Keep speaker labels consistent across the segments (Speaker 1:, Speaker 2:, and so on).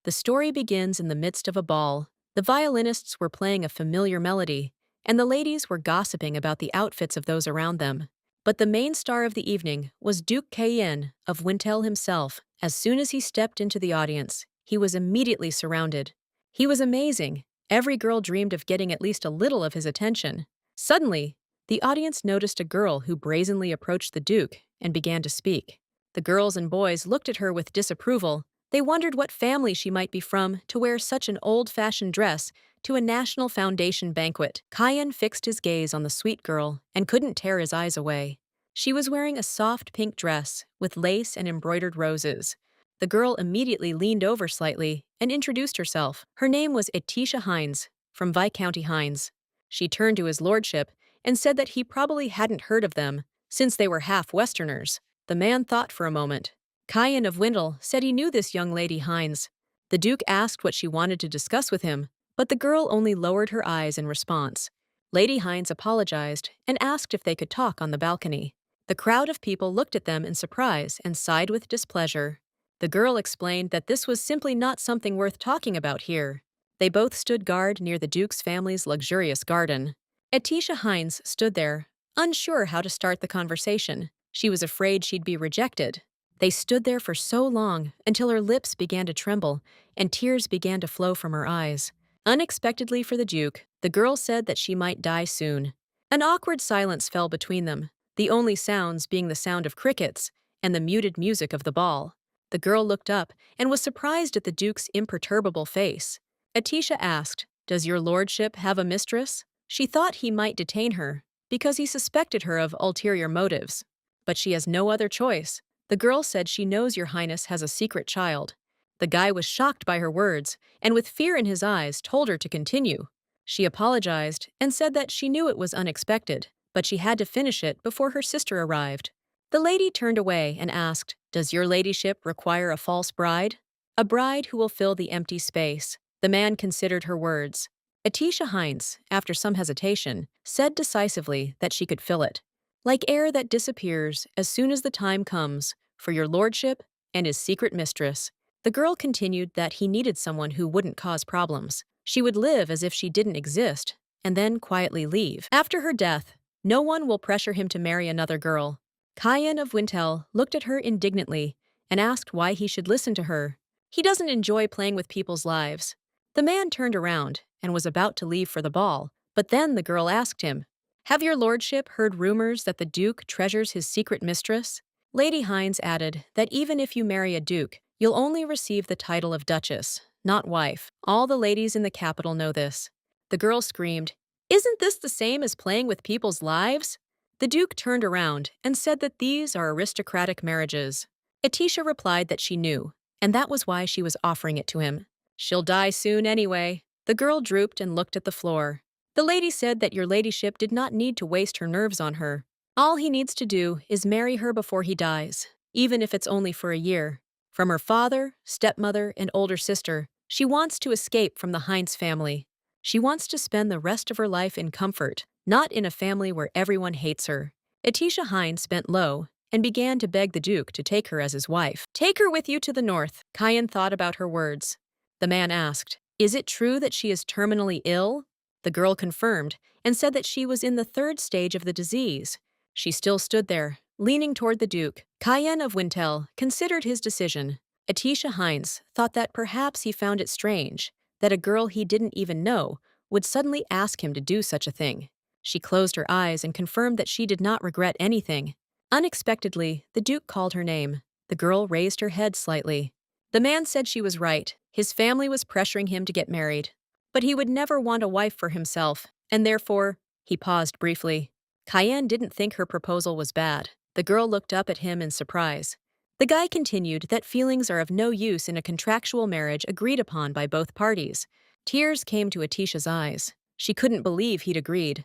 Speaker 1: The story begins in the midst of a ball. The violinists were playing a familiar melody, and the ladies were gossiping about the outfits of those around them. But the main star of the evening was Duke Cayenne of Wintel himself. As soon as he stepped into the audience, he was immediately surrounded. He was amazing. Every girl dreamed of getting at least a little of his attention. Suddenly, the audience noticed a girl who brazenly approached the Duke and began to speak. The girls and boys looked at her with disapproval. They wondered what family she might be from to wear such an old-fashioned dress to a National Foundation banquet. Cayenne fixed his gaze on the sweet girl and couldn't tear his eyes away. She was wearing a soft pink dress with lace and embroidered roses. The girl immediately leaned over slightly and introduced herself. Her name was Etisha Hines, from Viscounty Hines. She turned to his lordship and said that he probably hadn't heard of them, since they were half Westerners. The man thought for a moment. Cayenne of Winel said he knew this young lady Hines. The Duke asked what she wanted to discuss with him, but the girl only lowered her eyes in response. Lady Hines apologized and asked if they could talk on the balcony. The crowd of people looked at them in surprise and sighed with displeasure. The girl explained that this was simply not something worth talking about here. They both stood guard near the Duke's family's luxurious garden. Etisha Hines stood there, unsure how to start the conversation. She was afraid she'd be rejected. They stood there for so long until her lips began to tremble and tears began to flow from her eyes. Unexpectedly for the Duke, the girl said that she might die soon. An awkward silence fell between them, the only sounds being the sound of crickets and the muted music of the ball. The girl looked up and was surprised at the Duke's imperturbable face. Etisha asked, "Does your lordship have a mistress?" She thought he might detain her, because he suspected her of ulterior motives. But she has no other choice. The girl said she knows your highness has a secret child. The guy was shocked by her words, and with fear in his eyes told her to continue. She apologized and said that she knew it was unexpected, but she had to finish it before her sister arrived. The lady turned away and asked, "Does your ladyship require a false bride?" "A bride who will fill the empty space." The man considered her words. Etisha Hines, after some hesitation, said decisively that she could fill it. "Like air that disappears as soon as the time comes for your lordship and his secret mistress." The girl continued that he needed someone who wouldn't cause problems. She would live as if she didn't exist, and then quietly leave. After her death, no one will pressure him to marry another girl. Cayenne of Wintel looked at her indignantly and asked why he should listen to her. He doesn't enjoy playing with people's lives. The man turned around and was about to leave for the ball, but then the girl asked him, "Have your lordship heard rumors that the Duke treasures his secret mistress?" Lady Hines added that even if you marry a duke, you'll only receive the title of duchess, not wife. All the ladies in the capital know this. The girl screamed, "Isn't this the same as playing with people's lives?" The Duke turned around and said that these are aristocratic marriages. Etisha replied that she knew, and that was why she was offering it to him. "She'll die soon anyway." The girl drooped and looked at the floor. The lady said that your ladyship did not need to waste her nerves on her. All he needs to do is marry her before he dies, even if it's only for a year. From her father, stepmother, and older sister, she wants to escape from the Hines family. She wants to spend the rest of her life in comfort, not in a family where everyone hates her. Etisha Hines bent low and began to beg the Duke to take her as his wife. "Take her with you to the north." Cayenne thought about her words. The man asked, "Is it true that she is terminally ill?" The girl confirmed and said that she was in the 3rd stage of the disease. She still stood there, leaning toward the Duke. Cayenne of Wintel considered his decision. Etisha Hines thought that perhaps he found it strange that a girl he didn't even know would suddenly ask him to do such a thing. She closed her eyes and confirmed that she did not regret anything. Unexpectedly, the Duke called her name. The girl raised her head slightly. The man said she was right. His family was pressuring him to get married. But he would never want a wife for himself, and therefore, he paused briefly. Cayenne didn't think her proposal was bad. The girl looked up at him in surprise. The guy continued that feelings are of no use in a contractual marriage agreed upon by both parties. Tears came to Etisha's eyes. She couldn't believe he'd agreed.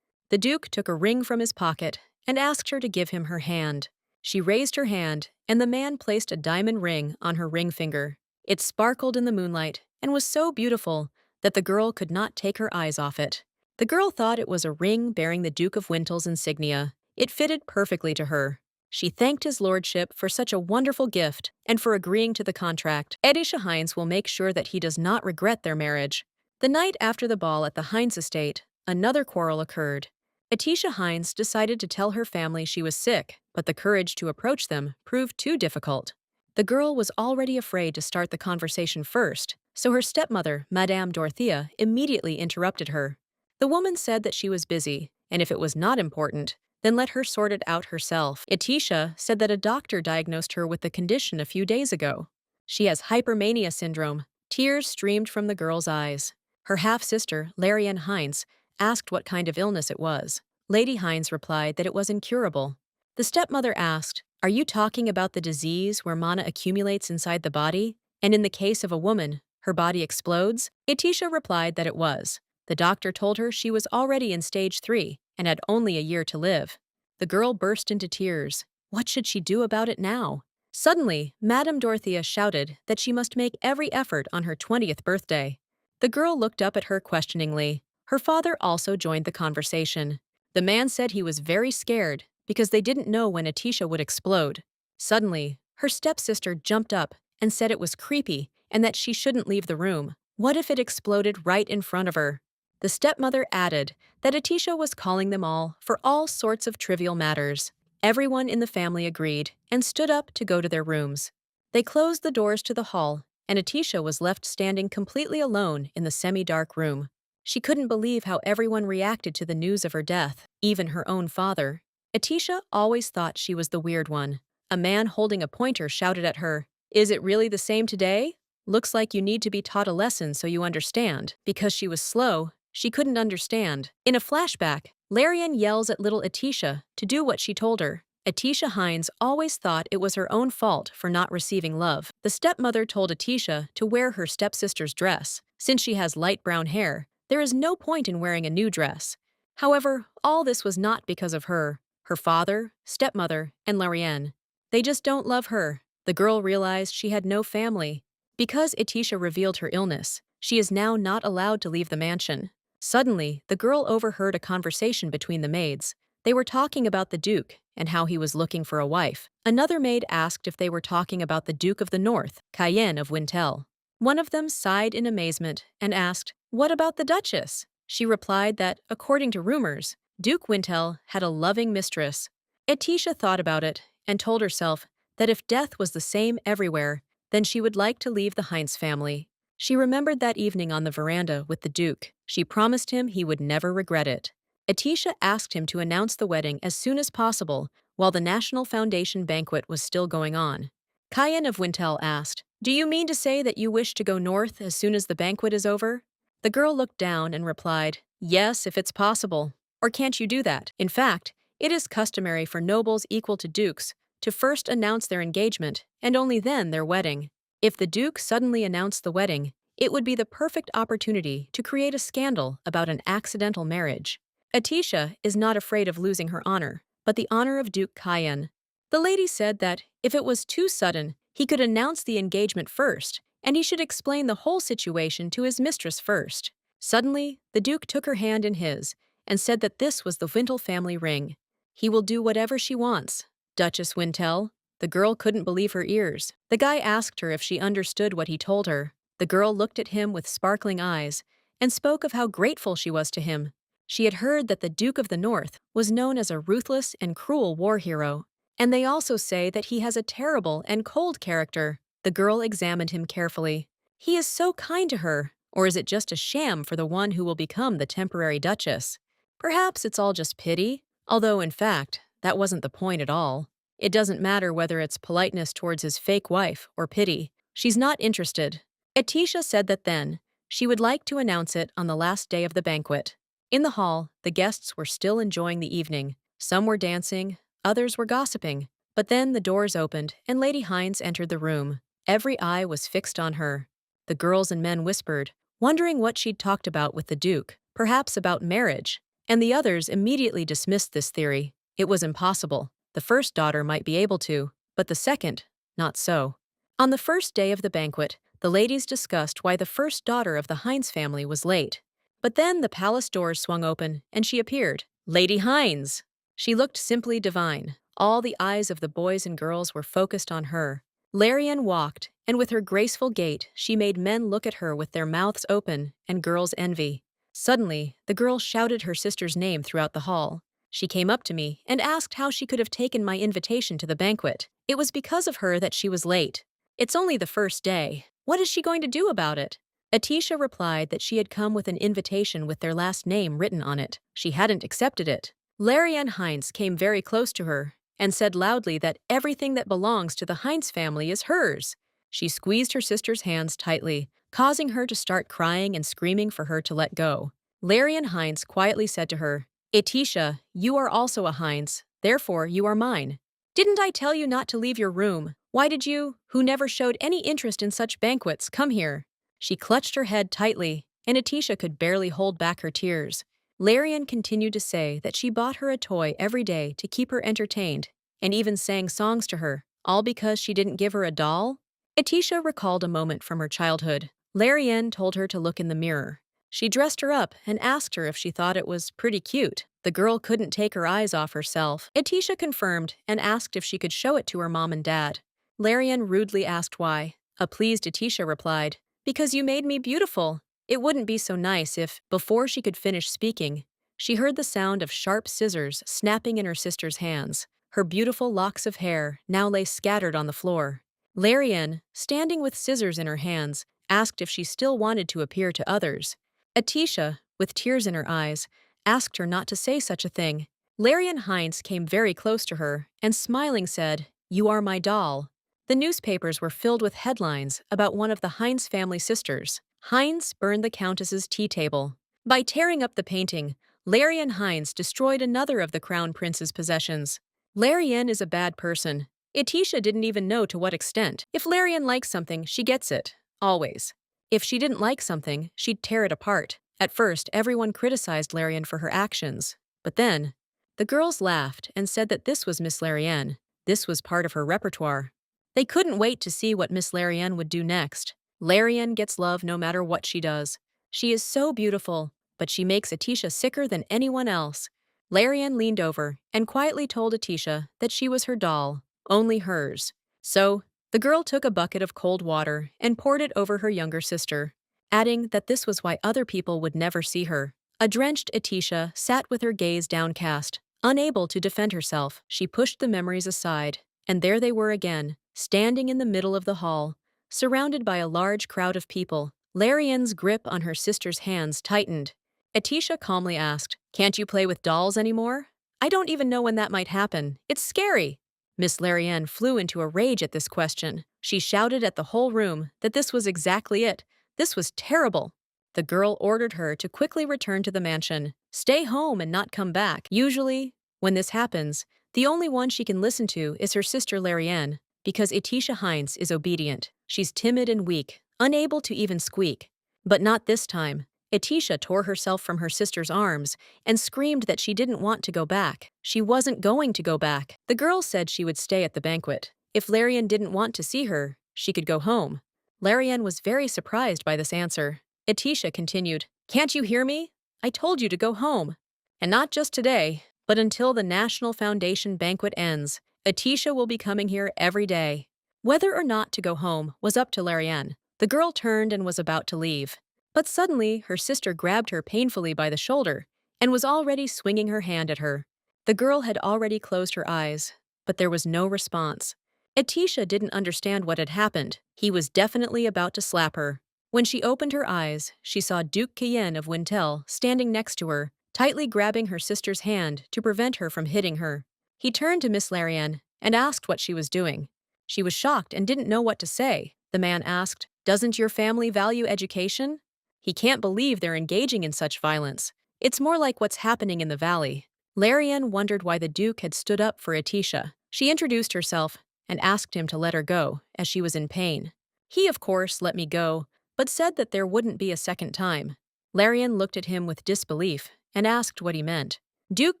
Speaker 1: The Duke took a ring from his pocket and asked her to give him her hand. She raised her hand, and the man placed a diamond ring on her ring finger. It sparkled in the moonlight and was so beautiful that the girl could not take her eyes off it. The girl thought it was a ring bearing the Duke of Wintel's insignia. It fitted perfectly to her. She thanked his lordship for such a wonderful gift and for agreeing to the contract. Edisha Hines will make sure that he does not regret their marriage. The night after the ball at the Hines estate, another quarrel occurred. Etisha Hines decided to tell her family she was sick, but the courage to approach them proved too difficult. The girl was already afraid to start the conversation first, so her stepmother, Madame Dorothea, immediately interrupted her. The woman said that she was busy, and if it was not important, then let her sort it out herself. Etisha said that a doctor diagnosed her with the condition a few days ago. She has hypermania syndrome. Tears streamed from the girl's eyes. Her half-sister, Larenne Hines, asked what kind of illness it was. Lady Hines replied that it was incurable. The stepmother asked, "Are you talking about the disease where mana accumulates inside the body, and in the case of a woman, her body explodes?" Etisha replied that it was. The doctor told her she was already in stage 3 and had only a year to live. The girl burst into tears. What should she do about it now? Suddenly, Madame Dorothea shouted that she must make every effort on her 20th birthday. The girl looked up at her questioningly. Her father also joined the conversation. The man said he was very scared because they didn't know when Etisha would explode. Suddenly, her stepsister jumped up and said it was creepy and that she shouldn't leave the room. What if it exploded right in front of her? The stepmother added that Etisha was calling them all for all sorts of trivial matters. Everyone in the family agreed and stood up to go to their rooms. They closed the doors to the hall, and Etisha was left standing completely alone in the semi-dark room. She couldn't believe how everyone reacted to the news of her death, even her own father. Etisha always thought she was the weird one. A man holding a pointer shouted at her, "Is it really the same today? Looks like you need to be taught a lesson so you understand." Because she was slow, she couldn't understand. In a flashback, Larenne yells at little Etisha to do what she told her. Etisha Hines always thought it was her own fault for not receiving love. The stepmother told Etisha to wear her stepsister's dress. Since she has light brown hair, there is no point in wearing a new dress. However, all this was not because of her. Her father, stepmother, and Larenne. They just don't love her. The girl realized she had no family. Because Etisha revealed her illness, she is now not allowed to leave the mansion. Suddenly, the girl overheard a conversation between the maids. They were talking about the Duke and how he was looking for a wife. Another maid asked if they were talking about the Duke of the North, Cayenne of Winel. One of them sighed in amazement and asked, "What about the Duchess?" She replied that, according to rumors, Duke Winel had a loving mistress. Etisha thought about it and told herself that if death was the same everywhere, then she would like to leave the Hines family. She remembered that evening on the veranda with the Duke. She promised him he would never regret it. Etisha asked him to announce the wedding as soon as possible while the National Foundation banquet was still going on. Cayenne of Winel asked, "Do you mean to say that you wish to go north as soon as the banquet is over?" The girl looked down and replied, "Yes, if it's possible. Or can't you do that? In fact, it is customary for nobles equal to dukes to first announce their engagement and only then their wedding. If the Duke suddenly announced the wedding, it would be the perfect opportunity to create a scandal about an accidental marriage." Etisha is not afraid of losing her honor, but the honor of Duke Cayenne. The lady said that if it was too sudden, he could announce the engagement first, and he should explain the whole situation to his mistress first. Suddenly, the Duke took her hand in his and said that this was the Winel family ring. He will do whatever she wants. Duchess Winel. The girl couldn't believe her ears. The guy asked her if she understood what he told her. The girl looked at him with sparkling eyes and spoke of how grateful she was to him. She had heard that the Duke of the North was known as a ruthless and cruel war hero, and they also say that he has a terrible and cold character. The girl examined him carefully. He is so kind to her, or is it just a sham for the one who will become the temporary duchess? Perhaps it's all just pity, although in fact, that wasn't the point at all. It doesn't matter whether it's politeness towards his fake wife or pity. She's not interested. Etisha said that then, she would like to announce it on the last day of the banquet. In the hall, the guests were still enjoying the evening. Some were dancing, others were gossiping. But then the doors opened and Lady Hines entered the room. Every eye was fixed on her. The girls and men whispered, wondering what she'd talked about with the Duke, perhaps about marriage. And the others immediately dismissed this theory. It was impossible. The first daughter might be able to, but the second, not so. On the first day of the banquet, the ladies discussed why the first daughter of the Hines family was late. But then the palace doors swung open and she appeared. Lady Hines! She looked simply divine. All the eyes of the boys and girls were focused on her. Larenne walked, and with her graceful gait, she made men look at her with their mouths open and girls envy. Suddenly, the girl shouted her sister's name throughout the hall. She came up to me and asked how she could have taken my invitation to the banquet. It was because of her that she was late. It's only the first day. What is she going to do about it? Atisha replied that she had come with an invitation with their last name written on it. She hadn't accepted it. Larenne Heinz came very close to her and said loudly that everything that belongs to the Heinz family is hers. She squeezed her sister's hands tightly, causing her to start crying and screaming for her to let go. Larenne Heinz quietly said to her, "Atisha, you are also a Heinz, therefore you are mine. Didn't I tell you not to leave your room? Why did you, who never showed any interest in such banquets, come here?" She clutched her head tightly, and Atisha could barely hold back her tears. Larenne continued to say that she bought her a toy every day to keep her entertained, and even sang songs to her, all because she didn't give her a doll? Atisha recalled a moment from her childhood. Larenne told her to look in the mirror. She dressed her up and asked her if she thought it was pretty cute. The girl couldn't take her eyes off herself. Atisha confirmed and asked if she could show it to her mom and dad. Larenne rudely asked why. A pleased Atisha replied, "Because you made me beautiful." It wouldn't be so nice if, before she could finish speaking, she heard the sound of sharp scissors snapping in her sister's hands. Her beautiful locks of hair now lay scattered on the floor. Larenne, standing with scissors in her hands, asked if she still wanted to appear to others. Atisha, with tears in her eyes, asked her not to say such a thing. Larenne Heinz came very close to her and smiling said, "You are my doll." The newspapers were filled with headlines about one of the Heinz family sisters. Heinz burned the Countess's tea table. By tearing up the painting, Larenne Heinz destroyed another of the Crown Prince's possessions. Larenne is a bad person. Atisha didn't even know to what extent. If Larenne likes something, she gets it. Always. If she didn't like something, she'd tear it apart. At first, everyone criticized Larenne for her actions. But then, the girls laughed and said that this was Miss Larenne. This was part of her repertoire. They couldn't wait to see what Miss Larenne would do next. Larenne gets love no matter what she does. She is so beautiful, but she makes Atisha sicker than anyone else. Larenne leaned over and quietly told Atisha that she was her doll, only hers. So, the girl took a bucket of cold water and poured it over her younger sister, adding that this was why other people would never see her. A drenched Atisha sat with her gaze downcast. Unable to defend herself, she pushed the memories aside, and there they were again, standing in the middle of the hall, surrounded by a large crowd of people. Larenne's grip on her sister's hands tightened. Atisha calmly asked, "Can't you play with dolls anymore?" "I don't even know when that might happen. It's scary." Miss Larenne flew into a rage at this question. She shouted at the whole room that this was exactly it. This was terrible. The girl ordered her to quickly return to the mansion. Stay home and not come back. Usually, when this happens, the only one she can listen to is her sister Larenne, because Atisha Heinz is obedient. She's timid and weak, unable to even squeak. But not this time. Atisha tore herself from her sister's arms and screamed that she didn't want to go back. She wasn't going to go back. The girl said she would stay at the banquet. If Larenne didn't want to see her, she could go home. Larenne was very surprised by this answer. Atisha continued, "Can't you hear me? I told you to go home. And not just today, but until the National Foundation banquet ends. Atisha will be coming here every day." Whether or not to go home was up to Larenne. The girl turned and was about to leave. But suddenly, her sister grabbed her painfully by the shoulder and was already swinging her hand at her. The girl had already closed her eyes, but there was no response. Atisha didn't understand what had happened. He was definitely about to slap her. When she opened her eyes, she saw Duke Cayenne of Winel standing next to her, tightly grabbing her sister's hand to prevent her from hitting her. He turned to Miss Larenne and asked what she was doing. She was shocked and didn't know what to say. The man asked, "Doesn't your family value education?" He can't believe they're engaging in such violence. It's more like what's happening in the valley. Larenne wondered why the Duke had stood up for Atisha. She introduced herself and asked him to let her go, as she was in pain. He, of course, let me go, but said that there wouldn't be a second time. Larenne looked at him with disbelief and asked what he meant. Duke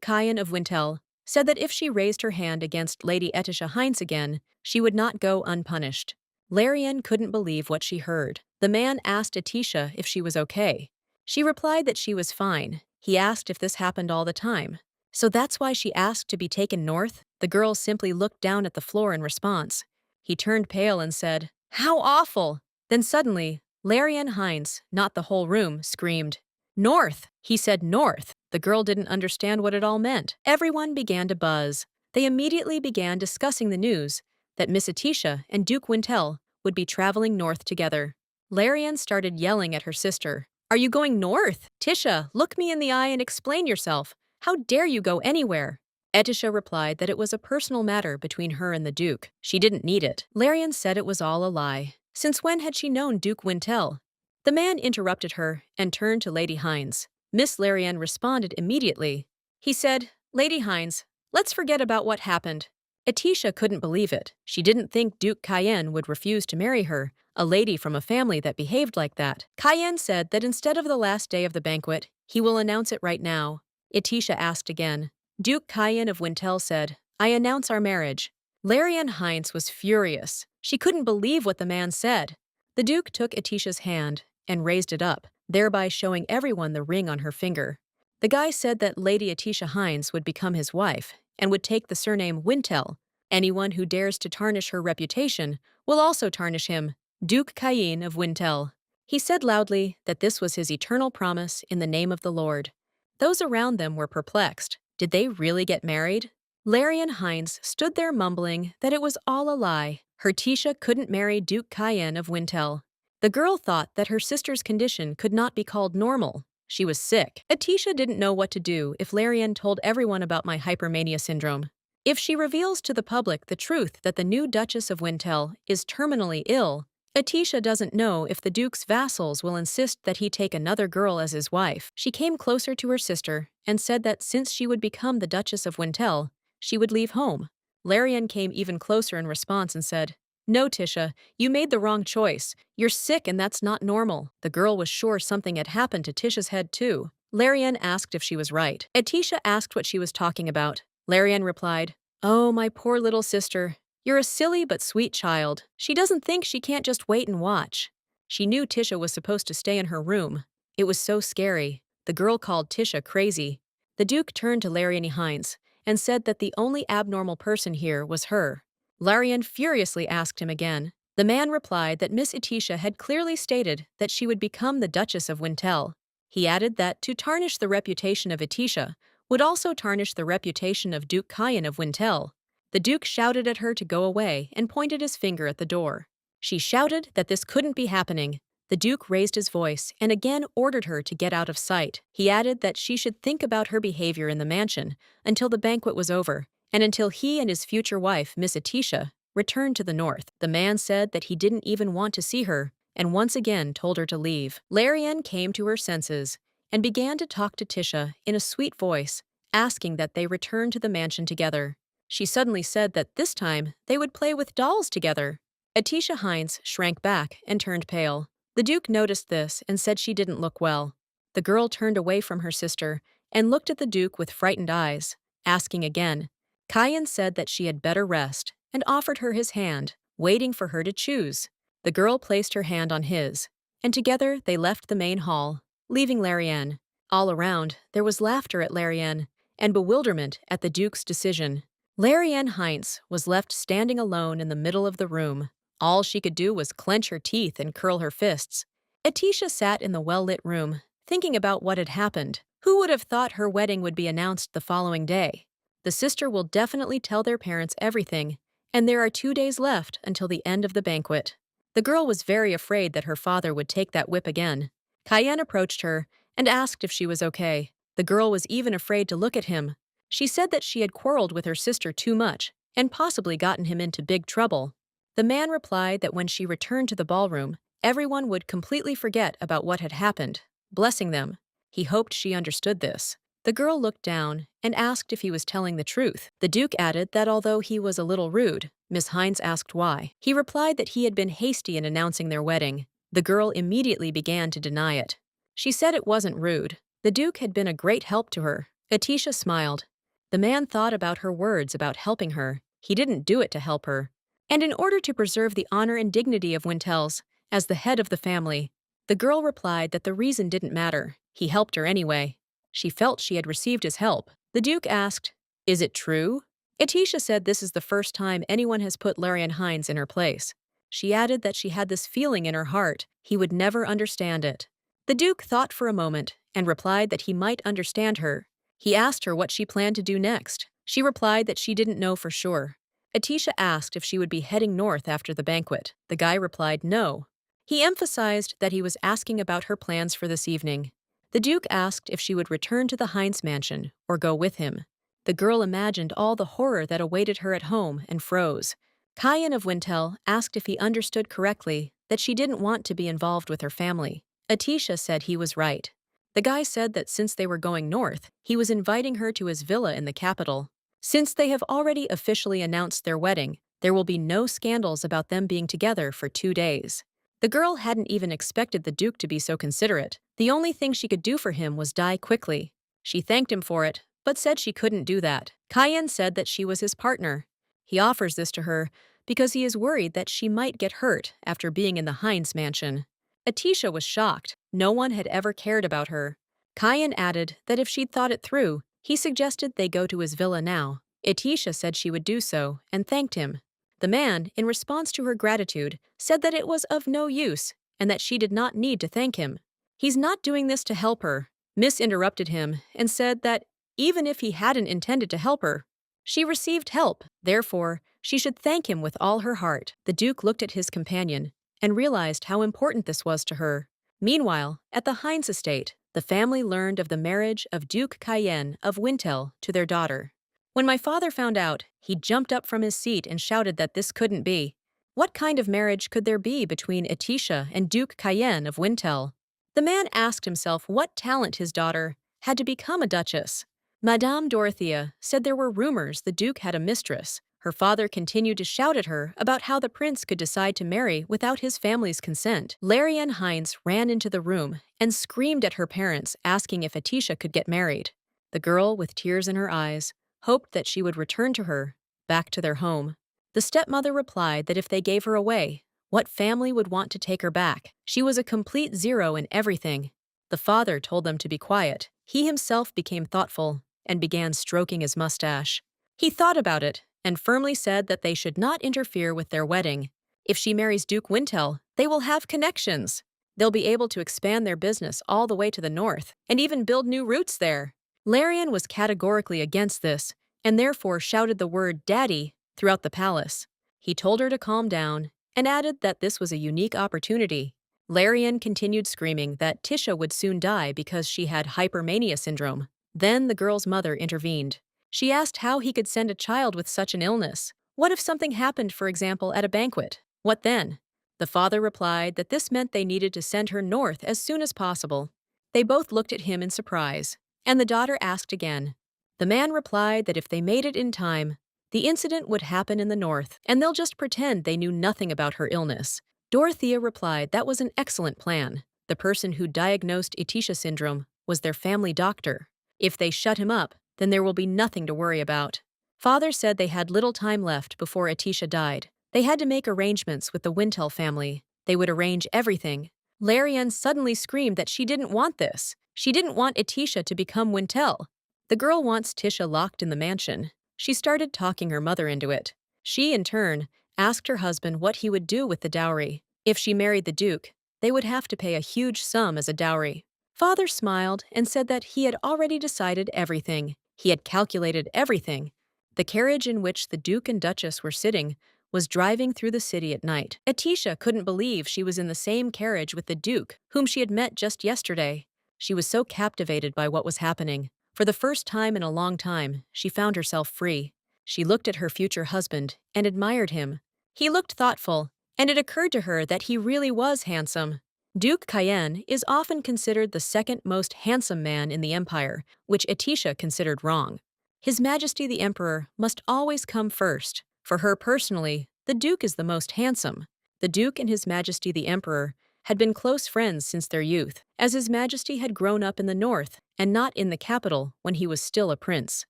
Speaker 1: Cayenne of Winel said that if she raised her hand against Lady Atisha Heinz again, she would not go unpunished. Larenne couldn't believe what she heard. The man asked Atisha if she was okay. She replied that she was fine. He asked if this happened all the time. So that's why she asked to be taken north? The girl simply looked down at the floor in response. He turned pale and said, "How awful!" Then suddenly, Larenne Hines, not the whole room, screamed, "North!" He said north. The girl didn't understand what it all meant. Everyone began to buzz. They immediately began discussing the news that Miss Atisha and Duke Wintel would be traveling north together. Larenne started yelling at her sister. "Are you going north? Tisha, look me in the eye and explain yourself. How dare you go anywhere?" Etisha replied that it was a personal matter between her and the Duke. She didn't need it. Larenne said it was all a lie. Since when had she known Duke Wintel? The man interrupted her and turned to Lady Hines. Miss Larenne responded immediately. He said, "Lady Hines, let's forget about what happened." Etisha couldn't believe it. She didn't think Duke Cayenne would refuse to marry her, a lady from a family that behaved like that. Cayenne said that instead of the last day of the banquet, he will announce it right now. Etisha asked again. Duke Cayenne of Wintel said, "I announce our marriage." Larenne Hines was furious. She couldn't believe what the man said. The Duke took Etisha's hand and raised it up, thereby showing everyone the ring on her finger. The guy said that Lady Etisha Hines would become his wife and would take the surname Wintel. Anyone who dares to tarnish her reputation will also tarnish him, Duke Cayenne of Wintel. He said loudly that this was his eternal promise in the name of the Lord. Those around them were perplexed. Did they really get married? Larenne Hines stood there mumbling that it was all a lie. Her Tisha couldn't marry Duke Cayenne of Wintel. The girl thought that her sister's condition could not be called normal. She was sick. Etisha didn't know what to do if Larenne told everyone about my hypermania syndrome. If she reveals to the public the truth that the new Duchess of Wintel is terminally ill, Etisha doesn't know if the Duke's vassals will insist that he take another girl as his wife. She came closer to her sister and said that since she would become the Duchess of Wintel, she would leave home. Larenne came even closer in response and said, "No, Tisha, you made the wrong choice. You're sick and that's not normal." The girl was sure something had happened to Tisha's head too. Larenne asked if she was right. Etisha asked what she was talking about. Larenne replied, "Oh, my poor little sister. You're a silly but sweet child. She doesn't think she can't just wait and watch." She knew Tisha was supposed to stay in her room. It was so scary. The girl called Tisha crazy. The Duke turned to Larenne Hines and said that the only abnormal person here was her. Larenne furiously asked him again. The man replied that Miss Etisha had clearly stated that she would become the Duchess of Wintel. He added that to tarnish the reputation of Etisha would also tarnish the reputation of Duke Cayenne of Wintel. The Duke shouted at her to go away and pointed his finger at the door. She shouted that this couldn't be happening. The Duke raised his voice and again ordered her to get out of sight. He added that she should think about her behavior in the mansion until the banquet was over, and until he and his future wife, Miss Etisha, returned to the north. The man said that he didn't even want to see her, and once again told her to leave. Larenne came to her senses and began to talk to Tisha in a sweet voice, asking that they return to the mansion together. She suddenly said that this time they would play with dolls together. Etisha Hines shrank back and turned pale. The Duke noticed this and said she didn't look well. The girl turned away from her sister and looked at the Duke with frightened eyes, asking again. Cayenne said that she had better rest and offered her his hand, waiting for her to choose. The girl placed her hand on his, and together they left the main hall, leaving Larenne. All around, there was laughter at Larenne and bewilderment at the Duke's decision. Larenne Hines was left standing alone in the middle of the room. All she could do was clench her teeth and curl her fists. Etisha sat in the well-lit room, thinking about what had happened. Who would have thought her wedding would be announced the following day? The sister will definitely tell their parents everything, and there are 2 days left until the end of the banquet. The girl was very afraid that her father would take that whip again. Cayenne approached her and asked if she was okay. The girl was even afraid to look at him. She said that she had quarreled with her sister too much and possibly gotten him into big trouble. The man replied that when she returned to the ballroom, everyone would completely forget about what had happened, blessing them. He hoped she understood this. The girl looked down and asked if he was telling the truth. The Duke added that although he was a little rude, Miss Hines asked why. He replied that he had been hasty in announcing their wedding. The girl immediately began to deny it. She said it wasn't rude. The Duke had been a great help to her. Etisha smiled. The man thought about her words about helping her. He didn't do it to help her. And in order to preserve the honor and dignity of Wintels, as the head of the family, the girl replied that the reason didn't matter. He helped her anyway. She felt she had received his help. The Duke asked, "Is it true?" Etisha said this is the first time anyone has put Larenne Hines in her place. She added that she had this feeling in her heart he would never understand it. The Duke thought for a moment and replied that he might understand her. He asked her what she planned to do next. She replied that she didn't know for sure. Etisha asked if she would be heading north after the banquet. The guy replied no. He emphasized that he was asking about her plans for this evening. The Duke asked if she would return to the Hines mansion or go with him. The girl imagined all the horror that awaited her at home and froze. Cayenne of Winel asked if he understood correctly that she didn't want to be involved with her family. Etisha said he was right. The guy said that since they were going north, he was inviting her to his villa in the capital. Since they have already officially announced their wedding, there will be no scandals about them being together for 2 days. The girl hadn't even expected the Duke to be so considerate. The only thing she could do for him was die quickly. She thanked him for it, but said she couldn't do that. Cayenne said that she was his partner. He offers this to her because he is worried that she might get hurt after being in the Hines mansion. Etisha was shocked. No one had ever cared about her. Cayenne added that if she'd thought it through, he suggested they go to his villa now. Etisha said she would do so and thanked him. The man, in response to her gratitude, said that it was of no use and that she did not need to thank him. He's not doing this to help her. Miss interrupted him and said that even if he hadn't intended to help her, she received help, therefore, she should thank him with all her heart. The Duke looked at his companion and realized how important this was to her. Meanwhile, at the Hines estate, the family learned of the marriage of Duke Cayenne of Winel to their daughter. When my father found out, he jumped up from his seat and shouted that this couldn't be. What kind of marriage could there be between Etisha and Duke Cayenne of Winel? The man asked himself what talent his daughter had to become a duchess. Madame Dorothea said there were rumors the Duke had a mistress. Her father continued to shout at her about how the prince could decide to marry without his family's consent. Larenne Hines ran into the room and screamed at her parents, asking if Etisha could get married. The girl, with tears in her eyes, hoped that she would return to her, back to their home. The stepmother replied that if they gave her away, what family would want to take her back? She was a complete zero in everything. The father told them to be quiet. He himself became thoughtful and began stroking his mustache. He thought about it and firmly said that they should not interfere with their wedding. If she marries Duke Winel, they will have connections. They'll be able to expand their business all the way to the north and even build new routes there. Larenne was categorically against this and therefore shouted the word "daddy" throughout the palace. He told her to calm down and added that this was a unique opportunity. Larenne continued screaming that Tisha would soon die because she had hypermania syndrome. Then the girl's mother intervened. She asked how he could send a child with such an illness. What if something happened, for example, at a banquet? What then? The father replied that this meant they needed to send her north as soon as possible. They both looked at him in surprise, and the daughter asked again. The man replied that if they made it in time, the incident would happen in the north, and they'll just pretend they knew nothing about her illness. Dorothea replied that was an excellent plan. The person who diagnosed Etisha syndrome was their family doctor. If they shut him up, then there will be nothing to worry about. Father said they had little time left before Etisha died. They had to make arrangements with the Winel family. They would arrange everything. Larenne suddenly screamed that she didn't want this. She didn't want Etisha to become Winel. The girl wants Tisha locked in the mansion. She started talking her mother into it. She, in turn, asked her husband what he would do with the dowry. If she married the Duke, they would have to pay a huge sum as a dowry. Father smiled and said that he had already decided everything. He had calculated everything. The carriage in which the Duke and Duchess were sitting was driving through the city at night. Etisha couldn't believe she was in the same carriage with the Duke, whom she had met just yesterday. She was so captivated by what was happening. For the first time in a long time, she found herself free. She looked at her future husband and admired him. He looked thoughtful, and it occurred to her that he really was handsome. Duke Cayenne is often considered the second most handsome man in the empire, which Etisha considered wrong. His Majesty the Emperor must always come first. For her personally, the Duke is the most handsome. The Duke and His Majesty the Emperor had been close friends since their youth, as His Majesty had grown up in the north and not in the capital when he was still a prince.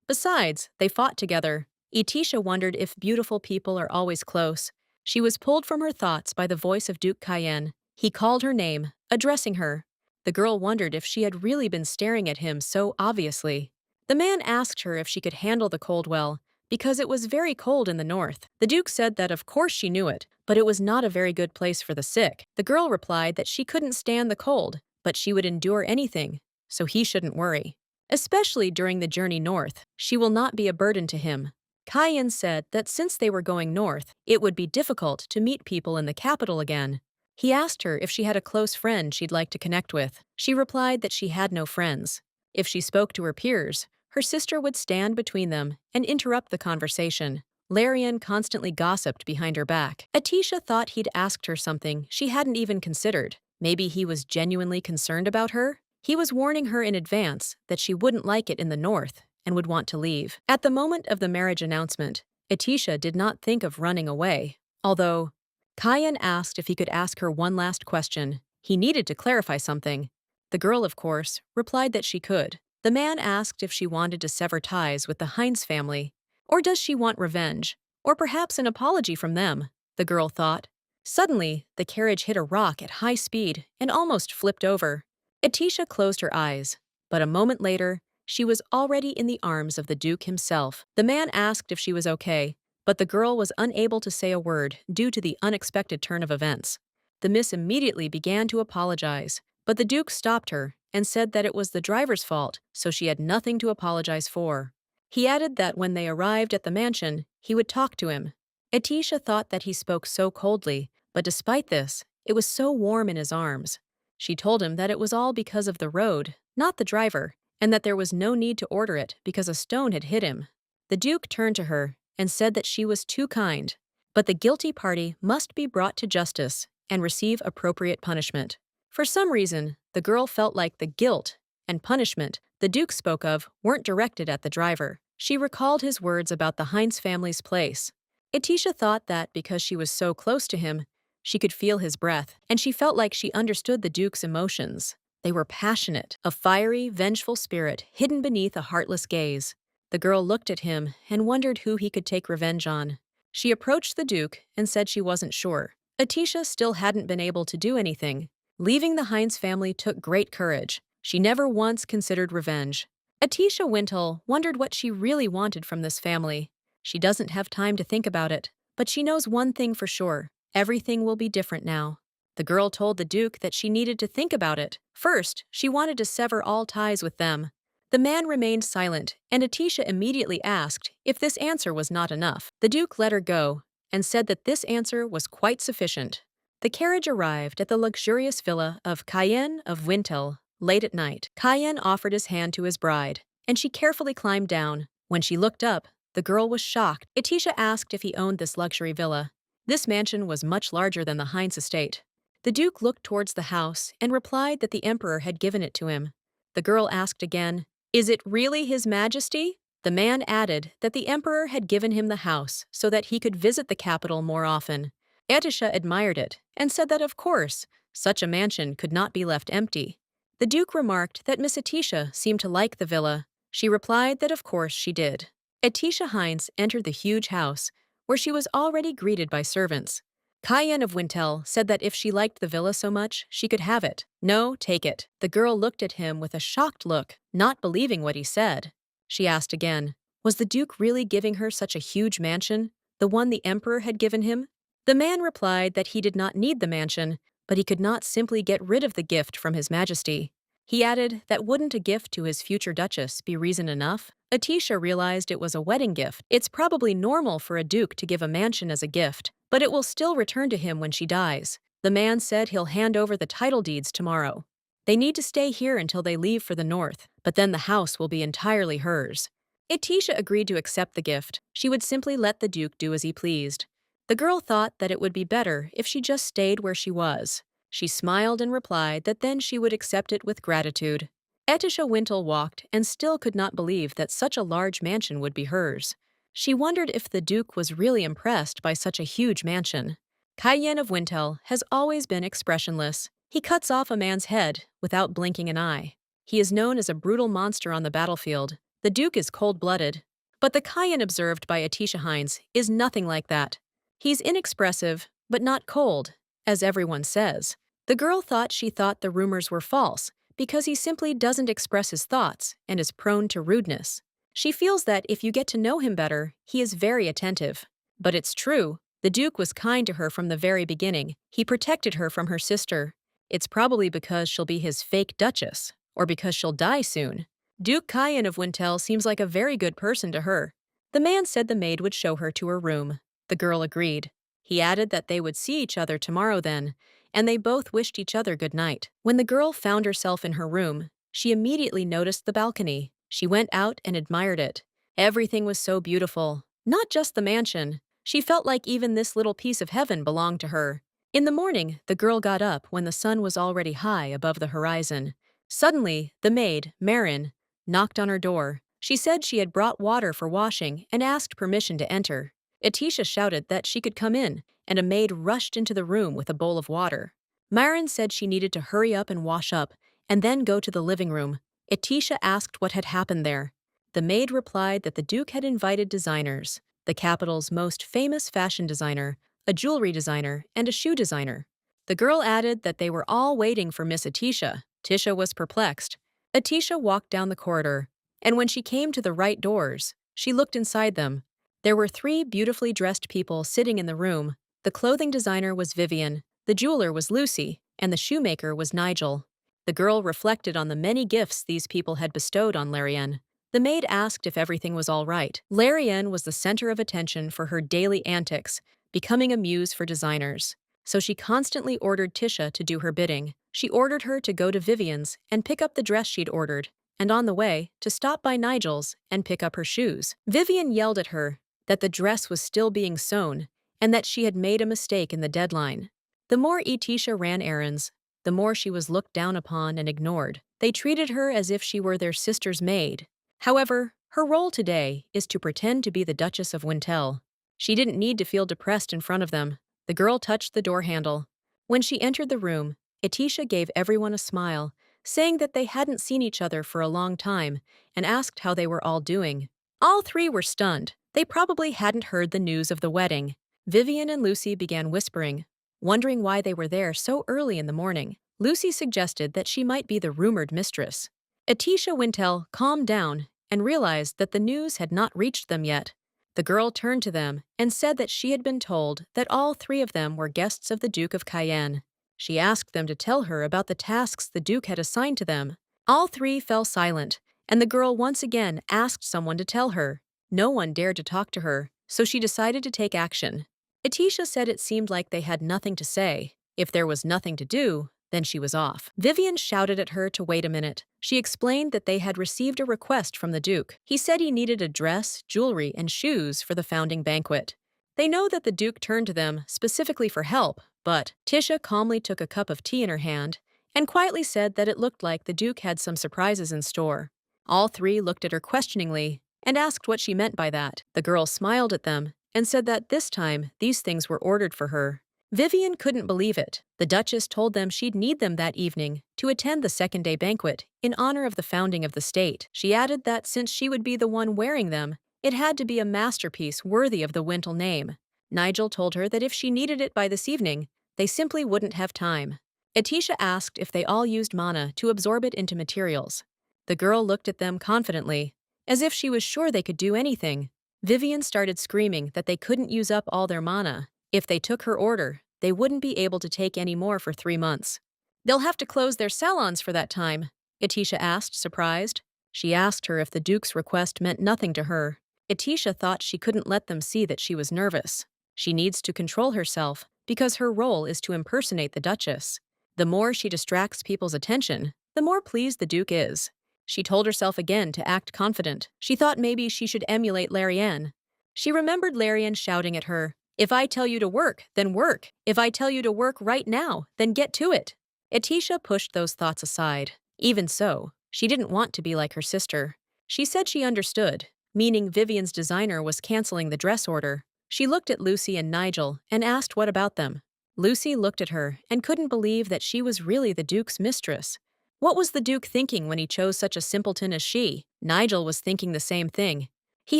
Speaker 1: Besides, they fought together. Etisha wondered if beautiful people are always close. She was pulled from her thoughts by the voice of Duke Cayenne. He called her name, addressing her. The girl wondered if she had really been staring at him so obviously. The man asked her if she could handle the cold well, because it was very cold in the north. The Duke said that of course she knew it, but it was not a very good place for the sick. The girl replied that she couldn't stand the cold, but she would endure anything, so he shouldn't worry. Especially during the journey north, she will not be a burden to him. Cayenne said that since they were going north, it would be difficult to meet people in the capital again. He asked her if she had a close friend she'd like to connect with. She replied that she had no friends. If she spoke to her peers, her sister would stand between them and interrupt the conversation. Larenne constantly gossiped behind her back. Atisha thought he'd asked her something she hadn't even considered. Maybe he was genuinely concerned about her? He was warning her in advance that she wouldn't like it in the north and would want to leave. At the moment of the marriage announcement, Atisha did not think of running away, although Cayenne asked if he could ask her one last question. He needed to clarify something. The girl, of course, replied that she could. The man asked if she wanted to sever ties with the Heinz family, or does she want revenge, or perhaps an apology from them, the girl thought. Suddenly, the carriage hit a rock at high speed and almost flipped over. Atisha closed her eyes, but a moment later, she was already in the arms of the Duke himself. The man asked if she was okay, but the girl was unable to say a word due to the unexpected turn of events. The miss immediately began to apologize, but the Duke stopped her and said that it was the driver's fault, so she had nothing to apologize for. He added that when they arrived at the mansion, he would talk to him. Atisha thought that he spoke so coldly, but despite this, it was so warm in his arms. She told him that it was all because of the road, not the driver, and that there was no need to order it because a stone had hit him. The Duke turned to her and said that she was too kind, but the guilty party must be brought to justice and receive appropriate punishment. For some reason, the girl felt like the guilt and punishment the Duke spoke of weren't directed at the driver. She recalled his words about the Heinz family's place. Atisha thought that because she was so close to him, she could feel his breath, and she felt like she understood the Duke's emotions. They were passionate, a fiery, vengeful spirit hidden beneath a heartless gaze. The girl looked at him and wondered who he could take revenge on. She approached the Duke and said she wasn't sure. Atisha still hadn't been able to do anything. Leaving the Heinz family took great courage. She never once considered revenge. Atisha Winel wondered what she really wanted from this family. She doesn't have time to think about it, but she knows one thing for sure. Everything will be different now. The girl told the Duke that she needed to think about it. First, she wanted to sever all ties with them. The man remained silent, and Atisha immediately asked if this answer was not enough. The Duke let her go and said that this answer was quite sufficient. The carriage arrived at the luxurious villa of Cayenne of Winel late at night. Cayenne offered his hand to his bride, and she carefully climbed down. When she looked up, the girl was shocked. Atisha asked if he owned this luxury villa. This mansion was much larger than the Heinz estate. The Duke looked towards the house and replied that the Emperor had given it to him. The girl asked again, "Is it really His Majesty?" The man added that the Emperor had given him the house so that he could visit the capital more often. Atisha admired it and said that, of course, such a mansion could not be left empty. The Duke remarked that Miss Atisha seemed to like the villa. She replied that of course she did. Atisha Heinz entered the huge house, where she was already greeted by servants. Cayenne of Winel said that if she liked the villa so much, she could have it. "No, take it." The girl looked at him with a shocked look, not believing what he said. She asked again, was the Duke really giving her such a huge mansion, the one the Emperor had given him? The man replied that he did not need the mansion, but he could not simply get rid of the gift from His Majesty. He added that wouldn't a gift to his future Duchess be reason enough? Atisha realized it was a wedding gift. It's probably normal for a duke to give a mansion as a gift, but it will still return to him when she dies. The man said he'll hand over the title deeds tomorrow. They need to stay here until they leave for the north, but then the house will be entirely hers. Atisha agreed to accept the gift. She would simply let the Duke do as he pleased. The girl thought that it would be better if she just stayed where she was. She smiled and replied that then she would accept it with gratitude. Atisha Winel walked and still could not believe that such a large mansion would be hers. She wondered if the Duke was really impressed by such a huge mansion. Cayenne of Winel has always been expressionless. He cuts off a man's head without blinking an eye. He is known as a brutal monster on the battlefield. The Duke is cold-blooded. But the Cayenne observed by Atisha Heinz is nothing like that. He's inexpressive, but not cold, as everyone says. The girl thought she thought the rumors were false because he simply doesn't express his thoughts and is prone to rudeness. She feels that if you get to know him better, he is very attentive. But it's true, the Duke was kind to her from the very beginning. He protected her from her sister. It's probably because she'll be his fake duchess, or because she'll die soon. Duke Cayenne of Wintel seems like a very good person to her. The man said the maid would show her to her room. The girl agreed. He added that they would see each other tomorrow then, and they both wished each other good night. When the girl found herself in her room, she immediately noticed the balcony. She went out and admired it. Everything was so beautiful. Not just the mansion. She felt like even this little piece of heaven belonged to her. In the morning, the girl got up when the sun was already high above the horizon. Suddenly, the maid, Marin, knocked on her door. She said she had brought water for washing and asked permission to enter. Etisha shouted that she could come in, and a maid rushed into the room with a bowl of water. Marin said she needed to hurry up and wash up, and then go to the living room. Etisha asked what had happened there. The maid replied that the Duke had invited designers, the capital's most famous fashion designer, a jewelry designer, and a shoe designer. The girl added that they were all waiting for Miss Etisha. Tisha was perplexed. Etisha walked down the corridor, and when she came to the right doors, she looked inside them. There were 3 beautifully dressed people sitting in the room. The clothing designer was Vivian, the jeweler was Lucy, and the shoemaker was Nigel. The girl reflected on the many gifts these people had bestowed on Larenne. The maid asked if everything was all right. Larenne was the center of attention for her daily antics, becoming a muse for designers. So she constantly ordered Tisha to do her bidding. She ordered her to go to Vivian's and pick up the dress she'd ordered, and on the way, to stop by Nigel's and pick up her shoes. Vivian yelled at her that the dress was still being sewn and that she had made a mistake in the deadline. The more Etisha ran errands, the more she was looked down upon and ignored. They treated her as if she were their sister's maid. However, her role today is to pretend to be the Duchess of Wintel. She didn't need to feel depressed in front of them. The girl touched the door handle. When she entered the room, Etisha gave everyone a smile, saying that they hadn't seen each other for a long time, and asked how they were all doing. All 3 were stunned. They probably hadn't heard the news of the wedding. Vivian and Lucy began whispering, wondering why they were there so early in the morning. Lucy suggested that she might be the rumored mistress. Etisha Wintel calmed down and realized that the news had not reached them yet. The girl turned to them and said that she had been told that all 3 of them were guests of the Duke of Cayenne. She asked them to tell her about the tasks the Duke had assigned to them. All 3 fell silent, and the girl once again asked someone to tell her. No one dared to talk to her, so she decided to take action. Etisha said it seemed like they had nothing to say. If there was nothing to do, then she was off. Vivian shouted at her to wait a minute. She explained that they had received a request from the Duke. He said he needed a dress, jewelry, and shoes for the founding banquet. They know that the Duke turned to them specifically for help, but Tisha calmly took a cup of tea in her hand and quietly said that it looked like the Duke had some surprises in store. All 3 looked at her questioningly and asked what she meant by that. The girl smiled at them and said that this time these things were ordered for her. Vivian couldn't believe it. The Duchess told them she'd need them that evening to attend the second-day banquet in honor of the founding of the state. She added that since she would be the one wearing them, it had to be a masterpiece worthy of the Wintel name. Nigel told her that if she needed it by this evening, they simply wouldn't have time. Etisha asked if they all used mana to absorb it into materials. The girl looked at them confidently, as if she was sure they could do anything. Vivian started screaming that they couldn't use up all their mana. If they took her order, they wouldn't be able to take any more for 3 months. They'll have to close their salons for that time, Etisha asked, surprised. She asked her if the Duke's request meant nothing to her. Etisha thought she couldn't let them see that she was nervous. She needs to control herself because her role is to impersonate the Duchess. The more she distracts people's attention, the more pleased the Duke is. She told herself again to act confident. She thought maybe she should emulate Larenne. She remembered Larenne shouting at her, "If I tell you to work, then work. If I tell you to work right now, then get to it." Etisha pushed those thoughts aside. Even so, she didn't want to be like her sister. She said she understood, meaning Vivian's designer was canceling the dress order. She looked at Lucy and Nigel and asked what about them. Lucy looked at her and couldn't believe that she was really the Duke's mistress. What was the Duke thinking when he chose such a simpleton as she? Nigel was thinking the same thing. He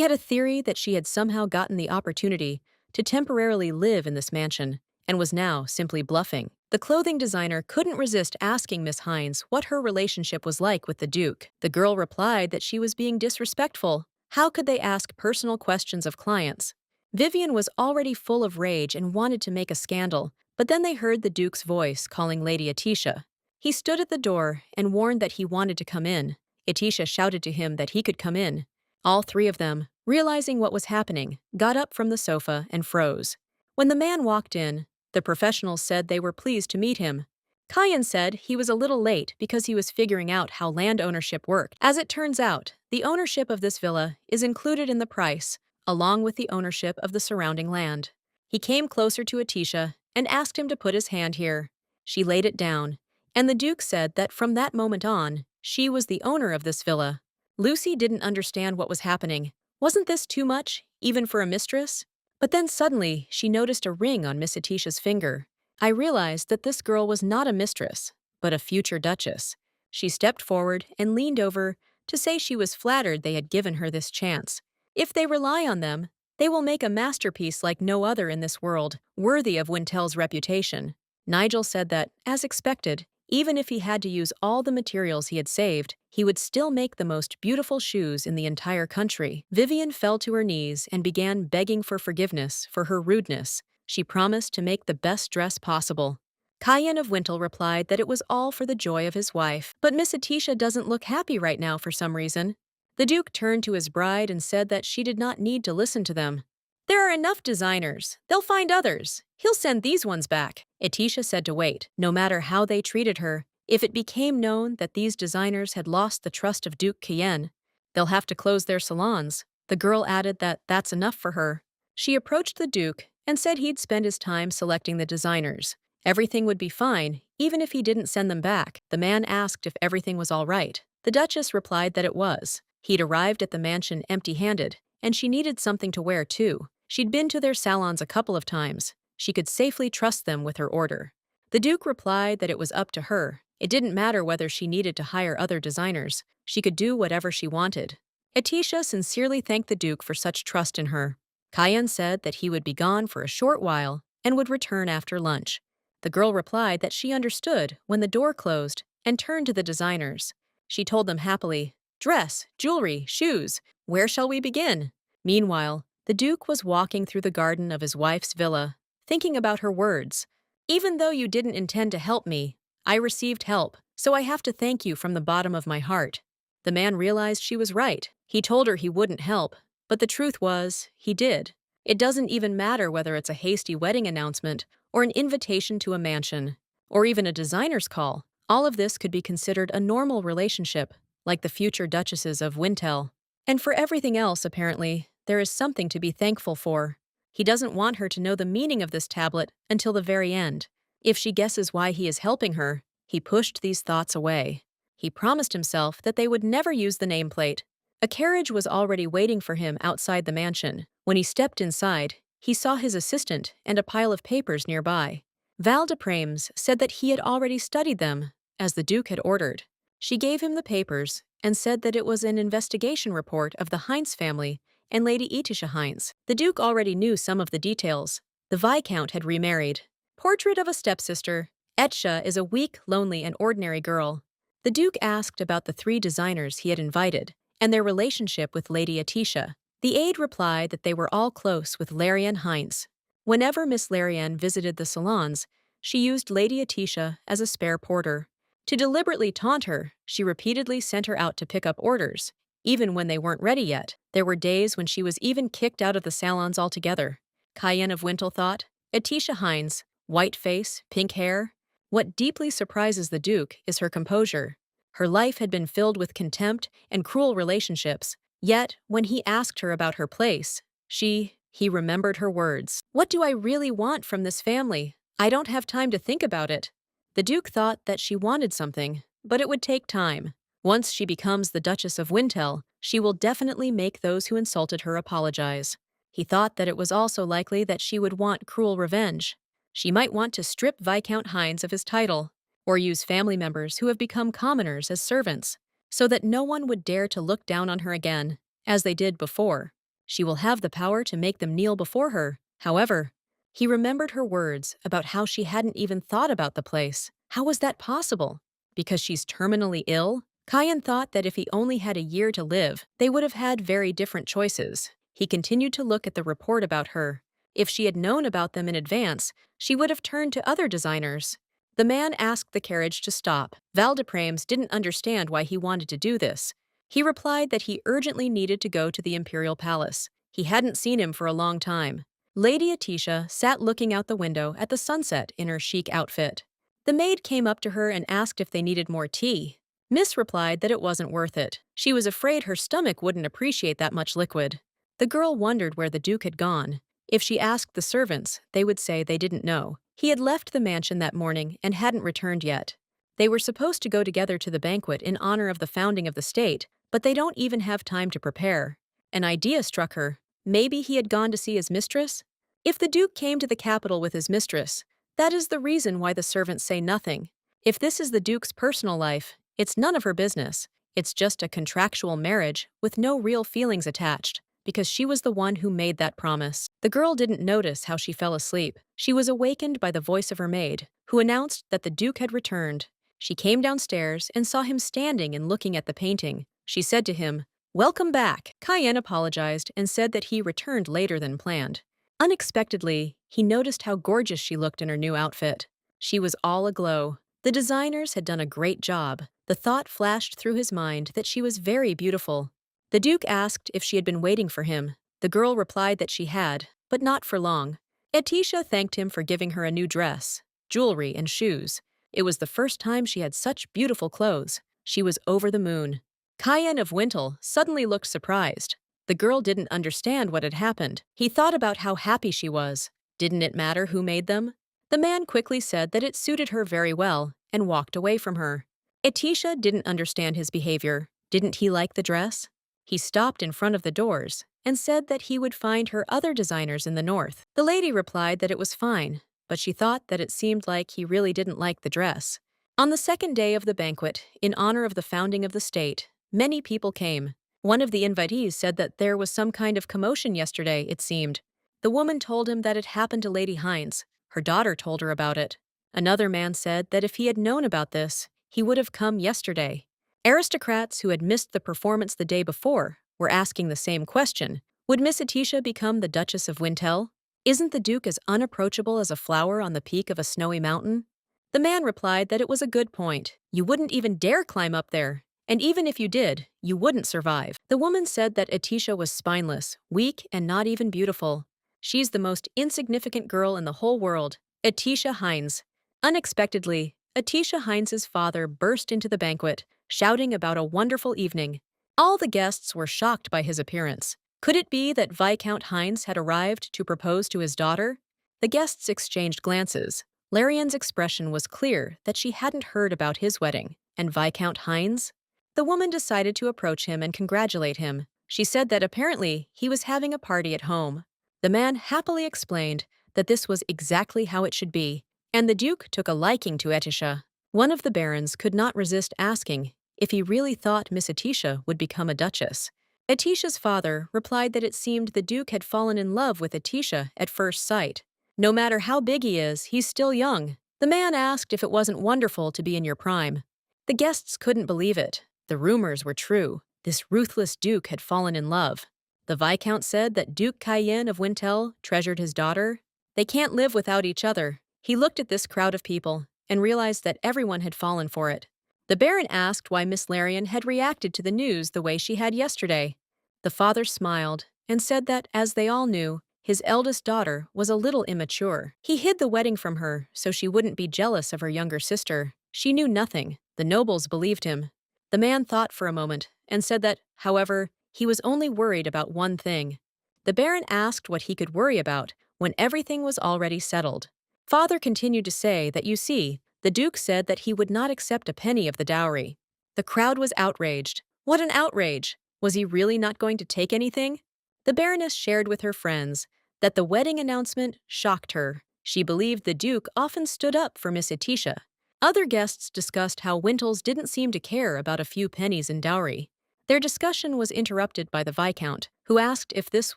Speaker 1: had a theory that she had somehow gotten the opportunity to temporarily live in this mansion and was now simply bluffing. The clothing designer couldn't resist asking Miss Hines what her relationship was like with the Duke. The girl replied that she was being disrespectful. How could they ask personal questions of clients? Vivian was already full of rage and wanted to make a scandal, but then they heard the Duke's voice calling Lady Atisha. He stood at the door and warned that he wanted to come in. Atisha shouted to him that he could come in. All three of them, realizing what was happening, got up from the sofa and froze. When the man walked in, the professionals said they were pleased to meet him. Kyan said he was a little late because he was figuring out how land ownership worked. As it turns out, the ownership of this villa is included in the price, along with the ownership of the surrounding land. He came closer to Atisha and asked him to put his hand here. She laid it down, and the Duke said that from that moment on, she was the owner of this villa. Lucy didn't understand what was happening. Wasn't this too much, even for a mistress? But then suddenly, she noticed a ring on Miss Atisha's finger. I realized that this girl was not a mistress, but a future duchess. She stepped forward and leaned over to say she was flattered they had given her this chance. If they rely on them, they will make a masterpiece like no other in this world, worthy of Wintel's reputation. Nigel said that, as expected, even if he had to use all the materials he had saved, he would still make the most beautiful shoes in the entire country. Vivian fell to her knees and began begging for forgiveness for her rudeness. She promised to make the best dress possible. Kyan of Wintel replied that it was all for the joy of his wife. But Miss Atisha doesn't look happy right now for some reason. The Duke turned to his bride and said that she did not need to listen to them. There are enough designers. They'll find others. He'll send these ones back. Atisha said to wait, no matter how they treated her. If it became known that these designers had lost the trust of Duke Kyen, they'll have to close their salons. The girl added that that's enough for her. She approached the Duke and said he'd spend his time selecting the designers. Everything would be fine, even if he didn't send them back. The man asked if everything was all right. The Duchess replied that it was. He'd arrived at the mansion empty-handed, and she needed something to wear too. She'd been to their salons a couple of times. She could safely trust them with her order. The Duke replied that it was up to her. It didn't matter whether she needed to hire other designers. She could do whatever she wanted. Atisha sincerely thanked the Duke for such trust in her. Kyan said that he would be gone for a short while and would return after lunch. The girl replied that she understood when the door closed and turned to the designers. She told them happily, "Dress, jewelry, shoes. Where shall we begin?" Meanwhile, the Duke was walking through the garden of his wife's villa, thinking about her words. "Even though you didn't intend to help me, I received help, so I have to thank you from the bottom of my heart." The man realized she was right. He told her he wouldn't help, but the truth was, he did. It doesn't even matter whether it's a hasty wedding announcement or an invitation to a mansion, or even a designer's call. All of this could be considered a normal relationship, like the future duchesses of Wintel. And for everything else, apparently, there is something to be thankful for. He doesn't want her to know the meaning of this tablet until the very end. If she guesses why he is helping her, he pushed these thoughts away. He promised himself that they would never use the nameplate. A carriage was already waiting for him outside the mansion. When he stepped inside, he saw his assistant and a pile of papers nearby. Val de Prames said that he had already studied them, as the Duke had ordered. She gave him the papers and said that it was an investigation report of the Heinz family and Lady Atisha Heinz. The Duke already knew some of the details. The Viscount had remarried. Portrait of a stepsister. Etcha is a weak, lonely, and ordinary girl. The Duke asked about the 3 designers he had invited and their relationship with Lady Atisha. The aide replied that they were all close with Larenne Heinz. Whenever Miss Larenne visited the salons, she used Lady Atisha as a spare porter. To deliberately taunt her, she repeatedly sent her out to pick up orders, even when they weren't ready yet. There were days when she was even kicked out of the salons altogether. Kyan of Wintel thought, Atisha Heinz, white face, pink hair. What deeply surprises the Duke is her composure. Her life had been filled with contempt and cruel relationships, yet when he asked her about her place, he remembered her words. "What do I really want from this family? I don't have time to think about it." The Duke thought that she wanted something, but it would take time. Once she becomes the Duchess of Wintel, she will definitely make those who insulted her apologize. He thought that it was also likely that she would want cruel revenge. She might want to strip Viscount Heinz of his title, or use family members who have become commoners as servants, so that no one would dare to look down on her again, as they did before. She will have the power to make them kneel before her. However, He remembered her words about how she hadn't even thought about the place. How was that possible? Because she's terminally ill? Kyan thought that if he only had a year to live, they would have had very different choices. He continued to look at the report about her. If she had known about them in advance, she would have turned to other designers. The man asked the carriage to stop. Valdeprames didn't understand why he wanted to do this. He replied that he urgently needed to go to the imperial palace. He hadn't seen him for a long time. Lady Atisha sat looking out the window at the sunset in her chic outfit. The maid came up to her and asked if they needed more tea. Miss replied that it wasn't worth it. She was afraid her stomach wouldn't appreciate that much liquid. The girl wondered where the Duke had gone. If she asked the servants, they would say they didn't know. He had left the mansion that morning and hadn't returned yet. They were supposed to go together to the banquet in honor of the founding of the state, but they don't even have time to prepare. An idea struck her. Maybe he had gone to see his mistress? If the Duke came to the capital with his mistress, that is the reason why the servants say nothing. If this is the Duke's personal life, it's none of her business. It's just a contractual marriage with no real feelings attached, because she was the one who made that promise. The girl didn't notice how she fell asleep. She was awakened by the voice of her maid, who announced that the Duke had returned. She came downstairs and saw him standing and looking at the painting. She said to him, "Welcome back." Cayenne apologized and said that he returned later than planned. Unexpectedly, he noticed how gorgeous she looked in her new outfit. She was all aglow. The designers had done a great job. The thought flashed through his mind that she was very beautiful. The Duke asked if she had been waiting for him. The girl replied that she had, but not for long. Atisha thanked him for giving her a new dress, jewelry, and shoes. It was the first time she had such beautiful clothes. She was over the moon. Cayenne of Winel suddenly looked surprised. The girl didn't understand what had happened. He thought about how happy she was. Didn't it matter who made them? The man quickly said that it suited her very well and walked away from her. Atisha didn't understand his behavior. Didn't he like the dress? He stopped in front of the doors and said that he would find her other designers in the north. The lady replied that it was fine, but she thought that it seemed like he really didn't like the dress. On the second day of the banquet, in honor of the founding of the state, many people came. One of the invitees said that there was some kind of commotion yesterday, it seemed. The woman told him that it happened to Lady Hines. Her daughter told her about it. Another man said that if he had known about this, he would have come yesterday. Aristocrats who had missed the performance the day before were asking the same question. Would Miss Atisha become the Duchess of Winel? Isn't the Duke as unapproachable as a flower on the peak of a snowy mountain? The man replied that it was a good point. You wouldn't even dare climb up there. And even if you did, you wouldn't survive. The woman said that Atisha was spineless, weak, and not even beautiful. She's the most insignificant girl in the whole world, Atisha Hines. Unexpectedly, Atisha Hines's father burst into the banquet, shouting about a wonderful evening. All the guests were shocked by his appearance. Could it be that Viscount Hines had arrived to propose to his daughter? The guests exchanged glances. Larenne's expression was clear that she hadn't heard about his wedding. And Viscount Hines? The woman decided to approach him and congratulate him. She said that apparently he was having a party at home. The man happily explained that this was exactly how it should be, and the Duke took a liking to Atisha. One of the barons could not resist asking if he really thought Miss Atisha would become a duchess. Atisha's father replied that it seemed the Duke had fallen in love with Atisha at first sight. No matter how big he is, he's still young. The man asked if it wasn't wonderful to be in your prime. The guests couldn't believe it. The rumors were true. This ruthless Duke had fallen in love. The Viscount said that Duke Cayenne of Winel treasured his daughter. They can't live without each other. He looked at this crowd of people and realized that everyone had fallen for it. The Baron asked why Miss Larenne had reacted to the news the way she had yesterday. The father smiled and said that, as they all knew, his eldest daughter was a little immature. He hid the wedding from her so she wouldn't be jealous of her younger sister. She knew nothing. The nobles believed him. The man thought for a moment and said that, however, he was only worried about one thing. The Baron asked what he could worry about when everything was already settled. Father continued to say that, you see, the Duke said that he would not accept a penny of the dowry. The crowd was outraged. What an outrage! Was he really not going to take anything? The Baroness shared with her friends that the wedding announcement shocked her. She believed the Duke often stood up for Miss Atisha. Other guests discussed how Winels didn't seem to care about a few pennies in dowry. Their discussion was interrupted by the Viscount, who asked if this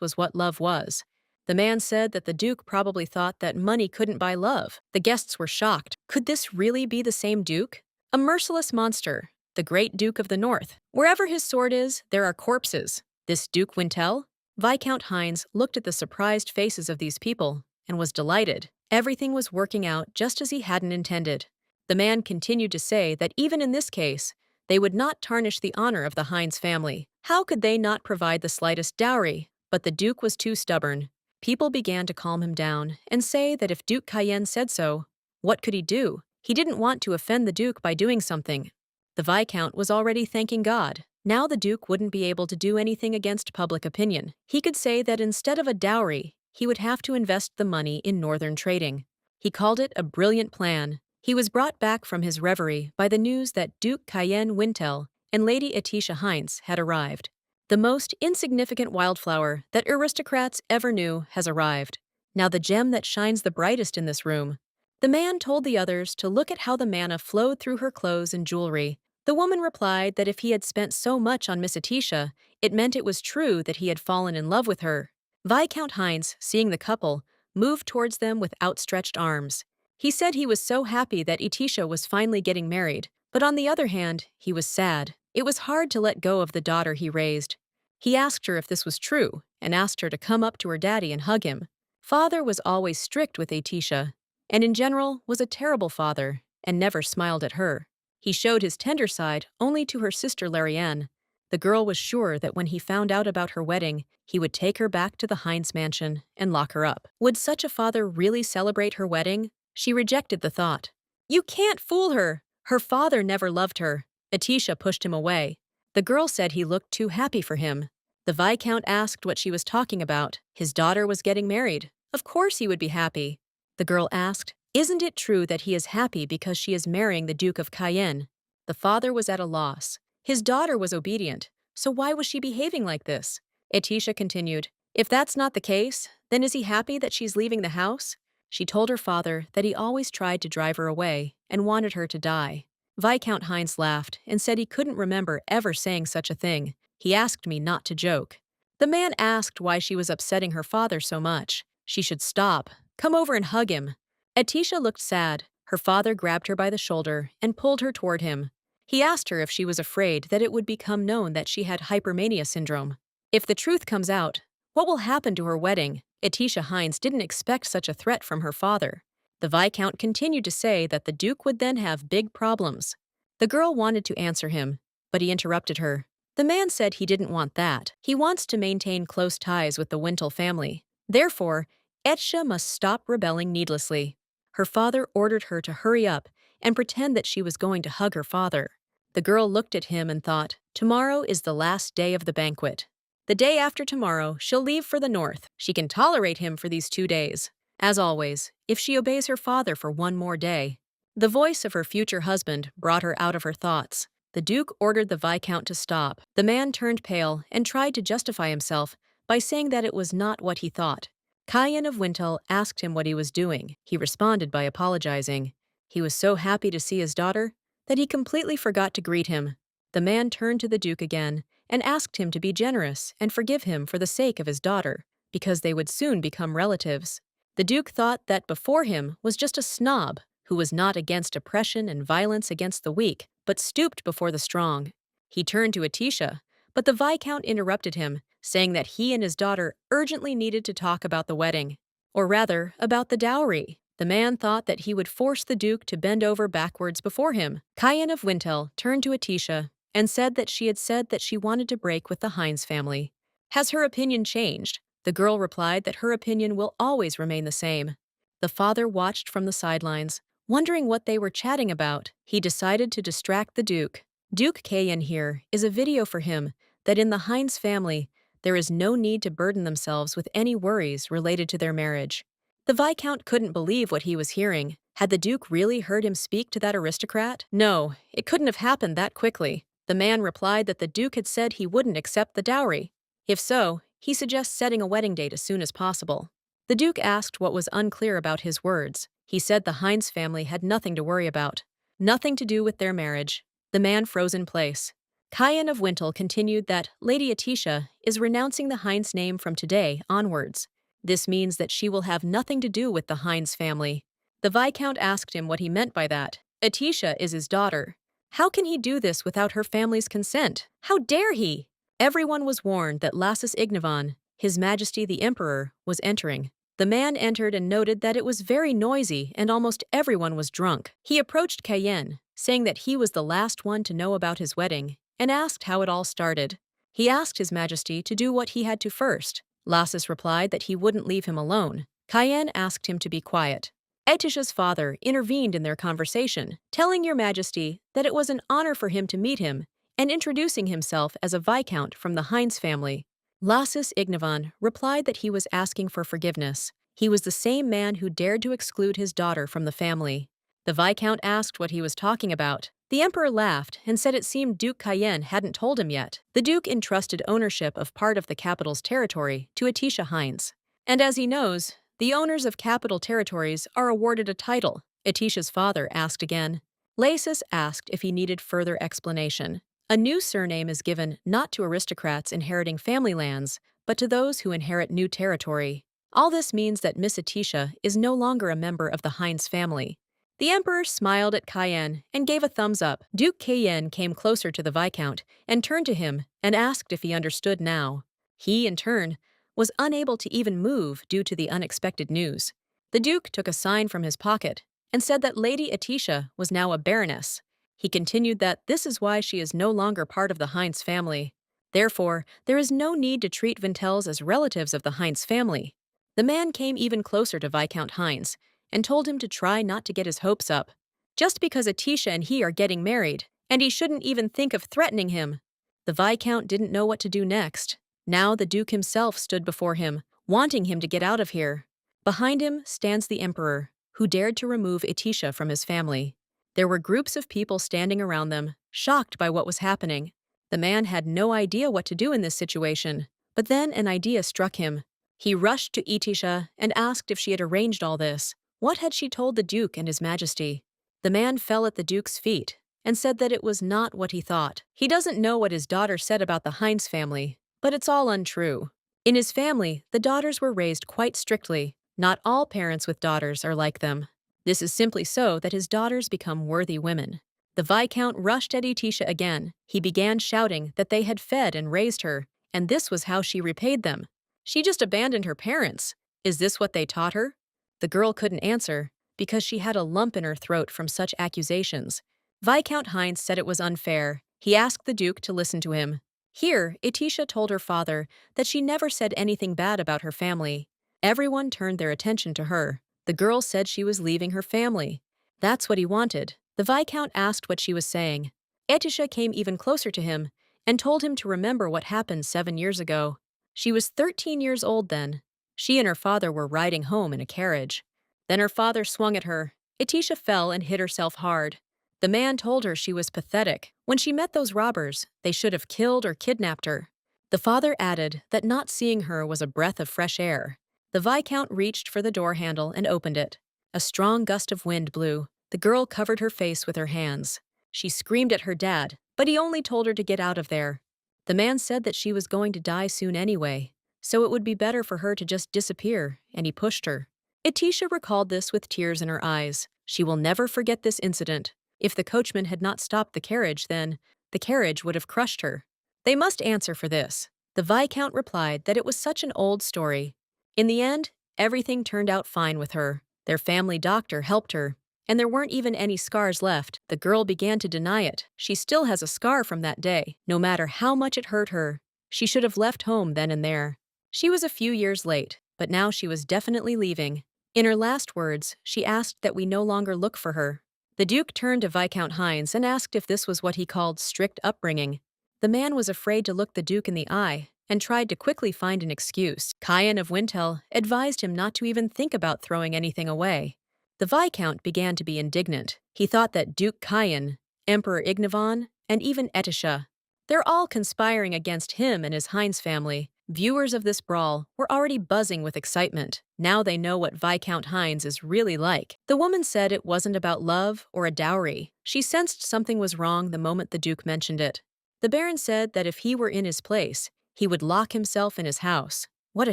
Speaker 1: was what love was. The man said that the Duke probably thought that money couldn't buy love. The guests were shocked. Could this really be the same Duke? A merciless monster, the great Duke of the North. Wherever his sword is, there are corpses. This Duke Wintel? Viscount Hines looked at the surprised faces of these people and was delighted. Everything was working out just as he hadn't intended. The man continued to say that even in this case, they would not tarnish the honor of the Hines family. How could they not provide the slightest dowry? But the Duke was too stubborn. People began to calm him down and say that if Duke Cayenne said so, what could he do? He didn't want to offend the Duke by doing something. The Viscount was already thanking God. Now the Duke wouldn't be able to do anything against public opinion. He could say that instead of a dowry, he would have to invest the money in northern trading. He called it a brilliant plan. He was brought back from his reverie by the news that Duke Cayenne Wintel and Lady Etisha Hines had arrived. The most insignificant wildflower that aristocrats ever knew has arrived. Now the gem that shines the brightest in this room. The man told the others to look at how the manna flowed through her clothes and jewelry. The woman replied that if he had spent so much on Miss Etisha, it meant it was true that he had fallen in love with her. Viscount Hines, seeing the couple, moved towards them with outstretched arms. He said he was so happy that Etisha was finally getting married, but on the other hand, he was sad. It was hard to let go of the daughter he raised. He asked her if this was true and asked her to come up to her daddy and hug him. Father was always strict with Etisha, and in general was a terrible father and never smiled at her. He showed his tender side only to her sister Larenne. The girl was sure that when he found out about her wedding, he would take her back to the Hines mansion and lock her up. Would such a father really celebrate her wedding? She rejected the thought. You can't fool her! Her father never loved her. Etisha pushed him away. The girl said he looked too happy for him. The Viscount asked what she was talking about. His daughter was getting married. Of course he would be happy. The girl asked, isn't it true that he is happy because she is marrying the Duke of Cayenne? The father was at a loss. His daughter was obedient, so why was she behaving like this? Etisha continued, if that's not the case, then is he happy that she's leaving the house? She told her father that he always tried to drive her away and wanted her to die. Viscount Hines laughed and said he couldn't remember ever saying such a thing. He asked me not to joke. The man asked why she was upsetting her father so much. She should stop. Come over and hug him. Etisha looked sad. Her father grabbed her by the shoulder and pulled her toward him. He asked her if she was afraid that it would become known that she had hypermania syndrome. If the truth comes out, what will happen to her wedding? Etisha Hines didn't expect such a threat from her father. The Viscount continued to say that the Duke would then have big problems. The girl wanted to answer him, but he interrupted her. The man said he didn't want that. He wants to maintain close ties with the Wintel family. Therefore, Etisha must stop rebelling needlessly. Her father ordered her to hurry up and pretend that she was going to hug her father. The girl looked at him and thought, tomorrow is the last day of the banquet. The day after tomorrow, she'll leave for the north. She can tolerate him for these 2 days. As always, if she obeys her father for one more day. The voice of her future husband brought her out of her thoughts. The Duke ordered the Viscount to stop. The man turned pale and tried to justify himself by saying that it was not what he thought. Cayenne of Wintel asked him what he was doing. He responded by apologizing. He was so happy to see his daughter that he completely forgot to greet him. The man turned to the Duke again and asked him to be generous and forgive him for the sake of his daughter, because they would soon become relatives. The Duke thought that before him was just a snob who was not against oppression and violence against the weak, but stooped before the strong. He turned to Etisha, but the Viscount interrupted him, saying that he and his daughter urgently needed to talk about the wedding, or rather, about the dowry. The man thought that he would force the Duke to bend over backwards before him. Cayenne of Wintel turned to Etisha and said that she had said that she wanted to break with the Hines family. Has her opinion changed? The girl replied that her opinion will always remain the same. The father watched from the sidelines, wondering what they were chatting about. He decided to distract the Duke. Duke Cayenne here is a video for him that in the Hines family, there is no need to burden themselves with any worries related to their marriage. The Viscount couldn't believe what he was hearing. Had the Duke really heard him speak to that aristocrat? No, it couldn't have happened that quickly. The man replied that the Duke had said he wouldn't accept the dowry. If so, he suggests setting a wedding date as soon as possible. The Duke asked what was unclear about his words. He said the Hines family had nothing to worry about, nothing to do with their marriage. The man froze in place. Cayenne of Wintel continued that Lady Etisha is renouncing the Hines name from today onwards. This means that she will have nothing to do with the Hines family. The Viscount asked him what he meant by that. Atisha is his daughter. How can he do this without her family's consent? How dare he? Everyone was warned that Lassus Ignavan, His Majesty the Emperor, was entering. The man entered and noted that it was very noisy and almost everyone was drunk. He approached Cayenne, saying that he was the last one to know about his wedding, and asked how it all started. He asked His Majesty to do what he had to first. Lassus replied that he wouldn't leave him alone. Cayenne asked him to be quiet. Atisha's father intervened in their conversation, telling Your Majesty that it was an honor for him to meet him and introducing himself as a viscount from the Hines family. Lassus Ignavan replied that he was asking for forgiveness. He was the same man who dared to exclude his daughter from the family. The Viscount asked what he was talking about. The Emperor laughed and said it seemed Duke Cayenne hadn't told him yet. The Duke entrusted ownership of part of the capital's territory to Atisha Hines. And as he knows, the owners of capital territories are awarded a title. Atisha's father asked again. Lassus asked if he needed further explanation. A new surname is given not to aristocrats inheriting family lands, but to those who inherit new territory. All this means that Miss Atisha is no longer a member of the Hines family. The Emperor smiled at Cayenne and gave a thumbs up. Duke Cayenne came closer to the Viscount and turned to him and asked if he understood now. He, in turn, was unable to even move due to the unexpected news. The Duke took a sign from his pocket and said that Lady Atisha was now a baroness. He continued that this is why she is no longer part of the Hines family. Therefore, there is no need to treat Vintels as relatives of the Hines family. The man came even closer to Viscount Hines and told him to try not to get his hopes up. Just because Atisha and he are getting married, and he shouldn't even think of threatening him. The Viscount didn't know what to do next. Now the Duke himself stood before him, wanting him to get out of here. Behind him stands the Emperor, who dared to remove Atisha from his family. There were groups of people standing around them, shocked by what was happening. The man had no idea what to do in this situation, but then an idea struck him. He rushed to Atisha and asked if she had arranged all this. What had she told the Duke and His Majesty? The man fell at the Duke's feet and said that it was not what he thought. He doesn't know what his daughter said about the Hines family, but it's all untrue. In his family, the daughters were raised quite strictly. Not all parents with daughters are like them. This is simply so that his daughters become worthy women. The Viscount rushed at Atisha again. He began shouting that they had fed and raised her, and this was how she repaid them. She just abandoned her parents. Is this what they taught her? The girl couldn't answer because she had a lump in her throat from such accusations. Viscount Hines said it was unfair. He asked the Duke to listen to him. Here, Atisha told her father that she never said anything bad about her family. Everyone turned their attention to her. The girl said she was leaving her family. That's what he wanted. The Viscount asked what she was saying. Atisha came even closer to him and told him to remember what happened 7 years ago. She was 13 years old then. She and her father were riding home in a carriage. Then her father swung at her. Atisha fell and hit herself hard. The man told her she was pathetic. When she met those robbers, they should have killed or kidnapped her. The father added that not seeing her was a breath of fresh air. The Viscount reached for the door handle and opened it. A strong gust of wind blew. The girl covered her face with her hands. She screamed at her dad, but he only told her to get out of there. The man said that she was going to die soon anyway, so it would be better for her to just disappear, and he pushed her. Atisha recalled this with tears in her eyes. She will never forget this incident. If the coachman had not stopped the carriage, then the carriage would have crushed her. They must answer for this. The Viscount replied that it was such an old story. In the end, everything turned out fine with her. Their family doctor helped her, and there weren't even any scars left. The girl began to deny it. She still has a scar from that day. No matter how much it hurt her, she should have left home then and there. She was a few years late, but now she was definitely leaving. In her last words, she asked that we no longer look for her. The Duke turned to Viscount Hines and asked if this was what he called strict upbringing. The man was afraid to look the Duke in the eye and tried to quickly find an excuse. Cayenne of Winel advised him not to even think about throwing anything away. The Viscount began to be indignant. He thought that Duke Cayenne, Emperor Ignavan, and even Atisha, they're all conspiring against him and his Hines family. Viewers of this brawl were already buzzing with excitement. Now they know what Viscount Hines is really like. The woman said it wasn't about love or a dowry. She sensed something was wrong the moment the Duke mentioned it. The Baron said that if he were in his place, he would lock himself in his house. What a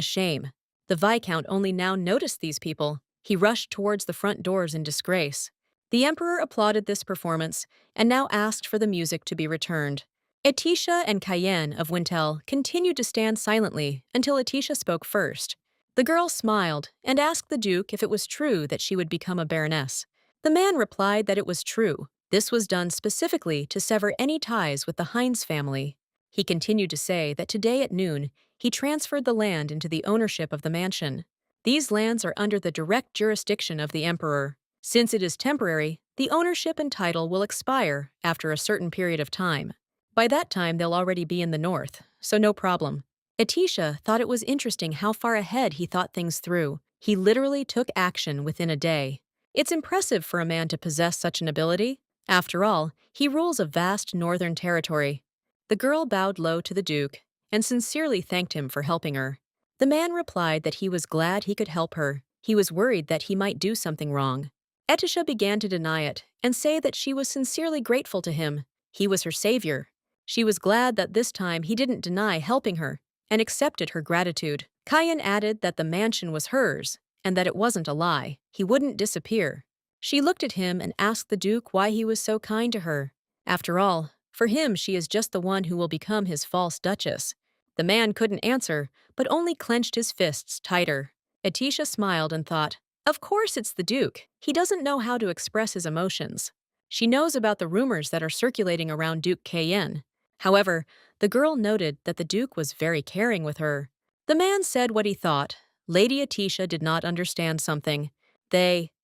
Speaker 1: shame. The Viscount only now noticed these people. He rushed towards the front doors in disgrace. The Emperor applauded this performance and now asked for the music to be returned. Etisha and Cayenne of Winel continued to stand silently until Etisha spoke first. The girl smiled and asked the Duke if it was true that she would become a baroness. The man replied that it was true. This was done specifically to sever any ties with the Heinz family. He continued to say that today at noon, he transferred the land into the ownership of the mansion. These lands are under the direct jurisdiction of the Emperor. Since it is temporary, the ownership and title will expire after a certain period of time. By that time, they'll already be in the north, so no problem. Etisha thought it was interesting how far ahead he thought things through. He literally took action within a day. It's impressive for a man to possess such an ability. After all, he rules a vast northern territory. The girl bowed low to the Duke and sincerely thanked him for helping her. The man replied that he was glad he could help her. He was worried that he might do something wrong. Etisha began to deny it and say that she was sincerely grateful to him. He was her savior. She was glad that this time he didn't deny helping her and accepted her gratitude. Cayenne added that the mansion was hers and that it wasn't a lie. He wouldn't disappear. She looked at him and asked the Duke why he was so kind to her. After all, for him she is just the one who will become his false duchess. The man couldn't answer, but only clenched his fists tighter. Etisha smiled and thought, of course it's the Duke. He doesn't know how to express his emotions. She knows about the rumors that are circulating around Duke Cayenne. However, the girl noted that the Duke was very caring with her. The man said what he thought. Lady Etisha did not understand something.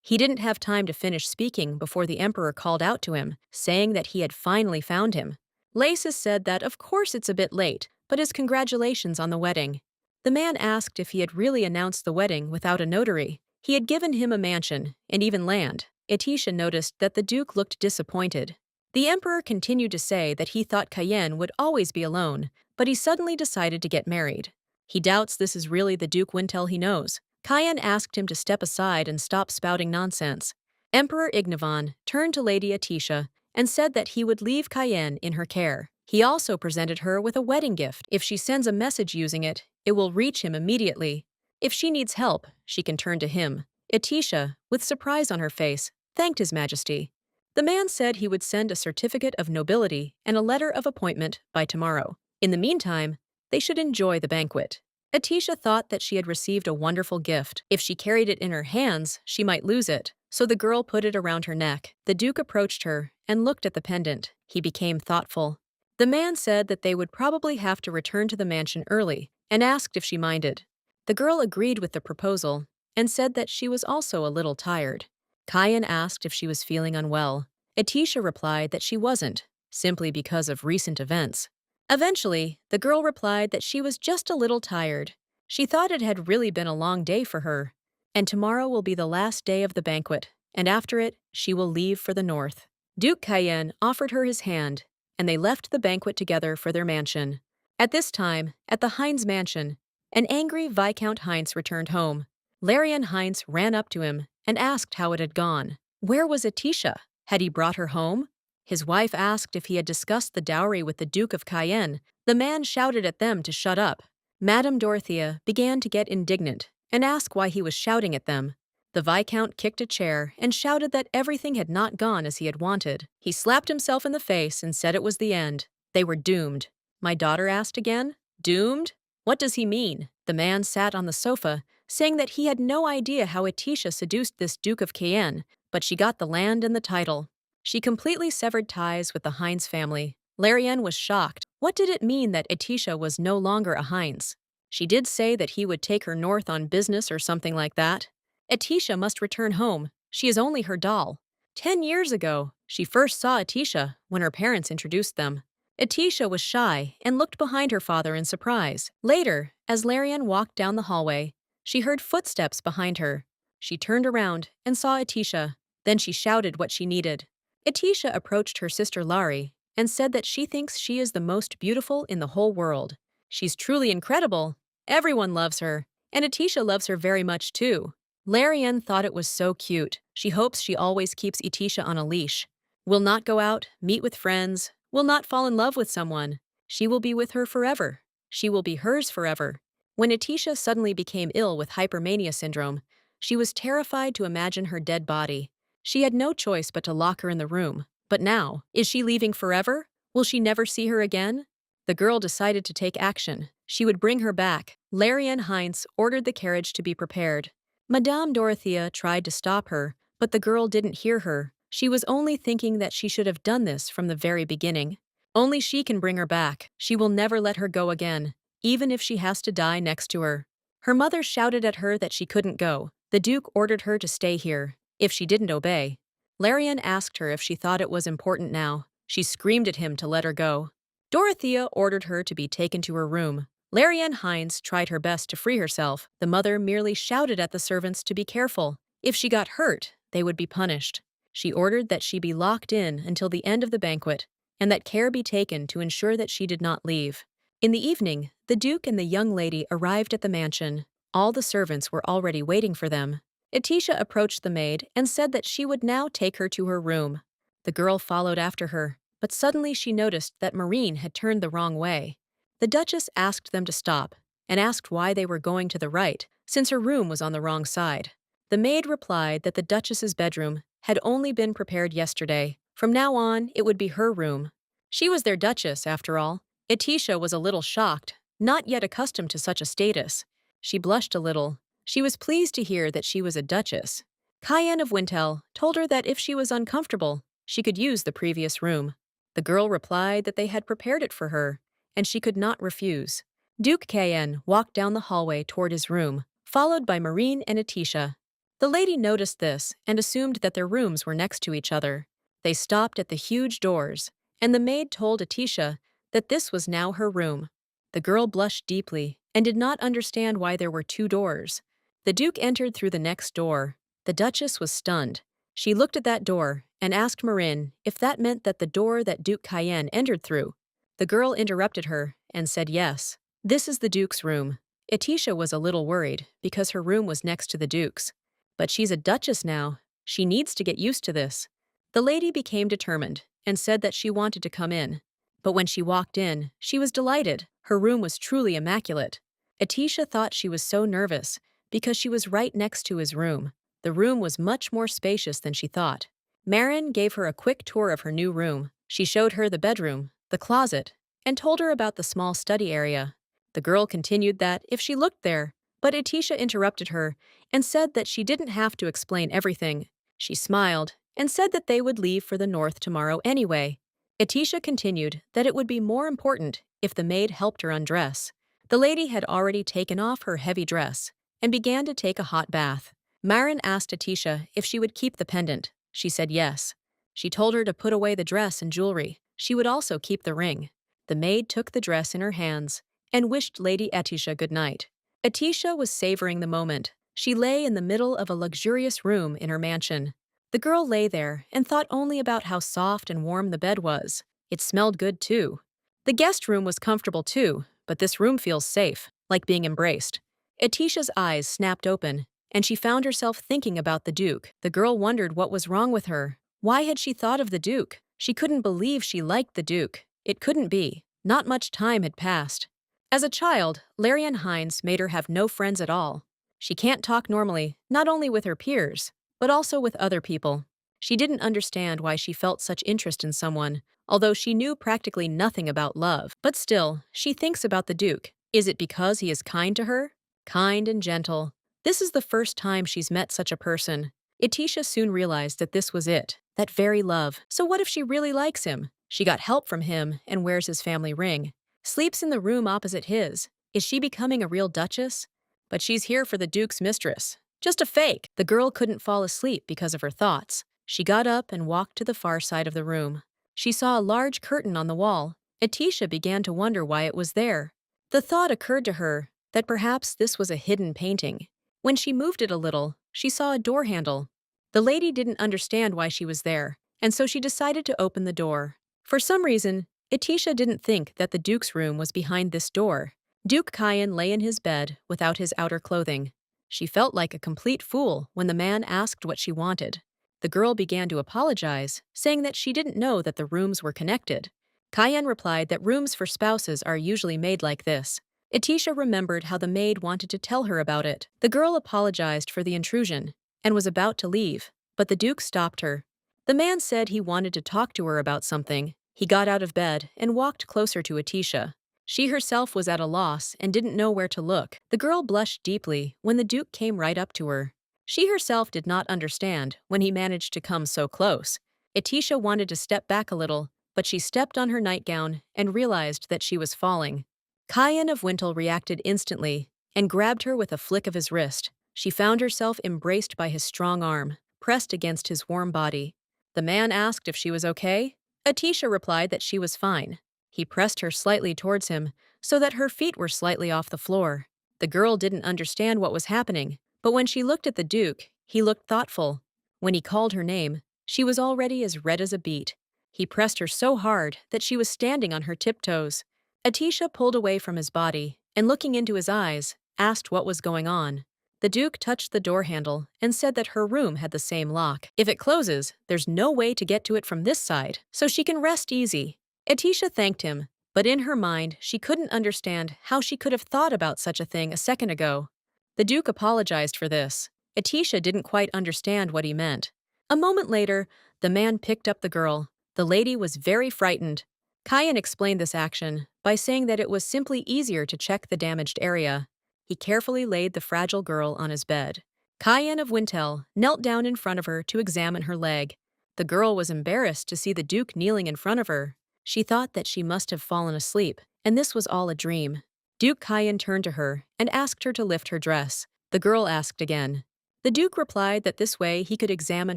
Speaker 1: He didn't have time to finish speaking before the Emperor called out to him, saying that he had finally found him. Laces said that of course it's a bit late, but his congratulations on the wedding. The man asked if he had really announced the wedding without a notary. He had given him a mansion, and even land. Etisha noticed that the Duke looked disappointed. The Emperor continued to say that he thought Cayenne would always be alone, but he suddenly decided to get married. He doubts this is really the Duke Winel he knows. Cayenne asked him to step aside and stop spouting nonsense. Emperor Ignavan turned to Lady Etisha and said that he would leave Cayenne in her care. He also presented her with a wedding gift. If she sends a message using it, it will reach him immediately. If she needs help, she can turn to him. Etisha, with surprise on her face, thanked His Majesty. The man said he would send a certificate of nobility and a letter of appointment by tomorrow. In the meantime, they should enjoy the banquet. Etisha thought that she had received a wonderful gift. If she carried it in her hands, she might lose it, so the girl put it around her neck. The Duke approached her and looked at the pendant. He became thoughtful. The man said that they would probably have to return to the mansion early and asked if she minded. The girl agreed with the proposal and said that she was also a little tired. Cayenne asked if she was feeling unwell. Etisha replied that she wasn't, simply because of recent events. Eventually, the girl replied that she was just a little tired. She thought it had really been a long day for her. And tomorrow will be the last day of the banquet, and after it, she will leave for the north. Duke Cayenne offered her his hand, and they left the banquet together for their mansion. At this time, at the Heinz mansion, an angry Viscount Heinz returned home. Larenne Heinz ran up to him and asked how it had gone. Where was Etisha? Had he brought her home? His wife asked if he had discussed the dowry with the Duke of Cayenne. The man shouted at them to shut up. Madame Dorothea began to get indignant and asked why he was shouting at them. The Viscount kicked a chair and shouted that everything had not gone as he had wanted. He slapped himself in the face and said it was the end. They were doomed. My daughter asked again. Doomed? What does he mean? The man sat on the sofa, saying that he had no idea how Etisha seduced this Duke of Cayenne, but she got the land and the title. She completely severed ties with the Heinz family. Larenne was shocked. What did it mean that Etisha was no longer a Heinz? She did say that he would take her north on business or something like that. Etisha must return home. She is only her doll. 10 years ago, she first saw Etisha when her parents introduced them. Etisha was shy and looked behind her father in surprise. Later, as Larenne walked down the hallway, she heard footsteps behind her. She turned around and saw Etisha. Then she shouted what she needed. Etisha approached her sister Lari and said that she thinks she is the most beautiful in the whole world. She's truly incredible. Everyone loves her, and Etisha loves her very much too. Larenne thought it was so cute. She hopes she always keeps Etisha on a leash. Will not go out, meet with friends, will not fall in love with someone. She will be with her forever. She will be hers forever. When Atisha suddenly became ill with hypermania syndrome, she was terrified to imagine her dead body. She had no choice but to lock her in the room. But now, is she leaving forever? Will she never see her again? The girl decided to take action. She would bring her back. Larenne Heinz ordered the carriage to be prepared. Madame Dorothea tried to stop her, but the girl didn't hear her. She was only thinking that she should have done this from the very beginning. Only she can bring her back. She will never let her go again, even if she has to die next to her. Her mother shouted at her that she couldn't go. The Duke ordered her to stay here, if she didn't obey. Larenne asked her if she thought it was important now. She screamed at him to let her go. Dorothea ordered her to be taken to her room. Larenne Heinz tried her best to free herself. The mother merely shouted at the servants to be careful. If she got hurt, they would be punished. She ordered that she be locked in until the end of the banquet, and that care be taken to ensure that she did not leave. In the evening, the Duke and the young lady arrived at the mansion. All the servants were already waiting for them. Atisha approached the maid and said that she would now take her to her room. The girl followed after her, but suddenly she noticed that Marine had turned the wrong way. The Duchess asked them to stop and asked why they were going to the right, since her room was on the wrong side. The maid replied that the Duchess's bedroom had only been prepared yesterday. From now on, it would be her room. She was their Duchess, after all. Atisha was a little shocked, not yet accustomed to such a status. She blushed a little. She was pleased to hear that she was a Duchess. Cayenne of Winel told her that if she was uncomfortable, she could use the previous room. The girl replied that they had prepared it for her, and she could not refuse. Duke Cayenne walked down the hallway toward his room, followed by Marine and Atisha. The lady noticed this and assumed that their rooms were next to each other. They stopped at the huge doors, and the maid told Atisha that this was now her room. The girl blushed deeply and did not understand why there were two doors. The Duke entered through the next door. The Duchess was stunned. She looked at that door and asked Marine if that meant that the door that Duke Cayenne entered through. The girl interrupted her and said yes. This is the Duke's room. Atisha was a little worried because her room was next to the Duke's. But she's a Duchess now. She needs to get used to this. The lady became determined and said that she wanted to come in. But when she walked in, she was delighted. Her room was truly immaculate. Atisha thought she was so nervous because she was right next to his room. The room was much more spacious than she thought. Marin gave her a quick tour of her new room. She showed her the bedroom, the closet, and told her about the small study area. The girl continued that if she looked there, but Atisha interrupted her and said that she didn't have to explain everything. She smiled and said that they would leave for the north tomorrow anyway. Atisha continued that it would be more important if the maid helped her undress. The lady had already taken off her heavy dress and began to take a hot bath. Marin asked Atisha if she would keep the pendant. She said yes. She told her to put away the dress and jewelry. She would also keep the ring. The maid took the dress in her hands and wished Lady Atisha good night. Atisha was savoring the moment. She lay in the middle of a luxurious room in her mansion. The girl lay there and thought only about how soft and warm the bed was. It smelled good too. The guest room was comfortable too, but this room feels safe, like being embraced. Atisha's eyes snapped open, and she found herself thinking about the Duke. The girl wondered what was wrong with her. Why had she thought of the Duke? She couldn't believe she liked the Duke. It couldn't be. Not much time had passed. As a child, Larenne Heinz made her have no friends at all. She can't talk normally, not only with her peers, but also with other people. She didn't understand why she felt such interest in someone, although she knew practically nothing about love. But still, she thinks about the Duke. Is it because he is kind to her? Kind and gentle. This is the first time she's met such a person. Atisha soon realized that this was it, that very love. So what if she really likes him? She got help from him and wears his family ring. Sleeps in the room opposite his. Is she becoming a real Duchess? But she's here for the Duke's mistress. Just a fake. The girl couldn't fall asleep because of her thoughts. She got up and walked to the far side of the room. She saw a large curtain on the wall. Atisha began to wonder why it was there. The thought occurred to her that perhaps this was a hidden painting. When she moved it a little, she saw a door handle. The lady didn't understand why she was there, and so she decided to open the door. For some reason, Atisha didn't think that the Duke's room was behind this door. Duke Cayenne lay in his bed without his outer clothing. She felt like a complete fool when the man asked what she wanted. The girl began to apologize, saying that she didn't know that the rooms were connected. Cayenne replied that rooms for spouses are usually made like this. Etisha remembered how the maid wanted to tell her about it. The girl apologized for the intrusion and was about to leave, but the Duke stopped her. The man said he wanted to talk to her about something. He got out of bed and walked closer to Etisha. She herself was at a loss and didn't know where to look. The girl blushed deeply when the Duke came right up to her. She herself did not understand when he managed to come so close. Etisha wanted to step back a little, but she stepped on her nightgown and realized that she was falling. Cayenne of Wintel reacted instantly and grabbed her with a flick of his wrist. She found herself embraced by his strong arm, pressed against his warm body. The man asked if she was okay. Etisha replied that she was fine. He pressed her slightly towards him so that her feet were slightly off the floor. The girl didn't understand what was happening, but when she looked at the Duke, he looked thoughtful. When he called her name, she was already as red as a beet. He pressed her so hard that she was standing on her tiptoes. Etisha pulled away from his body and, looking into his eyes, asked what was going on. The Duke touched the door handle and said that her room had the same lock. If it closes, there's no way to get to it from this side, so she can rest easy. Etisha thanked him, but in her mind, she couldn't understand how she could have thought about such a thing a second ago. The Duke apologized for this. Etisha didn't quite understand what he meant. A moment later, the man picked up the girl. The lady was very frightened. Cayenne explained this action by saying that it was simply easier to check the damaged area. He carefully laid the fragile girl on his bed. Cayenne of Wintel knelt down in front of her to examine her leg. The girl was embarrassed to see the Duke kneeling in front of her. She thought that she must have fallen asleep, and this was all a dream. Duke Cayenne turned to her and asked her to lift her dress. The girl asked again. The Duke replied that this way he could examine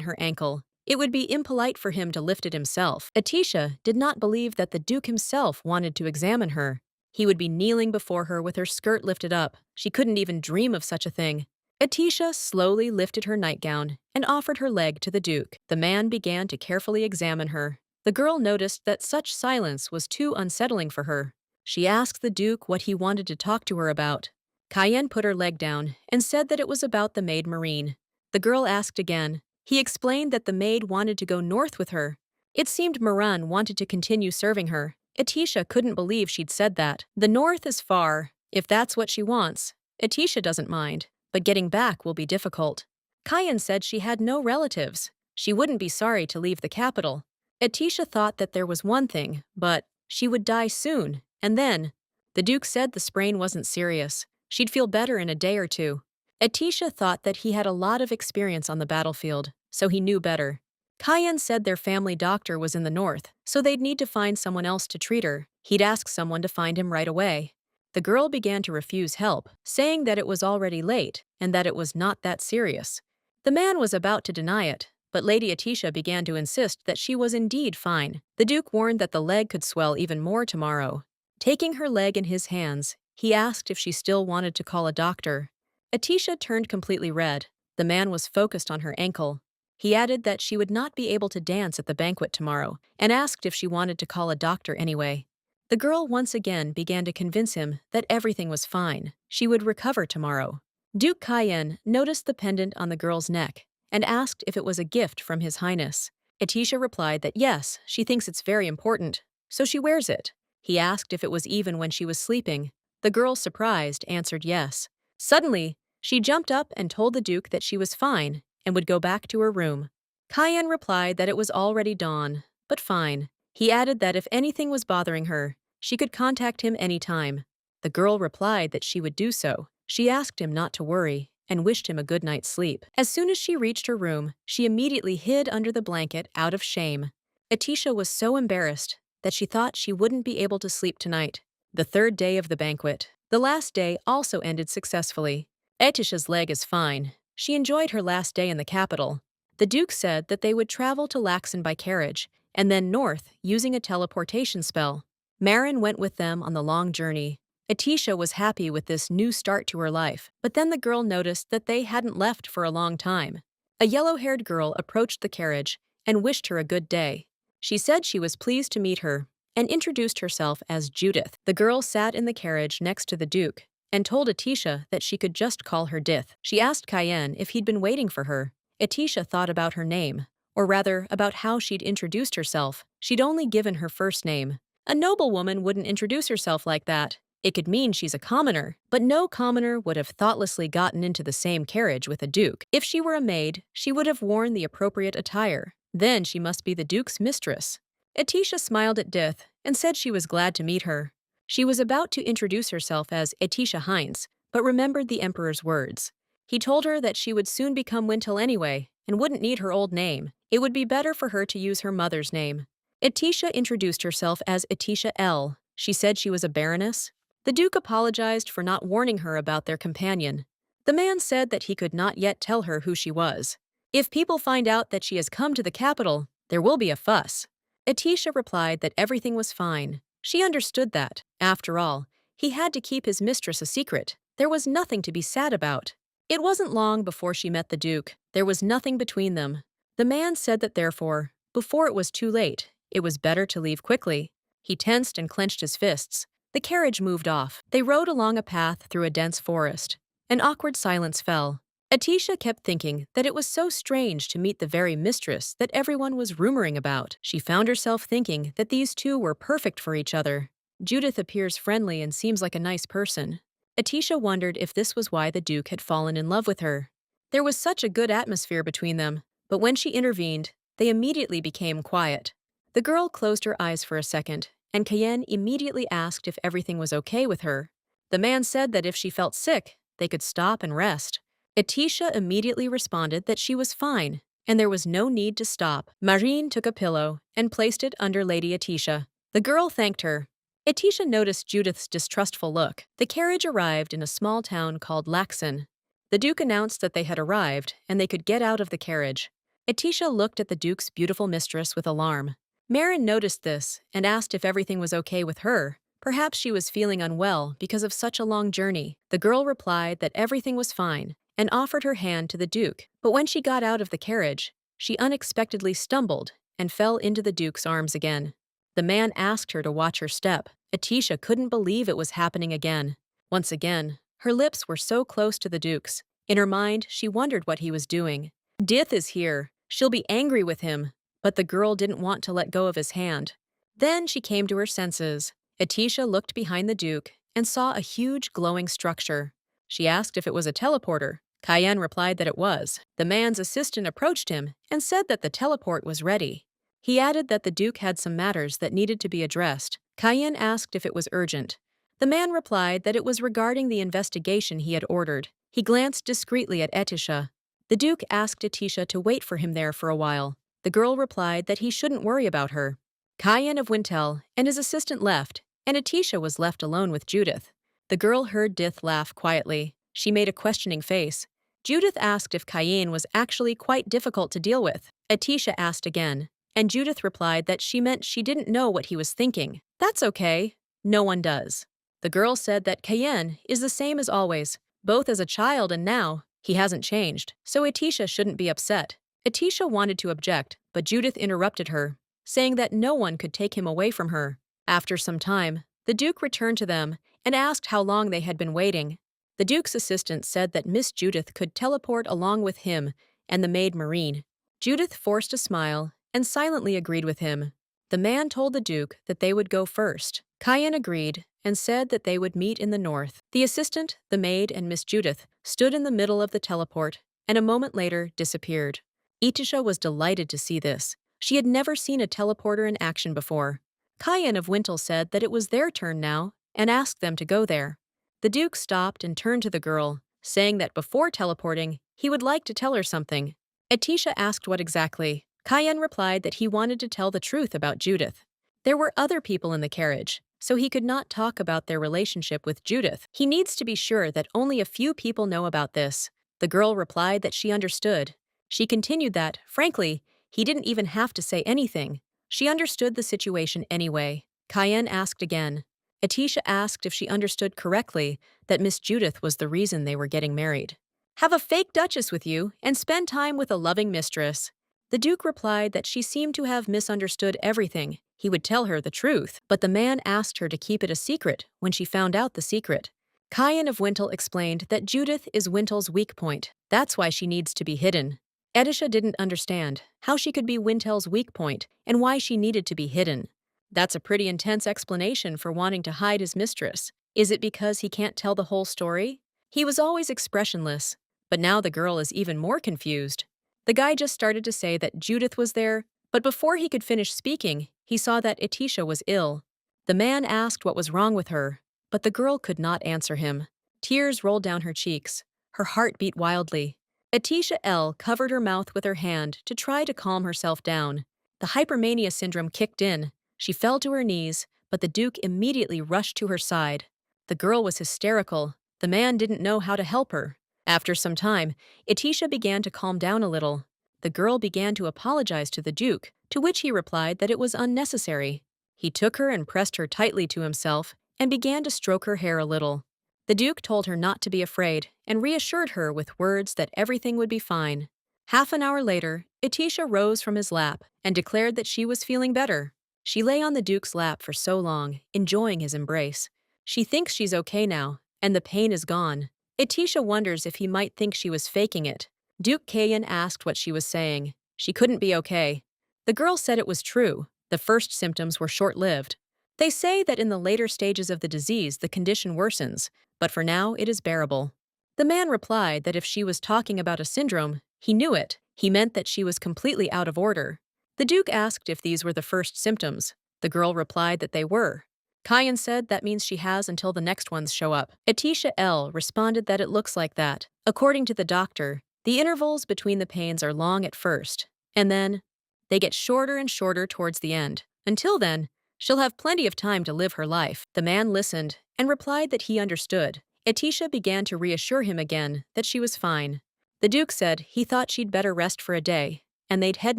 Speaker 1: her ankle. It would be impolite for him to lift it himself. Etisha did not believe that the Duke himself wanted to examine her. He would be kneeling before her with her skirt lifted up. She couldn't even dream of such a thing. Etisha slowly lifted her nightgown and offered her leg to the Duke. The man began to carefully examine her. The girl noticed that such silence was too unsettling for her. She asked the Duke what he wanted to talk to her about. Cayenne put her leg down and said that it was about the maid Marine. The girl asked again. He explained that the maid wanted to go north with her. It seemed Maran wanted to continue serving her. Etisha couldn't believe she'd said that. The north is far. If that's what she wants, Etisha doesn't mind, but getting back will be difficult. Cayenne said she had no relatives. She wouldn't be sorry to leave the capital. Etisha thought that there was one thing, but she would die soon, and then… The Duke said the sprain wasn't serious. She'd feel better in a day or two. Etisha thought that he had a lot of experience on the battlefield, so he knew better. Cayenne said their family doctor was in the north, so they'd need to find someone else to treat her. He'd ask someone to find him right away. The girl began to refuse help, saying that it was already late and that it was not that serious. The man was about to deny it, but Lady Etisha began to insist that she was indeed fine. The Duke warned that the leg could swell even more tomorrow. Taking her leg in his hands, he asked if she still wanted to call a doctor. Etisha turned completely red. The man was focused on her ankle. He added that she would not be able to dance at the banquet tomorrow and asked if she wanted to call a doctor anyway. The girl once again began to convince him that everything was fine. She would recover tomorrow. Duke Cayenne noticed the pendant on the girl's neck and asked if it was a gift from His Highness. Etisha replied that yes, she thinks it's very important, so she wears it. He asked if it was even when she was sleeping. The girl, surprised, answered yes. Suddenly, she jumped up and told the Duke that she was fine and would go back to her room. Cayenne replied that it was already dawn, but fine. He added that if anything was bothering her, she could contact him any time. The girl replied that she would do so. She asked him not to worry and wished him a good night's sleep. As soon as she reached her room, she immediately hid under the blanket out of shame. Etisha was so embarrassed that she thought she wouldn't be able to sleep tonight. The third day of the banquet. The last day also ended successfully. Etisha's leg is fine. She enjoyed her last day in the capital. The Duke said that they would travel to Laxon by carriage and then north using a teleportation spell. Marin went with them on the long journey. Etisha was happy with this new start to her life, but then the girl noticed that they hadn't left for a long time. A yellow-haired girl approached the carriage and wished her a good day. She said she was pleased to meet her and introduced herself as Judith. The girl sat in the carriage next to the Duke and told Etisha that she could just call her Dith. She asked Cayenne if he'd been waiting for her. Etisha thought about her name, or rather about how she'd introduced herself. She'd only given her first name. A noblewoman wouldn't introduce herself like that. It could mean she's a commoner, but no commoner would have thoughtlessly gotten into the same carriage with a duke. If she were a maid, she would have worn the appropriate attire. Then she must be the duke's mistress. Etisha smiled at Dith and said she was glad to meet her. She was about to introduce herself as Etisha Heinz, but remembered the emperor's words. He told her that she would soon become Wintel anyway and wouldn't need her old name. It would be better for her to use her mother's name. Etisha introduced herself as Etisha L. She said she was a baroness. The duke apologized for not warning her about their companion. The man said that he could not yet tell her who she was. If people find out that she has come to the capital, there will be a fuss. Etisha replied that everything was fine. She understood that, after all, he had to keep his mistress a secret. There was nothing to be sad about. It wasn't long before she met the duke. There was nothing between them. The man said that therefore, before it was too late, it was better to leave quickly. He tensed and clenched his fists. The carriage moved off. They rode along a path through a dense forest. An awkward silence fell. Etisha kept thinking that it was so strange to meet the very mistress that everyone was rumoring about. She found herself thinking that these two were perfect for each other. Judith appears friendly and seems like a nice person. Etisha wondered if this was why the duke had fallen in love with her. There was such a good atmosphere between them, but when she intervened, they immediately became quiet. The girl closed her eyes for a second, and Cayenne immediately asked if everything was okay with her. The man said that if she felt sick, they could stop and rest. Etisha immediately responded that she was fine, and there was no need to stop. Marine took a pillow and placed it under Lady Etisha. The girl thanked her. Etisha noticed Judith's distrustful look. The carriage arrived in a small town called Laxon. The duke announced that they had arrived, and they could get out of the carriage. Etisha looked at the duke's beautiful mistress with alarm. Marin noticed this and asked if everything was okay with her. Perhaps she was feeling unwell because of such a long journey. The girl replied that everything was fine and offered her hand to the duke. But when she got out of the carriage, she unexpectedly stumbled and fell into the duke's arms again. The man asked her to watch her step. Etisha couldn't believe it was happening again. Once again, her lips were so close to the duke's. In her mind, she wondered what he was doing. Dith is here. She'll be angry with him. But the girl didn't want to let go of his hand. Then she came to her senses. Etisha looked behind the duke and saw a huge glowing structure. She asked if it was a teleporter. Cayenne replied that it was. The man's assistant approached him and said that the teleport was ready. He added that the duke had some matters that needed to be addressed. Cayenne asked if it was urgent. The man replied that it was regarding the investigation he had ordered. He glanced discreetly at Etisha. The duke asked Etisha to wait for him there for a while. The girl replied that he shouldn't worry about her. Cayenne of Wintel and his assistant left, and Etisha was left alone with Judith. The girl heard Dith laugh quietly. She made a questioning face. Judith asked if Cayenne was actually quite difficult to deal with. Etisha asked again, and Judith replied that she meant she didn't know what he was thinking. That's okay. No one does. The girl said that Cayenne is the same as always, both as a child and now. He hasn't changed, so Etisha shouldn't be upset. Etisha wanted to object, but Judith interrupted her, saying that no one could take him away from her. After some time, the duke returned to them and asked how long they had been waiting. The duke's assistant said that Miss Judith could teleport along with him and the maid Marine. Judith forced a smile and silently agreed with him. The man told the duke that they would go first. Cayenne agreed and said that they would meet in the north. The assistant, the maid, and Miss Judith stood in the middle of the teleport and a moment later disappeared. Etisha was delighted to see this. She had never seen a teleporter in action before. Cayenne of Wintel said that it was their turn now and asked them to go there. The duke stopped and turned to the girl, saying that before teleporting, he would like to tell her something. Etisha asked what exactly. Cayenne replied that he wanted to tell the truth about Judith. There were other people in the carriage, so he could not talk about their relationship with Judith. He needs to be sure that only a few people know about this. The girl replied that she understood. She continued that, frankly, he didn't even have to say anything. She understood the situation anyway. Cayenne asked again. Etisha asked if she understood correctly that Miss Judith was the reason they were getting married. Have a fake duchess with you and spend time with a loving mistress. The duke replied that she seemed to have misunderstood everything. He would tell her the truth, but the man asked her to keep it a secret when she found out the secret. Cayenne of Wintel explained that Judith is Wintel's weak point. That's why she needs to be hidden. Etisha didn't understand how she could be Wintel's weak point and why she needed to be hidden. That's a pretty intense explanation for wanting to hide his mistress. Is it because he can't tell the whole story? He was always expressionless, but now the girl is even more confused. The guy just started to say that Judith was there, but before he could finish speaking, he saw that Etisha was ill. The man asked what was wrong with her, but the girl could not answer him. Tears rolled down her cheeks. Her heart beat wildly. Etisha L. covered her mouth with her hand to try to calm herself down. The hypermania syndrome kicked in. She fell to her knees, but the Duke immediately rushed to her side. The girl was hysterical. The man didn't know how to help her. After some time, Etisha began to calm down a little. The girl began to apologize to the Duke, to which he replied that it was unnecessary. He took her and pressed her tightly to himself and began to stroke her hair a little. The Duke told her not to be afraid and reassured her with words that everything would be fine. Half an hour later, Etisha rose from his lap and declared that she was feeling better. She lay on the Duke's lap for so long, enjoying his embrace. She thinks she's okay now, and the pain is gone. Etisha wonders if he might think she was faking it. Duke Kayan asked what she was saying. She couldn't be okay. The girl said it was true. The first symptoms were short-lived. They say that in the later stages of the disease the condition worsens, but for now it is bearable. The man replied that if she was talking about a syndrome, he knew it. He meant that she was completely out of order. The Duke asked if these were the first symptoms. The girl replied that they were. Kayan said that means she has until the next ones show up. Etisha L. responded that it looks like that. According to the doctor, the intervals between the pains are long at first, and then they get shorter and shorter towards the end. Until then, she'll have plenty of time to live her life. The man listened and replied that he understood. Etisha began to reassure him again that she was fine. The Duke said he thought she'd better rest for a day, and they'd head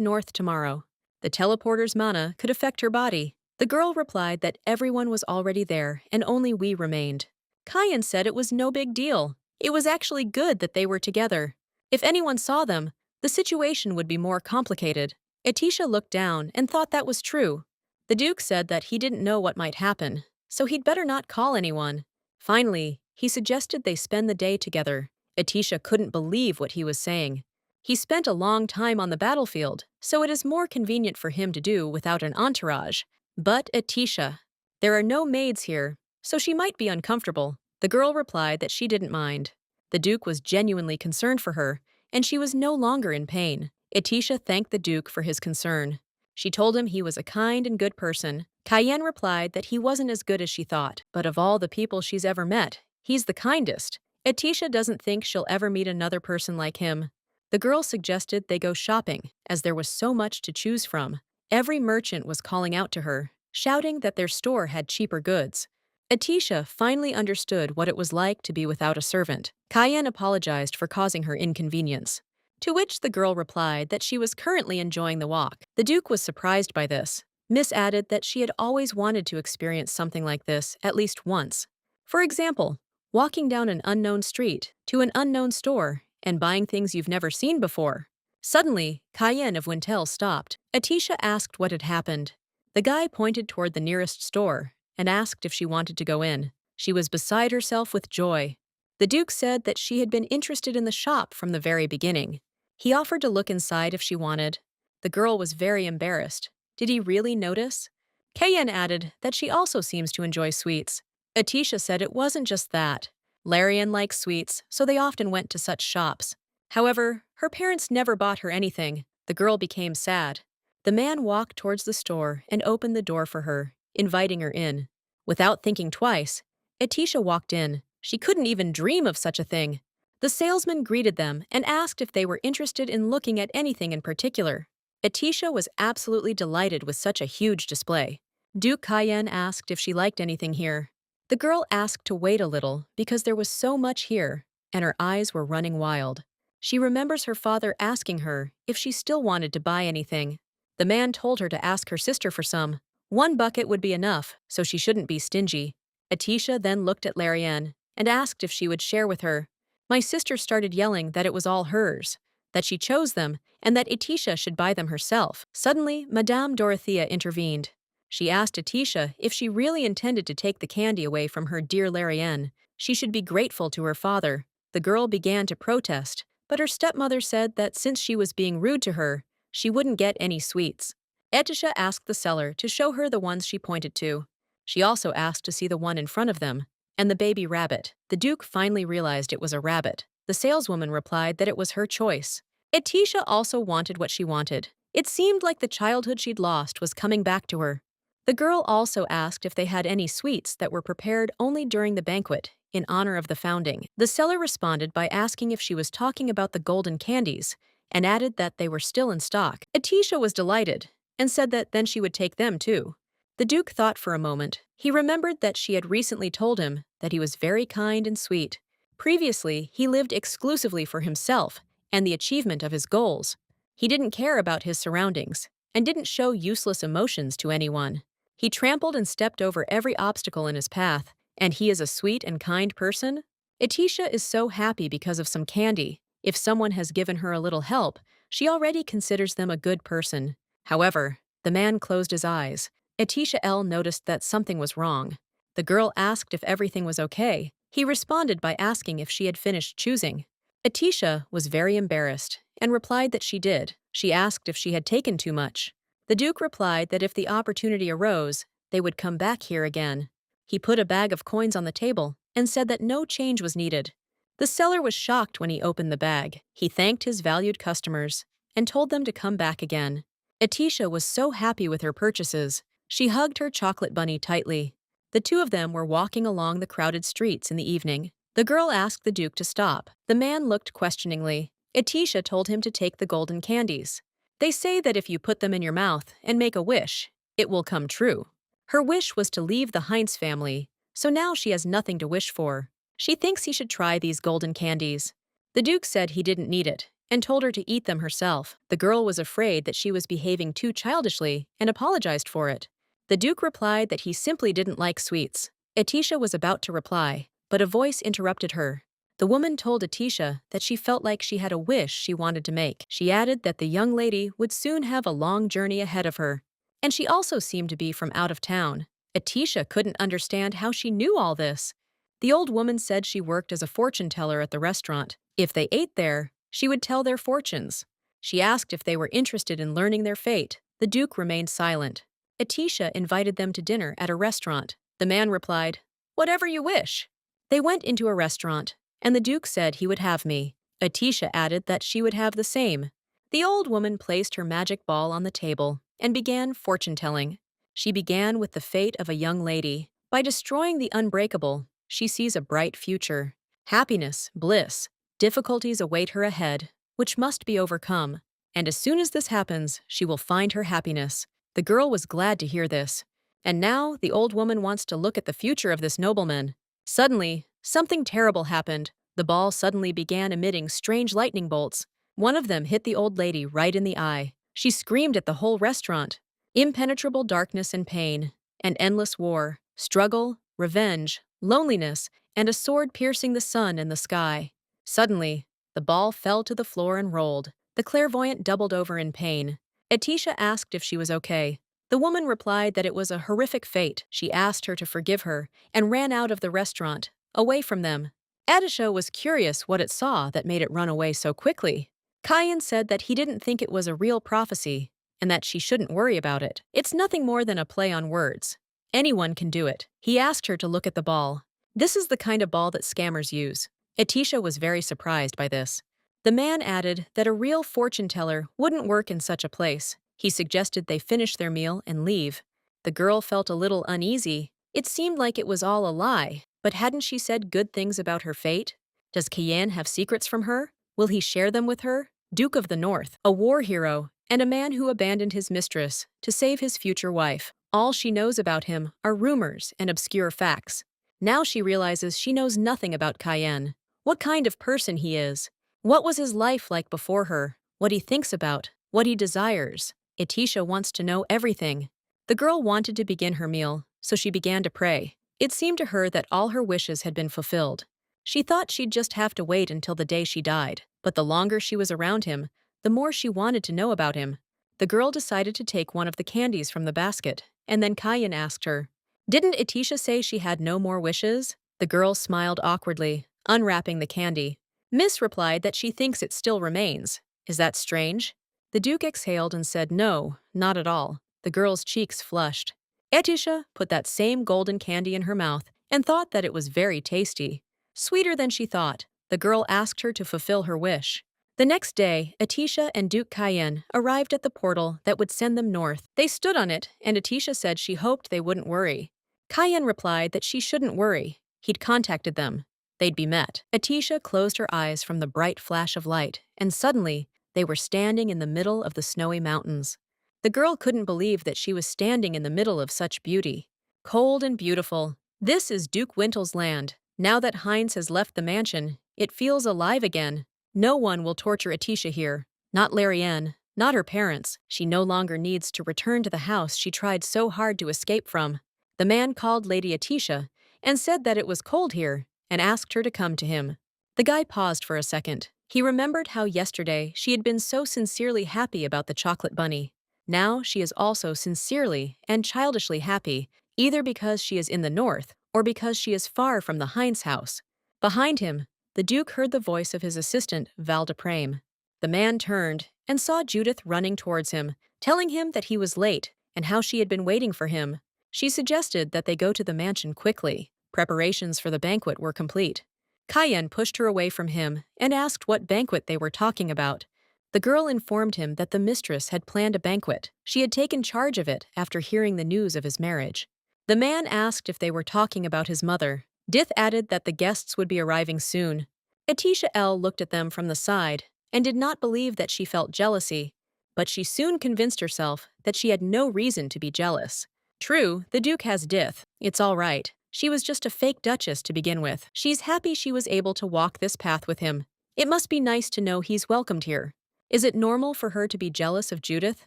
Speaker 1: north tomorrow. The teleporter's mana could affect her body. The girl replied that everyone was already there and only we remained. Kayan said it was no big deal. It was actually good that they were together. If anyone saw them, the situation would be more complicated. Etisha looked down and thought that was true. The Duke said that he didn't know what might happen, so he'd better not call anyone. Finally, he suggested they spend the day together. Etisha couldn't believe what he was saying. He spent a long time on the battlefield, so it is more convenient for him to do without an entourage. But Etisha, there are no maids here, so she might be uncomfortable. The girl replied that she didn't mind. The Duke was genuinely concerned for her, and she was no longer in pain. Etisha thanked the Duke for his concern. She told him he was a kind and good person. Kayen replied that he wasn't as good as she thought, but of all the people she's ever met, he's the kindest. Etisha doesn't think she'll ever meet another person like him. The girl suggested they go shopping, as there was so much to choose from. Every merchant was calling out to her, shouting that their store had cheaper goods. Etisha finally understood what it was like to be without a servant. Kayen apologized for causing her inconvenience, to which the girl replied that she was currently enjoying the walk. The Duke was surprised by this. Miss added that she had always wanted to experience something like this at least once. For example, walking down an unknown street to an unknown store and buying things you've never seen before. Suddenly, Kayen of Winel stopped. Etisha asked what had happened. The guy pointed toward the nearest store and asked if she wanted to go in. She was beside herself with joy. The Duke said that she had been interested in the shop from the very beginning. He offered to look inside if she wanted. The girl was very embarrassed. Did he really notice? Kayen added that she also seems to enjoy sweets. Etisha said it wasn't just that. Larenne likes sweets, so they often went to such shops. However, her parents never bought her anything. The girl became sad. The man walked towards the store and opened the door for her, inviting her in. Without thinking twice, Etisha walked in. She couldn't even dream of such a thing. The salesman greeted them and asked if they were interested in looking at anything in particular. Etisha was absolutely delighted with such a huge display. Duke Kayen asked if she liked anything here. The girl asked to wait a little because there was so much here, and her eyes were running wild. She remembers her father asking her if she still wanted to buy anything. The man told her to ask her sister for some. One bucket would be enough, so she shouldn't be stingy. Etisha then looked at Larenne and asked if she would share with her. My sister started yelling that it was all hers, that she chose them, and that Etisha should buy them herself. Suddenly, Madame Dorothea intervened. She asked Etisha if she really intended to take the candy away from her dear Larenne. She should be grateful to her father. The girl began to protest, but her stepmother said that since she was being rude to her, she wouldn't get any sweets. Etisha asked the seller to show her the ones she pointed to. She also asked to see the one in front of them, and the baby rabbit. The Duke finally realized it was a rabbit. The saleswoman replied that it was her choice. Etisha also wanted what she wanted. It seemed like the childhood she'd lost was coming back to her. The girl also asked if they had any sweets that were prepared only during the banquet, in honor of the founding. The seller responded by asking if she was talking about the golden candies, and added that they were still in stock. Etisha was delighted, and said that then she would take them too. The Duke thought for a moment. He remembered that she had recently told him that he was very kind and sweet. Previously, he lived exclusively for himself and the achievement of his goals. He didn't care about his surroundings, and didn't show useless emotions to anyone. He trampled and stepped over every obstacle in his path, and he is a sweet and kind person? Etisha is so happy because of some candy. If someone has given her a little help, she already considers them a good person. However, the man closed his eyes. Etisha L. noticed that something was wrong. The girl asked if everything was okay. He responded by asking if she had finished choosing. Etisha was very embarrassed and replied that she did. She asked if she had taken too much. The Duke replied that if the opportunity arose, they would come back here again. He put a bag of coins on the table and said that no change was needed. The seller was shocked when he opened the bag. He thanked his valued customers and told them to come back again. Etisha was so happy with her purchases. She hugged her chocolate bunny tightly. The two of them were walking along the crowded streets in the evening. The girl asked the Duke to stop. The man looked questioningly. Etisha told him to take the golden candies. They say that if you put them in your mouth and make a wish, it will come true. Her wish was to leave the Heinz family, so now she has nothing to wish for. She thinks he should try these golden candies. The Duke said he didn't need it, and told her to eat them herself. The girl was afraid that she was behaving too childishly and apologized for it. The Duke replied that he simply didn't like sweets. Etisha was about to reply, but a voice interrupted her. The woman told Etisha that she felt like she had a wish she wanted to make. She added that the young lady would soon have a long journey ahead of her, and she also seemed to be from out of town. Etisha couldn't understand how she knew all this. The old woman said she worked as a fortune teller at the restaurant. If they ate there, she would tell their fortunes. She asked if they were interested in learning their fate. The Duke remained silent. Etisha invited them to dinner at a restaurant. The man replied, "Whatever you wish." They went into a restaurant, and the Duke said he would have me. Etisha added that she would have the same. The old woman placed her magic ball on the table and began fortune-telling. She began with the fate of a young lady. By destroying the unbreakable, she sees a bright future. Happiness, bliss, difficulties await her ahead, which must be overcome. And as soon as this happens, she will find her happiness. The girl was glad to hear this. And now the old woman wants to look at the future of this nobleman. Suddenly, something terrible happened. The ball suddenly began emitting strange lightning bolts. One of them hit the old lady right in the eye. She screamed at the whole restaurant. Impenetrable darkness and pain, an endless war, struggle, revenge, loneliness, and a sword piercing the sun and the sky. Suddenly, the ball fell to the floor and rolled. The clairvoyant doubled over in pain. Etisha asked if she was okay. The woman replied that it was a horrific fate. She asked her to forgive her and ran out of the restaurant, away from them. Etisha was curious what it saw that made it run away so quickly. Cayenne said that he didn't think it was a real prophecy and that she shouldn't worry about it. It's nothing more than a play on words. Anyone can do it. He asked her to look at the ball. This is the kind of ball that scammers use. Etisha was very surprised by this. The man added that a real fortune teller wouldn't work in such a place. He suggested they finish their meal and leave. The girl felt a little uneasy. It seemed like it was all a lie, but hadn't she said good things about her fate? Does Cayenne have secrets from her? Will he share them with her? Duke of the North, a war hero, and a man who abandoned his mistress to save his future wife. All she knows about him are rumors and obscure facts. Now she realizes she knows nothing about Cayenne. What kind of person he is. What was his life like before her? What he thinks about? What he desires? Etisha wants to know everything. The girl wanted to begin her meal, so she began to pray. It seemed to her that all her wishes had been fulfilled. She thought she'd just have to wait until the day she died, but the longer she was around him, the more she wanted to know about him. The girl decided to take one of the candies from the basket, and then Cayenne asked her, "Didn't Etisha say she had no more wishes?" The girl smiled awkwardly, unwrapping the candy. Miss replied that she thinks it still remains. Is that strange? The Duke exhaled and said no, not at all. The girl's cheeks flushed. Etisha put that same golden candy in her mouth and thought that it was very tasty. Sweeter than she thought, the girl asked her to fulfill her wish. The next day, Atisha and Duke Cayenne arrived at the portal that would send them north. They stood on it, and Atisha said she hoped they wouldn't worry. Cayenne replied that she shouldn't worry. He'd contacted them. They'd be met. Atisha closed her eyes from the bright flash of light, and suddenly, they were standing in the middle of the snowy mountains. The girl couldn't believe that she was standing in the middle of such beauty. Cold and beautiful. This is Duke Wintel's land. Now that Heinz has left the mansion, it feels alive again. No one will torture Atisha here. Not Larenne, not her parents. She no longer needs to return to the house she tried so hard to escape from. The man called Lady Atisha and said that it was cold here and asked her to come to him. The guy paused for a second. He remembered how yesterday she had been so sincerely happy about the chocolate bunny. Now she is also sincerely and childishly happy, either because she is in the north or because she is far from the Heinz house. Behind him, the Duke heard the voice of his assistant, Val de Prame. The man turned and saw Judith running towards him, telling him that he was late and how she had been waiting for him. She suggested that they go to the mansion quickly. Preparations for the banquet were complete. Cayenne pushed her away from him and asked what banquet they were talking about. The girl informed him that the mistress had planned a banquet. She had taken charge of it after hearing the news of his marriage. The man asked if they were talking about his mother. Dith added that the guests would be arriving soon. Atisha L. looked at them from the side and did not believe that she felt jealousy, but she soon convinced herself that she had no reason to be jealous. True, the Duke has Dith. It's all right. She was just a fake duchess to begin with. She's happy she was able to walk this path with him. It must be nice to know he's welcomed here. Is it normal for her to be jealous of Judith?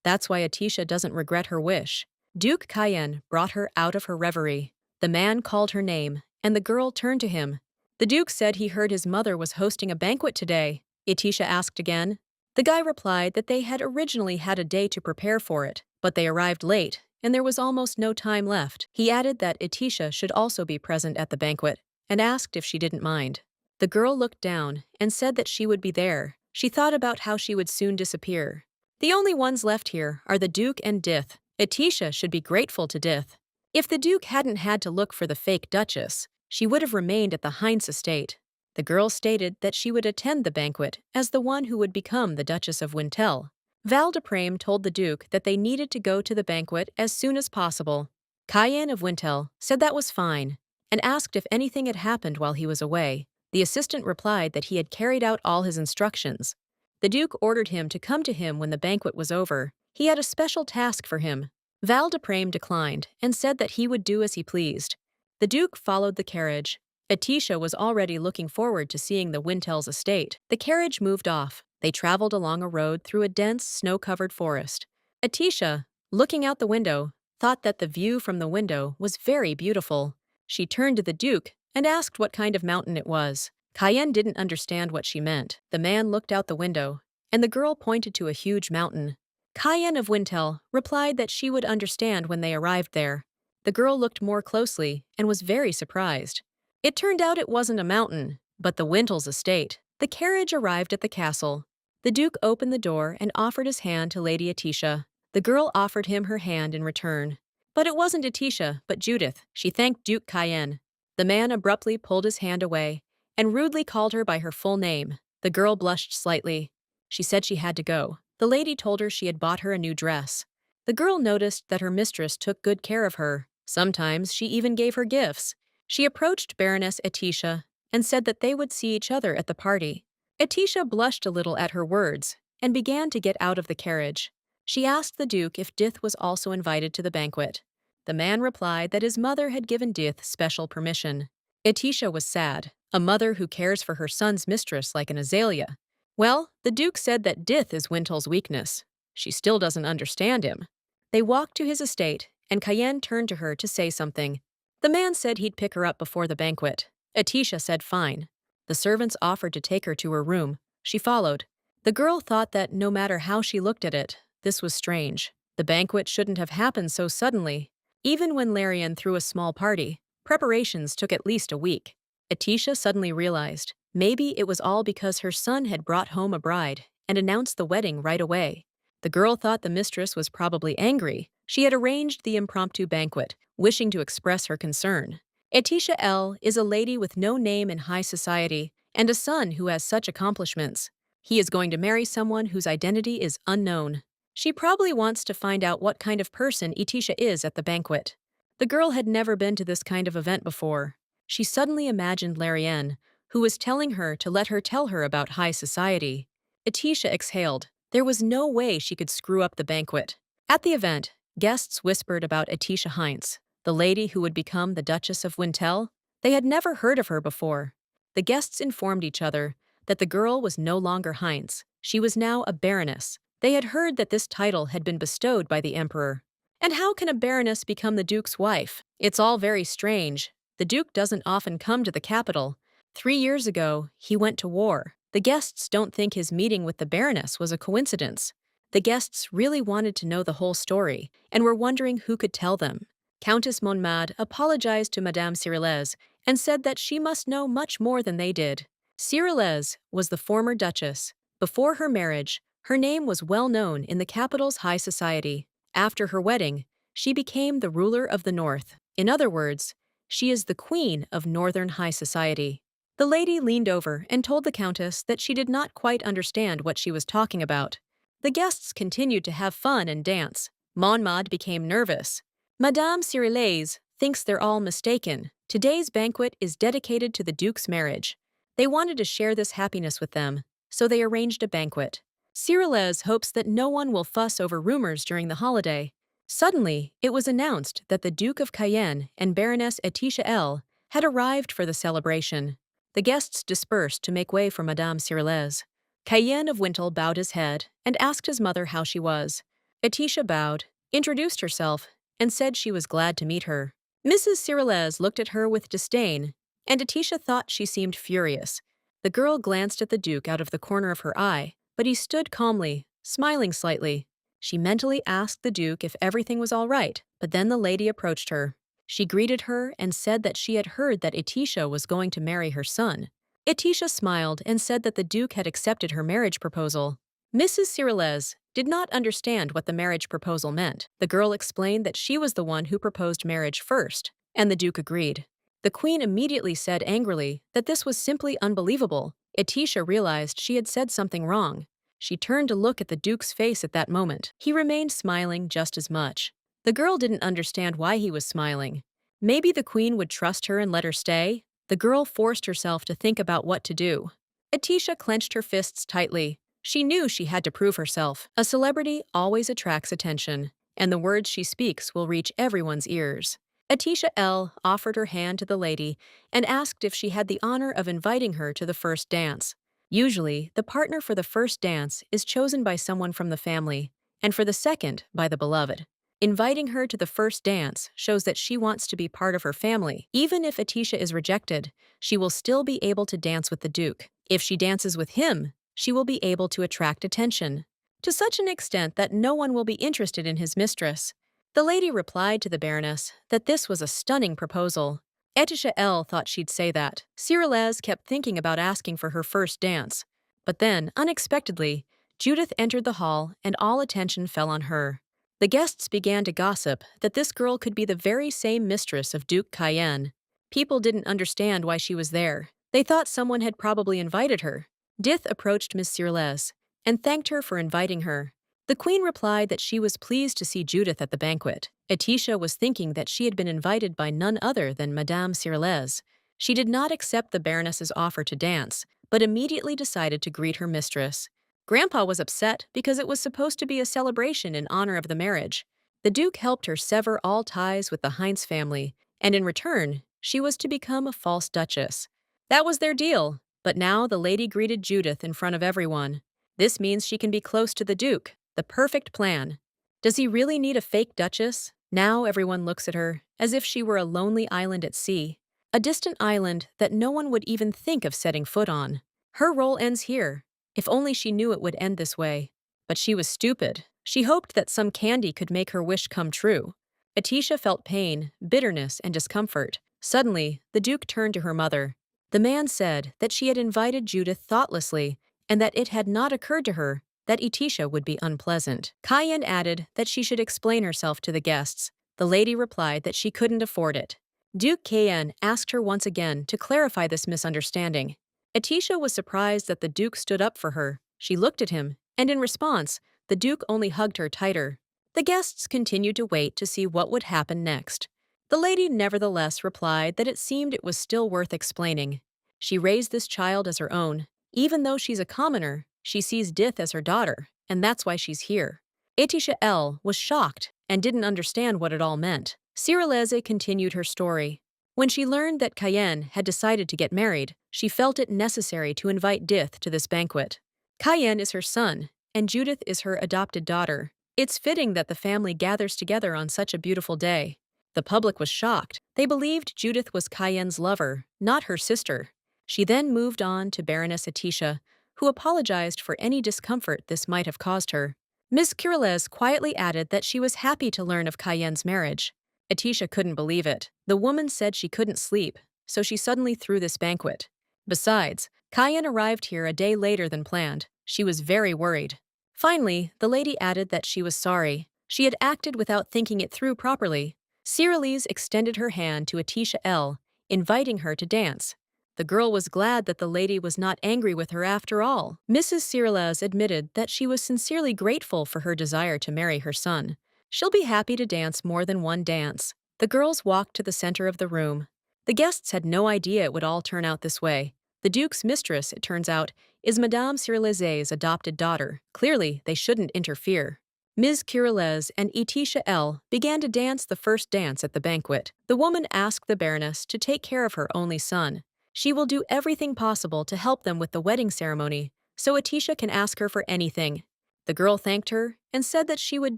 Speaker 1: That's why Atisha doesn't regret her wish. Duke Cayenne brought her out of her reverie. The man called her name, and the girl turned to him. The Duke said he heard his mother was hosting a banquet today. Atisha asked again. The guy replied that they had originally had a day to prepare for it, but they arrived late, and there was almost no time left. He added that Atisha should also be present at the banquet, and asked if she didn't mind. The girl looked down and said that she would be there. She thought about how she would soon disappear. The only ones left here are the Duke and Dith. Atisha should be grateful to Dith. If the Duke hadn't had to look for the fake duchess, she would have remained at the Heinz estate. The girl stated that she would attend the banquet as the one who would become the Duchess of Wintel. Val de Prame told the Duke that they needed to go to the banquet as soon as possible. Cayenne of Wintel said that was fine and asked if anything had happened while he was away. The assistant replied that he had carried out all his instructions. The Duke ordered him to come to him when the banquet was over. He had a special task for him. Val de Prame declined and said that he would do as he pleased. The Duke followed the carriage. Atisha was already looking forward to seeing the Wintel's estate. The carriage moved off. They traveled along a road through a dense, snow-covered forest. Atisha, looking out the window, thought that the view from the window was very beautiful. She turned to the Duke and asked what kind of mountain it was. Cayenne didn't understand what she meant. The man looked out the window, and the girl pointed to a huge mountain. Cayenne of Wintel replied that she would understand when they arrived there. The girl looked more closely and was very surprised. It turned out it wasn't a mountain, but the Wintel's estate. The carriage arrived at the castle. The Duke opened the door and offered his hand to Lady Atisha. The girl offered him her hand in return. But it wasn't Atisha, but Judith. She thanked Duke Cayenne. The man abruptly pulled his hand away and rudely called her by her full name. The girl blushed slightly. She said she had to go. The lady told her she had bought her a new dress. The girl noticed that her mistress took good care of her. Sometimes she even gave her gifts. She approached Baroness Atisha and said that they would see each other at the party. Atisha blushed a little at her words and began to get out of the carriage. She asked the Duke if Dith was also invited to the banquet. The man replied that his mother had given Dith special permission. Atisha was sad, a mother who cares for her son's mistress like an azalea. Well, the Duke said that Dith is Wintel's weakness. She still doesn't understand him. They walked to his estate, and Cayenne turned to her to say something. The man said he'd pick her up before the banquet. Atisha said fine. The servants offered to take her to her room. She followed. The girl thought that no matter how she looked at it, this was strange. The banquet shouldn't have happened so suddenly. Even when Larenne threw a small party, preparations took at least a week. Atisha suddenly realized maybe it was all because her son had brought home a bride and announced the wedding right away. The girl thought the mistress was probably angry. She had arranged the impromptu banquet, wishing to express her concern. Etisha L. is a lady with no name in high society and a son who has such accomplishments. He is going to marry someone whose identity is unknown. She probably wants to find out what kind of person Etisha is at the banquet. The girl had never been to this kind of event before. She suddenly imagined Larenne, who was telling her to let her tell her about high society. Etisha exhaled. There was no way she could screw up the banquet. At the event, guests whispered about Etisha Heinz, the lady who would become the Duchess of Winel. They had never heard of her before. The guests informed each other that the girl was no longer Heinz. She was now a baroness. They had heard that this title had been bestowed by the emperor. And how can a baroness become the duke's wife? It's all very strange. The duke doesn't often come to the capital. 3 years ago, he went to war. The guests don't think his meeting with the baroness was a coincidence. The guests really wanted to know the whole story and were wondering who could tell them. Countess Monmad apologized to Madame Cyrillaise and said that she must know much more than they did. Cyrillaise was the former duchess. Before her marriage, her name was well known in the capital's high society. After her wedding, she became the ruler of the north. In other words, she is the queen of northern high society. The lady leaned over and told the countess that she did not quite understand what she was talking about. The guests continued to have fun and dance. Monmad became nervous. Madame Cyrillaise thinks they're all mistaken. Today's banquet is dedicated to the duke's marriage. They wanted to share this happiness with them, so they arranged a banquet. Cyrillaise hopes that no one will fuss over rumors during the holiday. Suddenly, it was announced that the Duke of Cayenne and Baroness Etisha L. had arrived for the celebration. The guests dispersed to make way for Madame Cyrillaise. Cayenne of Winel bowed his head and asked his mother how she was. Etisha bowed, introduced herself, and said she was glad to meet her. Mrs. Cyrillaise looked at her with disdain, and Etisha thought she seemed furious. The girl glanced at the Duke out of the corner of her eye, but he stood calmly, smiling slightly. She mentally asked the Duke if everything was all right, but then the lady approached her. She greeted her and said that she had heard that Etisha was going to marry her son. Etisha smiled and said that the Duke had accepted her marriage proposal. Mrs. Cyrillaise did not understand what the marriage proposal meant. The girl explained that she was the one who proposed marriage first, and the Duke agreed. The Queen immediately said angrily that this was simply unbelievable. Etisha realized she had said something wrong. She turned to look at the Duke's face at that moment. He remained smiling just as much. The girl didn't understand why he was smiling. Maybe the Queen would trust her and let her stay? The girl forced herself to think about what to do. Etisha clenched her fists tightly. She knew she had to prove herself. A celebrity always attracts attention, and the words she speaks will reach everyone's ears. Etisha L. offered her hand to the lady and asked if she had the honor of inviting her to the first dance. Usually, the partner for the first dance is chosen by someone from the family, and for the second, by the beloved. Inviting her to the first dance shows that she wants to be part of her family. Even if Etisha is rejected, she will still be able to dance with the Duke. If she dances with him, she will be able to attract attention, to such an extent that no one will be interested in his mistress. The lady replied to the Baroness that this was a stunning proposal. Etisha L. thought she'd say that. Cyrillaise kept thinking about asking for her first dance. But then, unexpectedly, Judith entered the hall and all attention fell on her. The guests began to gossip that this girl could be the very same mistress of Duke Cayenne. People didn't understand why she was there. They thought someone had probably invited her. Judith approached Miss Cyrillaise and thanked her for inviting her. The Queen replied that she was pleased to see Judith at the banquet. Etisha was thinking that she had been invited by none other than Madame Cyrillaise. She did not accept the Baroness's offer to dance, but immediately decided to greet her mistress. Grandpa was upset because it was supposed to be a celebration in honor of the marriage. The Duke helped her sever all ties with the Heinz family, and in return, she was to become a false duchess. That was their deal, but now the lady greeted Judith in front of everyone. This means she can be close to the Duke, the perfect plan. Does he really need a fake duchess? Now everyone looks at her, as if she were a lonely island at sea, a distant island that no one would even think of setting foot on. Her role ends here. If only she knew it would end this way. But she was stupid. She hoped that some candy could make her wish come true. Etisha felt pain, bitterness, and discomfort. Suddenly, the Duke turned to her mother. The man said that she had invited Judith thoughtlessly and that it had not occurred to her that Etisha would be unpleasant. Cayenne added that she should explain herself to the guests. The lady replied that she couldn't afford it. Duke Cayenne asked her once again to clarify this misunderstanding. Atisha was surprised that the Duke stood up for her. She looked at him, and in response, the Duke only hugged her tighter. The guests continued to wait to see what would happen next. The lady nevertheless replied that it seemed it was still worth explaining. She raised this child as her own. Even though she's a commoner, she sees Dith as her daughter, and that's why she's here. Atisha L. was shocked and didn't understand what it all meant. Cyrileze continued her story. When she learned that Cayenne had decided to get married, she felt it necessary to invite Dith to this banquet. Cayenne is her son, and Judith is her adopted daughter. It's fitting that the family gathers together on such a beautiful day. The public was shocked. They believed Judith was Cayenne's lover, not her sister. She then moved on to Baroness Atisha, who apologized for any discomfort this might have caused her. Ms. Kirillez quietly added that she was happy to learn of Cayenne's marriage. Atisha couldn't believe it. The woman said she couldn't sleep, so she suddenly threw this banquet. Besides, Cayenne arrived here a day later than planned. She was very worried. Finally, the lady added that she was sorry. She had acted without thinking it through properly. Cyrileze extended her hand to Atisha L., inviting her to dance. The girl was glad that the lady was not angry with her after all. Mrs. Cyrilez admitted that she was sincerely grateful for her desire to marry her son. She'll be happy to dance more than one dance. The girls walked to the center of the room. The guests had no idea it would all turn out this way. The Duke's mistress, it turns out, is Madame Cyrileze's adopted daughter. Clearly, they shouldn't interfere. Ms. Kirillez and Atisha L. began to dance the first dance at the banquet. The woman asked the Baroness to take care of her only son. She will do everything possible to help them with the wedding ceremony, so Atisha can ask her for anything. The girl thanked her and said that she would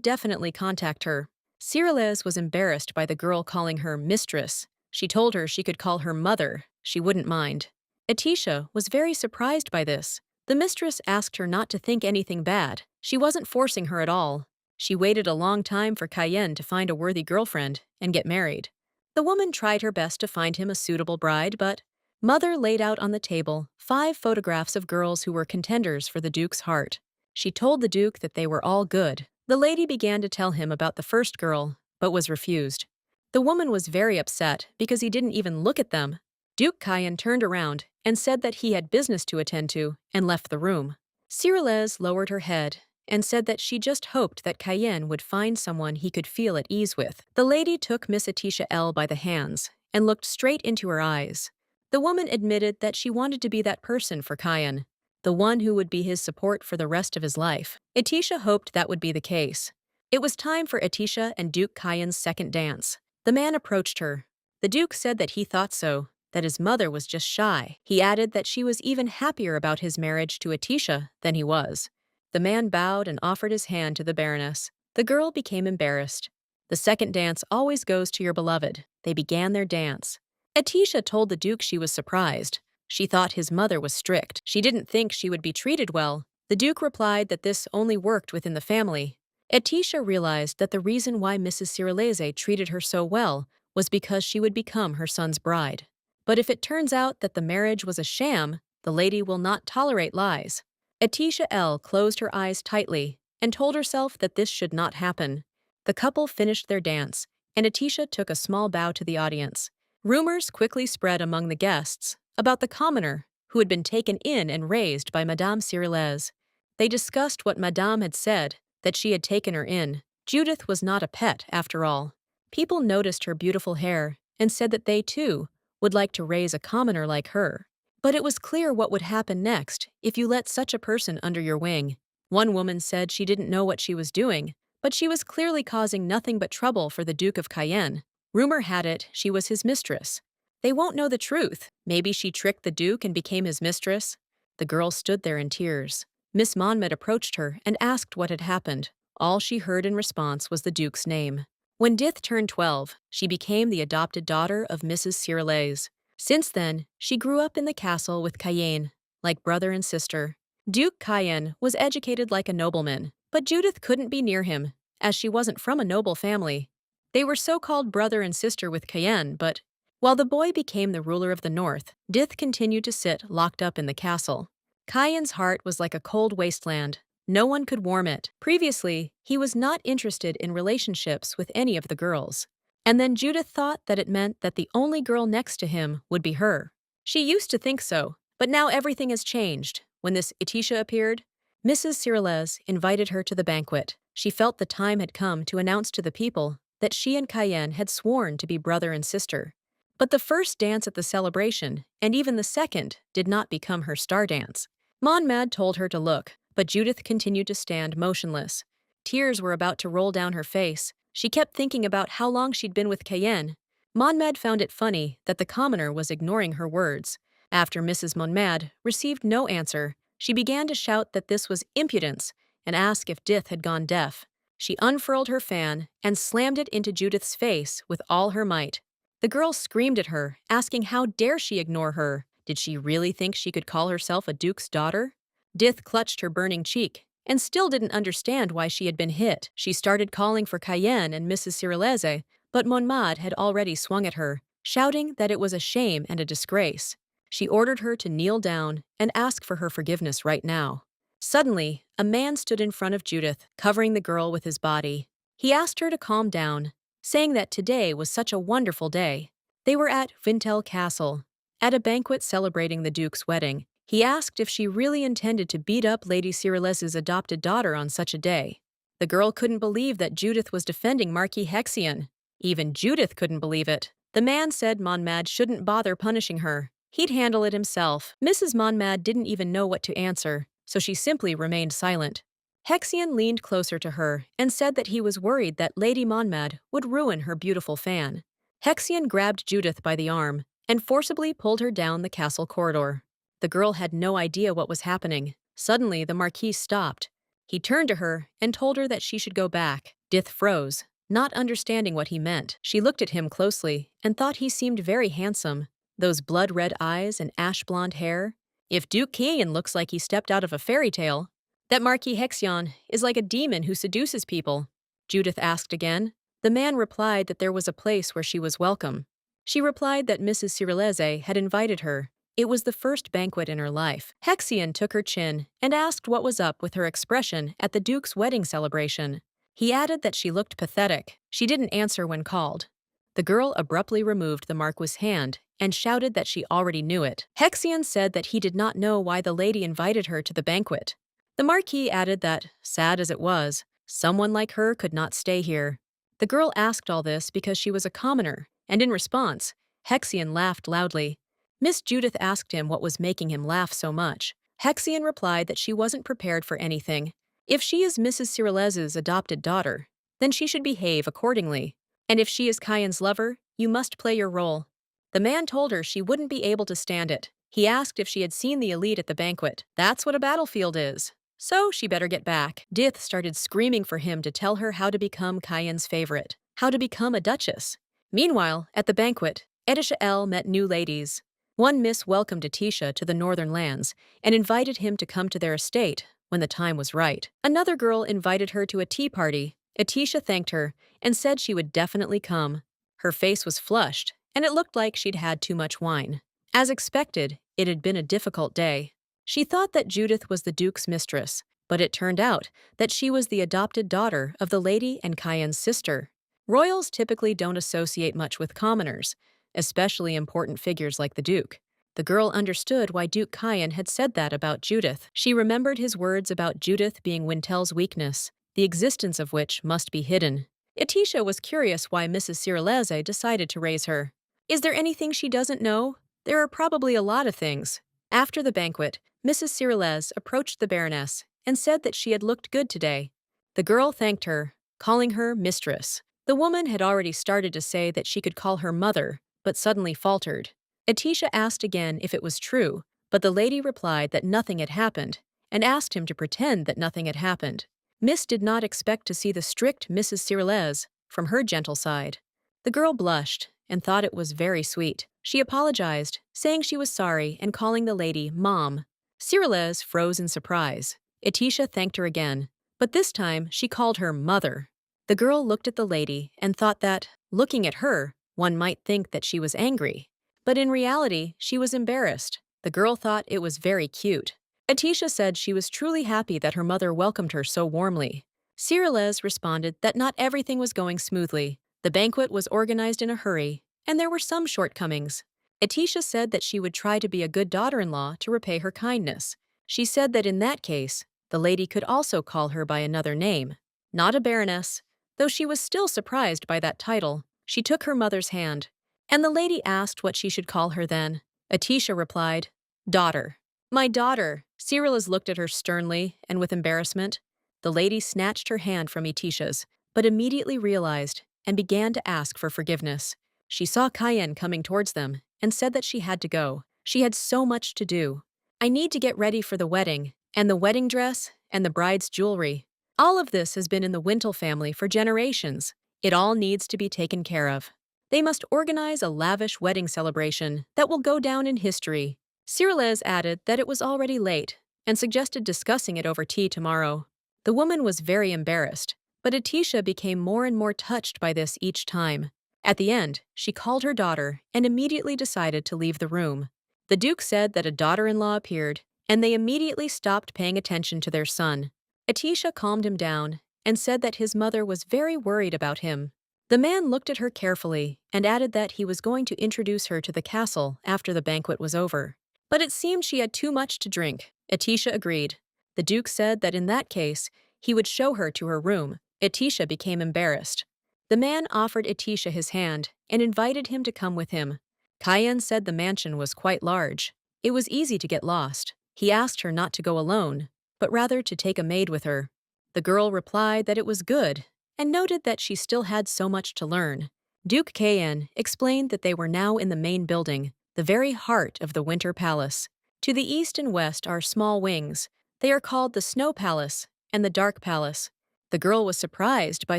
Speaker 1: definitely contact her. Cyrilez was embarrassed by the girl calling her mistress. She told her she could call her mother. She wouldn't mind. Atisha was very surprised by this. The mistress asked her not to think anything bad. She wasn't forcing her at all. She waited a long time for Cayenne to find a worthy girlfriend and get married. The woman tried her best to find him a suitable bride, but Mother laid out on the table 5 photographs of girls who were contenders for the Duke's heart. She told the Duke that they were all good. The lady began to tell him about the first girl, but was refused. The woman was very upset because he didn't even look at them. Duke Cayenne turned around and said that he had business to attend to and left the room. Cyrilez lowered her head and said that she just hoped that Cayenne would find someone he could feel at ease with. The lady took Miss Atisha L. by the hands and looked straight into her eyes. The woman admitted that she wanted to be that person for Cayenne, the one who would be his support for the rest of his life. Atisha hoped that would be the case. It was time for Atisha and Duke Cayenne's second dance. The man approached her. The Duke said that he thought so, that his mother was just shy. He added that she was even happier about his marriage to Atisha than he was. The man bowed and offered his hand to the Baroness. The girl became embarrassed. The second dance always goes to your beloved. They began their dance. Atisha told the Duke she was surprised. She thought his mother was strict. She didn't think she would be treated well. The Duke replied that this only worked within the family. Atisha realized that the reason why Mrs. Cyrileze treated her so well was because she would become her son's bride. But if it turns out that the marriage was a sham, the lady will not tolerate lies. Atisha L. closed her eyes tightly and told herself that this should not happen. The couple finished their dance, and Atisha took a small bow to the audience. Rumors quickly spread among the guests about the commoner who had been taken in and raised by Madame Cyrilez. They discussed what Madame had said, that she had taken her in. Judith was not a pet, after all. People noticed her beautiful hair and said that they, too, would like to raise a commoner like her. But it was clear what would happen next if you let such a person under your wing. One woman said she didn't know what she was doing, but she was clearly causing nothing but trouble for the Duke of Cayenne. Rumor had it she was his mistress. They won't know the truth. Maybe she tricked the Duke and became his mistress. The girl stood there in tears. Miss Monmouth approached her and asked what had happened. All she heard in response was the Duke's name. When Dith turned 12, she became the adopted daughter of Mrs. Cyrilez. Since then, she grew up in the castle with Cayenne, like brother and sister. Duke Cayenne was educated like a nobleman, but Judith couldn't be near him, as she wasn't from a noble family. They were so-called brother and sister with Cayenne, but while the boy became the ruler of the north, Dith continued to sit locked up in the castle. Cayenne's heart was like a cold wasteland. No one could warm it. Previously, he was not interested in relationships with any of the girls. And then Judith thought that it meant that the only girl next to him would be her. She used to think so, but now everything has changed. When this Etisha appeared, Mrs. Cyrillez invited her to the banquet. She felt the time had come to announce to the people that she and Cayenne had sworn to be brother and sister. But the first dance at the celebration, and even the second, did not become her star dance. Monmad told her to look, but Judith continued to stand motionless. Tears were about to roll down her face. She kept thinking about how long she'd been with Cayenne. Monmad found it funny that the commoner was ignoring her words. After Mrs. Monmad received no answer, she began to shout that this was impudence and ask if Dith had gone deaf. She unfurled her fan and slammed it into Judith's face with all her might. The girl screamed at her, asking how dare she ignore her. Did she really think she could call herself a duke's daughter? Dith clutched her burning cheek and still didn't understand why she had been hit. She started calling for Cayenne and Mrs. Cyrilleze, but Monmad had already swung at her, shouting that it was a shame and a disgrace. She ordered her to kneel down and ask for her forgiveness right now. Suddenly, a man stood in front of Judith, covering the girl with his body. He asked her to calm down, saying that today was such a wonderful day. They were at Winel Castle, at a banquet celebrating the Duke's wedding. He asked if she really intended to beat up Lady Cyrillez's adopted daughter on such a day. The girl couldn't believe that Judith was defending Marquis Hexian. Even Judith couldn't believe it. The man said Monmad shouldn't bother punishing her. He'd handle it himself. Mrs. Monmad didn't even know what to answer, so she simply remained silent. Hexian leaned closer to her and said that he was worried that Lady Monmad would ruin her beautiful fan. Hexian grabbed Judith by the arm and forcibly pulled her down the castle corridor. The girl had no idea what was happening. Suddenly, the Marquis stopped. He turned to her and told her that she should go back. Dith froze, not understanding what he meant. She looked at him closely and thought he seemed very handsome. Those blood-red eyes and ash-blonde hair. If Duke Cayenne looks like he stepped out of a fairy tale, that Marquis Hexian is like a demon who seduces people. Judith asked again. The man replied that there was a place where she was welcome. She replied that Mrs. Cyrilleze had invited her. It was the first banquet in her life. Hexian took her chin and asked what was up with her expression at the Duke's wedding celebration. He added that she looked pathetic. She didn't answer when called. The girl abruptly removed the Marquis's hand and shouted that she already knew it. Hexian said that he did not know why the lady invited her to the banquet. The Marquis added that, sad as it was, someone like her could not stay here. The girl asked all this because she was a commoner, and in response, Hexian laughed loudly. Miss Judith asked him what was making him laugh so much. Hexian replied that she wasn't prepared for anything. If she is Mrs. Cyrillez's adopted daughter, then she should behave accordingly. And if she is Cayenne's lover, you must play your role. The man told her she wouldn't be able to stand it. He asked if she had seen the elite at the banquet. That's what a battlefield is. So she better get back. Dith started screaming for him to tell her how to become Cayenne's favorite, how to become a duchess. Meanwhile, at the banquet, Etisha L met new ladies. One miss welcomed Etisha to the northern lands and invited him to come to their estate when the time was right. Another girl invited her to a tea party. Etisha thanked her and said she would definitely come. Her face was flushed, and it looked like she'd had too much wine. As expected, it had been a difficult day. She thought that Judith was the Duke's mistress, but it turned out that she was the adopted daughter of the lady and Cayenne's sister. Royals typically don't associate much with commoners, especially important figures like the Duke. The girl understood why Duke Cayenne had said that about Judith. She remembered his words about Judith being Wintel's weakness, the existence of which must be hidden. Etisha was curious why Mrs. Cyrilleze decided to raise her. Is there anything she doesn't know? There are probably a lot of things. After the banquet, Mrs. Cyrilleze approached the Baroness and said that she had looked good today. The girl thanked her, calling her mistress. The woman had already started to say that she could call her mother, but suddenly faltered. Etisha asked again if it was true, but the lady replied that nothing had happened and asked him to pretend that nothing had happened. Miss did not expect to see the strict Mrs. Cyrilleze from her gentle side. The girl blushed and thought it was very sweet. She apologized, saying she was sorry and calling the lady Mom. Cyrilleze froze in surprise. Etisha thanked her again, but this time she called her Mother. The girl looked at the lady and thought that, looking at her, one might think that she was angry. But in reality, she was embarrassed. The girl thought it was very cute. Etisha said she was truly happy that her mother welcomed her so warmly. Cyrilleze responded that not everything was going smoothly, The banquet was organized in a hurry, and there were some shortcomings. Etisha said that she would try to be a good daughter-in-law to repay her kindness. She said that in that case, the lady could also call her by another name, not a baroness. Though she was still surprised by that title, she took her mother's hand, and the lady asked what she should call her then. Etisha replied, "Daughter." "My daughter." Cyrillus looked at her sternly and with embarrassment. The lady snatched her hand from Etisha's, but immediately realized and began to ask for forgiveness. She saw Cayenne coming towards them and said that she had to go. She had so much to do. "I need to get ready for the wedding, and the wedding dress, and the bride's jewelry. All of this has been in the Wintel family for generations. It all needs to be taken care of. They must organize a lavish wedding celebration that will go down in history." Cyrillus added that it was already late and suggested discussing it over tea tomorrow. The woman was very embarrassed, but Etisha became more and more touched by this each time. At the end, she called her daughter and immediately decided to leave the room. The Duke said that a daughter-in-law appeared, and they immediately stopped paying attention to their son. Etisha calmed him down and said that his mother was very worried about him. The man looked at her carefully and added that he was going to introduce her to the castle after the banquet was over. But it seemed she had too much to drink. Etisha agreed. The Duke said that in that case, he would show her to her room. Etisha became embarrassed. The man offered Etisha his hand and invited him to come with him. Cayenne said the mansion was quite large. It was easy to get lost. He asked her not to go alone, but rather to take a maid with her. The girl replied that it was good and noted that she still had so much to learn. Duke Cayenne explained that they were now in the main building, the very heart of the Winter Palace. To the east and west are small wings. They are called the Snow Palace and the Dark Palace. The girl was surprised by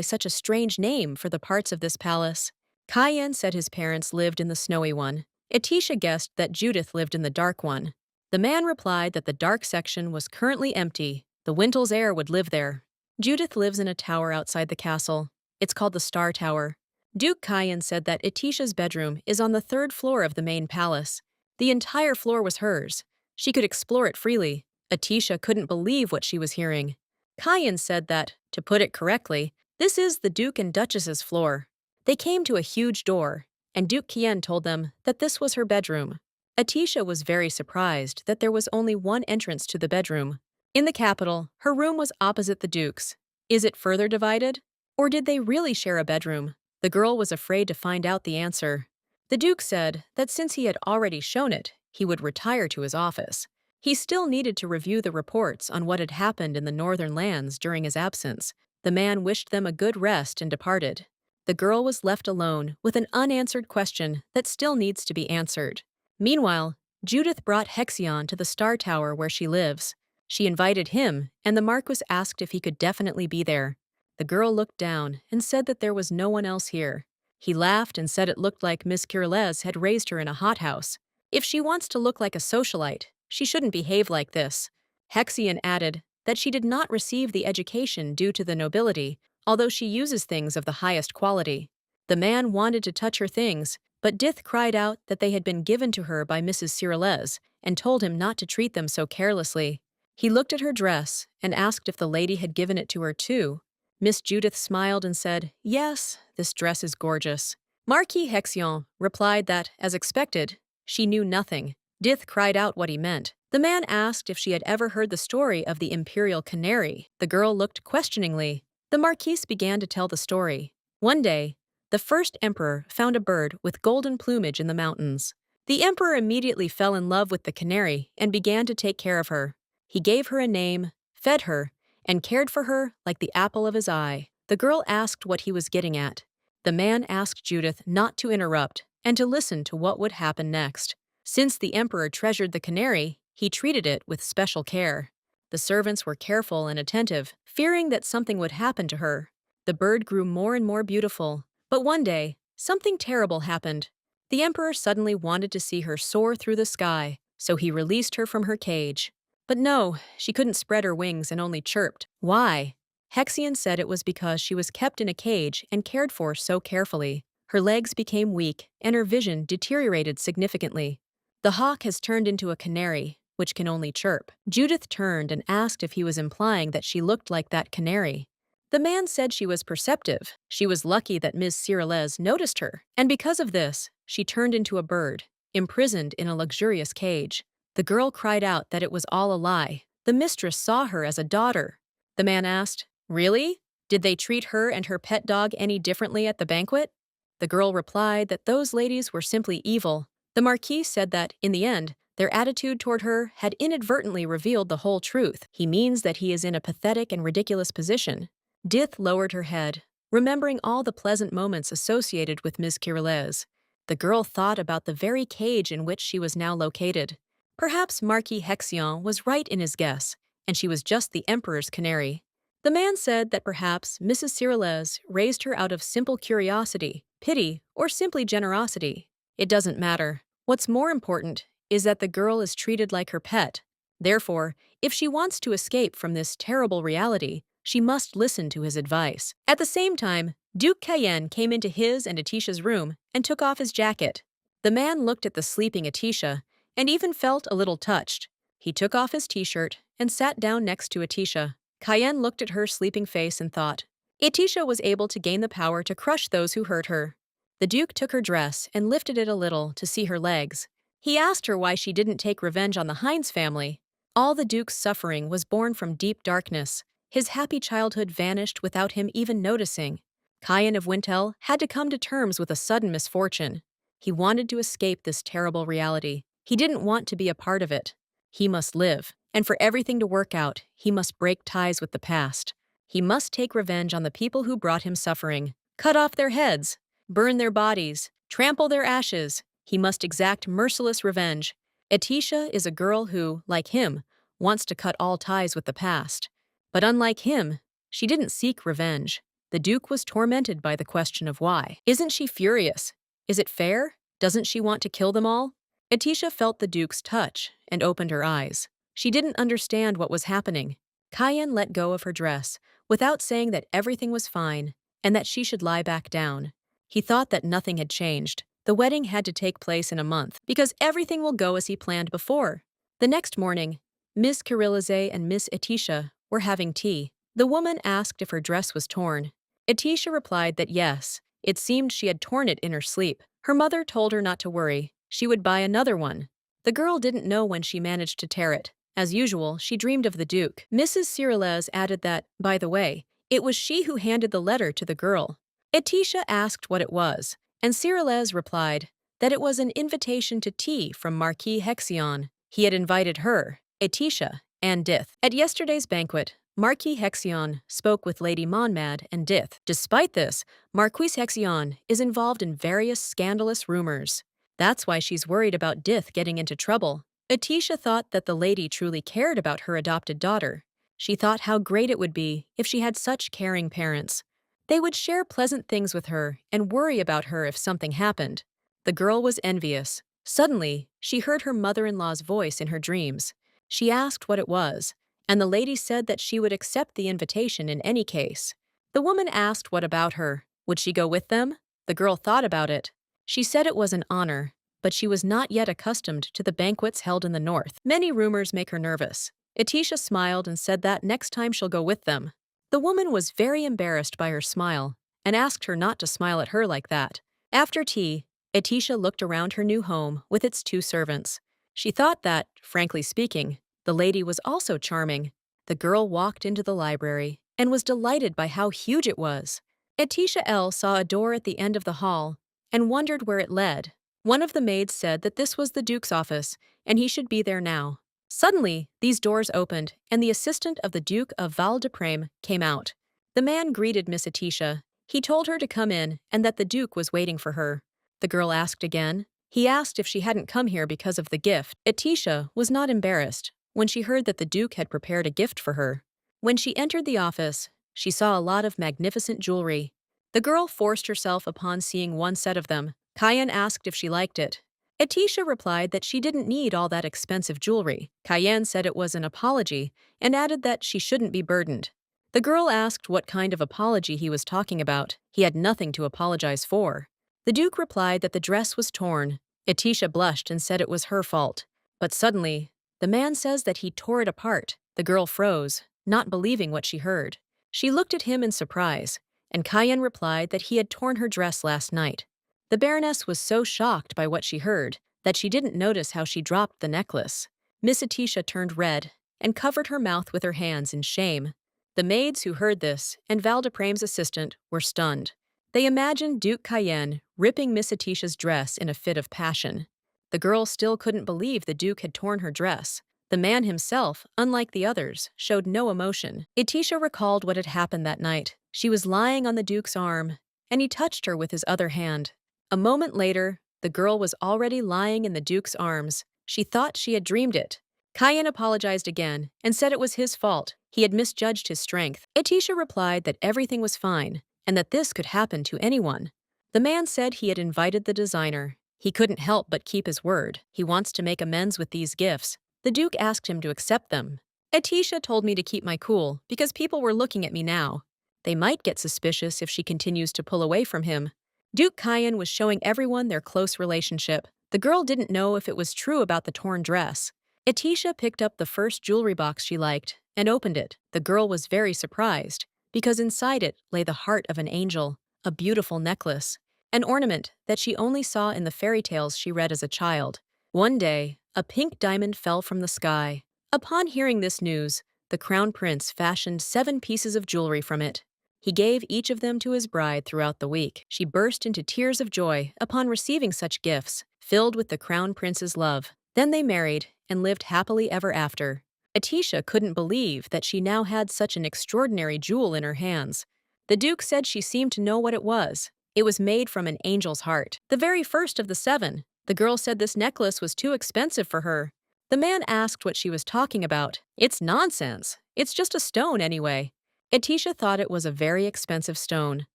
Speaker 1: such a strange name for the parts of this palace. Cayenne said his parents lived in the snowy one. Etisha guessed that Judith lived in the dark one. The man replied that the dark section was currently empty. The Wintel's heir would live there. Judith lives in a tower outside the castle. It's called the Star Tower. Duke Cayenne said that Etisha's bedroom is on the 3rd floor of the main palace. The entire floor was hers. She could explore it freely. Etisha couldn't believe what she was hearing. Cayenne said that, to put it correctly, this is the Duke and Duchess's floor. They came to a huge door, and Duke Cayenne told them that this was her bedroom. Etisha was very surprised that there was only one entrance to the bedroom. In the capital, her room was opposite the Duke's. Is it further divided? Or did they really share a bedroom? The girl was afraid to find out the answer. The Duke said that since he had already shown it, he would retire to his office. He still needed to review the reports on what had happened in the northern lands during his absence. The man wished them a good rest and departed. The girl was left alone with an unanswered question that still needs to be answered. Meanwhile, Judith brought Hexian to the Star Tower where she lives. She invited him, and the Marquis asked if he could definitely be there. The girl looked down and said that there was no one else here. He laughed and said it looked like Miss Cyrillus had raised her in a hothouse. If she wants to look like a socialite, she shouldn't behave like this. Hexian added that she did not receive the education due to the nobility, although she uses things of the highest quality. The man wanted to touch her things, but Dith cried out that they had been given to her by Mrs. Cyrillus and told him not to treat them so carelessly. He looked at her dress and asked if the lady had given it to her too. Miss Judith smiled and said, "Yes, this dress is gorgeous." Marquis Hexian replied that, as expected, she knew nothing. Dith cried out what he meant. The man asked if she had ever heard the story of the imperial canary. The girl looked questioningly. The Marquise began to tell the story. One day, the first emperor found a bird with golden plumage in the mountains. The emperor immediately fell in love with the canary and began to take care of her. He gave her a name, fed her, and cared for her like the apple of his eye. The girl asked what he was getting at. The man asked Judith not to interrupt and to listen to what would happen next. Since the emperor treasured the canary, he treated it with special care. The servants were careful and attentive, fearing that something would happen to her. The bird grew more and more beautiful, but one day, something terrible happened. The emperor suddenly wanted to see her soar through the sky, so he released her from her cage. But no, she couldn't spread her wings and only chirped. Why? Hexian said it was because she was kept in a cage and cared for so carefully. Her legs became weak, and her vision deteriorated significantly. The hawk has turned into a canary, which can only chirp. Judith turned and asked if he was implying that she looked like that canary. The man said she was perceptive. She was lucky that Ms. Cyrillez noticed her, and because of this, she turned into a bird, imprisoned in a luxurious cage. The girl cried out that it was all a lie. The mistress saw her as a daughter. The man asked, "Really? Did they treat her and her pet dog any differently at the banquet?" The girl replied that those ladies were simply evil. The Marquis said that, in the end, their attitude toward her had inadvertently revealed the whole truth. He means that he is in a pathetic and ridiculous position. Judith lowered her head, remembering all the pleasant moments associated with Ms. Cyrillez. The girl thought about the very cage in which she was now located. Perhaps Marquis Hexian was right in his guess, and she was just the Emperor's canary. The man said that perhaps Mrs. Cyrillez raised her out of simple curiosity, pity, or simply generosity. It doesn't matter. What's more important is that the girl is treated like her pet. Therefore, if she wants to escape from this terrible reality, she must listen to his advice. At the same time, Duke Cayenne came into his and Atisha's room and took off his jacket. The man looked at the sleeping Atisha and even felt a little touched. He took off his t-shirt and sat down next to Atisha. Cayenne looked at her sleeping face and thought. Atisha was able to gain the power to crush those who hurt her. The Duke took her dress and lifted it a little to see her legs. He asked her why she didn't take revenge on the Heinz family. All the Duke's suffering was born from deep darkness. His happy childhood vanished without him even noticing. Cayenne of Winel had to come to terms with a sudden misfortune. He wanted to escape this terrible reality. He didn't want to be a part of it. He must live, and for everything to work out, he must break ties with the past. He must take revenge on the people who brought him suffering, cut off their heads, burn their bodies, trample their ashes. He must exact merciless revenge. Atisha is a girl who, like him, wants to cut all ties with the past. But unlike him, she didn't seek revenge. The Duke was tormented by the question of why. Isn't she furious? Is it fair? Doesn't she want to kill them all? Atisha felt the Duke's touch and opened her eyes. She didn't understand what was happening. Cayenne let go of her dress, without saying that everything was fine and that she should lie back down. He thought that nothing had changed. The wedding had to take place in a month, because everything will go as he planned before. The next morning, Miss Cyrillez and Miss Atisha were having tea. The woman asked if her dress was torn. Atisha replied that yes, it seemed she had torn it in her sleep. Her mother told her not to worry, she would buy another one. The girl didn't know when she managed to tear it. As usual, she dreamed of the Duke. Mrs. Cyrillez added that, by the way, it was she who handed the letter to the girl. Atisha asked what it was, and Cyrillez replied that it was an invitation to tea from Marquis Hexian. He had invited her, Atisha, and Judith. At yesterday's banquet, Marquis Hexian spoke with Lady Monmad and Judith. Despite this, Marquis Hexian is involved in various scandalous rumors. That's why she's worried about Judith getting into trouble. Atisha thought that the lady truly cared about her adopted daughter. She thought how great it would be if she had such caring parents. They would share pleasant things with her and worry about her if something happened. The girl was envious. Suddenly, she heard her mother-in-law's voice in her dreams. She asked what it was, and the lady said that she would accept the invitation in any case. The woman asked what about her. Would she go with them? The girl thought about it. She said it was an honor, but she was not yet accustomed to the banquets held in the north. Many rumors make her nervous. Atisha smiled and said that next time she'll go with them. The woman was very embarrassed by her smile and asked her not to smile at her like that. After tea, Atisha looked around her new home with its two servants. She thought that, frankly speaking, the lady was also charming. The girl walked into the library and was delighted by how huge it was. Atisha L. saw a door at the end of the hall and wondered where it led. One of the maids said that this was the Duke's office and he should be there now. Suddenly, these doors opened and the assistant of the Duke of Val-de-Prame came out. The man greeted Miss Atisha. He told her to come in and that the Duke was waiting for her. The girl asked again. He asked if she hadn't come here because of the gift. Atisha was not embarrassed when she heard that the Duke had prepared a gift for her. When she entered the office, she saw a lot of magnificent jewelry. The girl forced herself upon seeing one set of them. Cayenne asked if she liked it. Atisha replied that she didn't need all that expensive jewelry. Cayenne said it was an apology and added that she shouldn't be burdened. The girl asked what kind of apology he was talking about. He had nothing to apologize for. The Duke replied that the dress was torn. Atisha blushed and said it was her fault. But suddenly, the man says that he tore it apart. The girl froze, not believing what she heard. She looked at him in surprise, and Cayenne replied that he had torn her dress last night. The Baroness was so shocked by what she heard that she didn't notice how she dropped the necklace. Miss Atisha turned red and covered her mouth with her hands in shame. The maids who heard this, and Valdeprame's assistant, were stunned. They imagined Duke Cayenne ripping Miss Atisha's dress in a fit of passion. The girl still couldn't believe the Duke had torn her dress. The man himself, unlike the others, showed no emotion. Atisha recalled what had happened that night. She was lying on the Duke's arm, and he touched her with his other hand. A moment later, the girl was already lying in the Duke's arms. She thought she had dreamed it. Cayenne apologized again and said it was his fault. He had misjudged his strength. Atisha replied that everything was fine and that this could happen to anyone. The man said he had invited the designer. He couldn't help but keep his word. He wants to make amends with these gifts. The Duke asked him to accept them. Atisha told me to keep my cool because people were looking at me now. They might get suspicious if she continues to pull away from him. Duke Cayenne was showing everyone their close relationship. The girl didn't know if it was true about the torn dress. Atisha picked up the first jewelry box she liked and opened it. The girl was very surprised because inside it lay the heart of an angel, a beautiful necklace, an ornament that she only saw in the fairy tales she read as a child. One day, a pink diamond fell from the sky. Upon hearing this news, the crown prince fashioned 7 pieces of jewelry from it. He gave each of them to his bride throughout the week. She burst into tears of joy upon receiving such gifts, filled with the crown prince's love. Then they married and lived happily ever after. Atisha couldn't believe that she now had such an extraordinary jewel in her hands. The Duke said she seemed to know what it was. It was made from an angel's heart, the very first of the 7. The girl said this necklace was too expensive for her. The man asked what she was talking about. It's nonsense. It's just a stone anyway. Atisha thought it was a very expensive stone.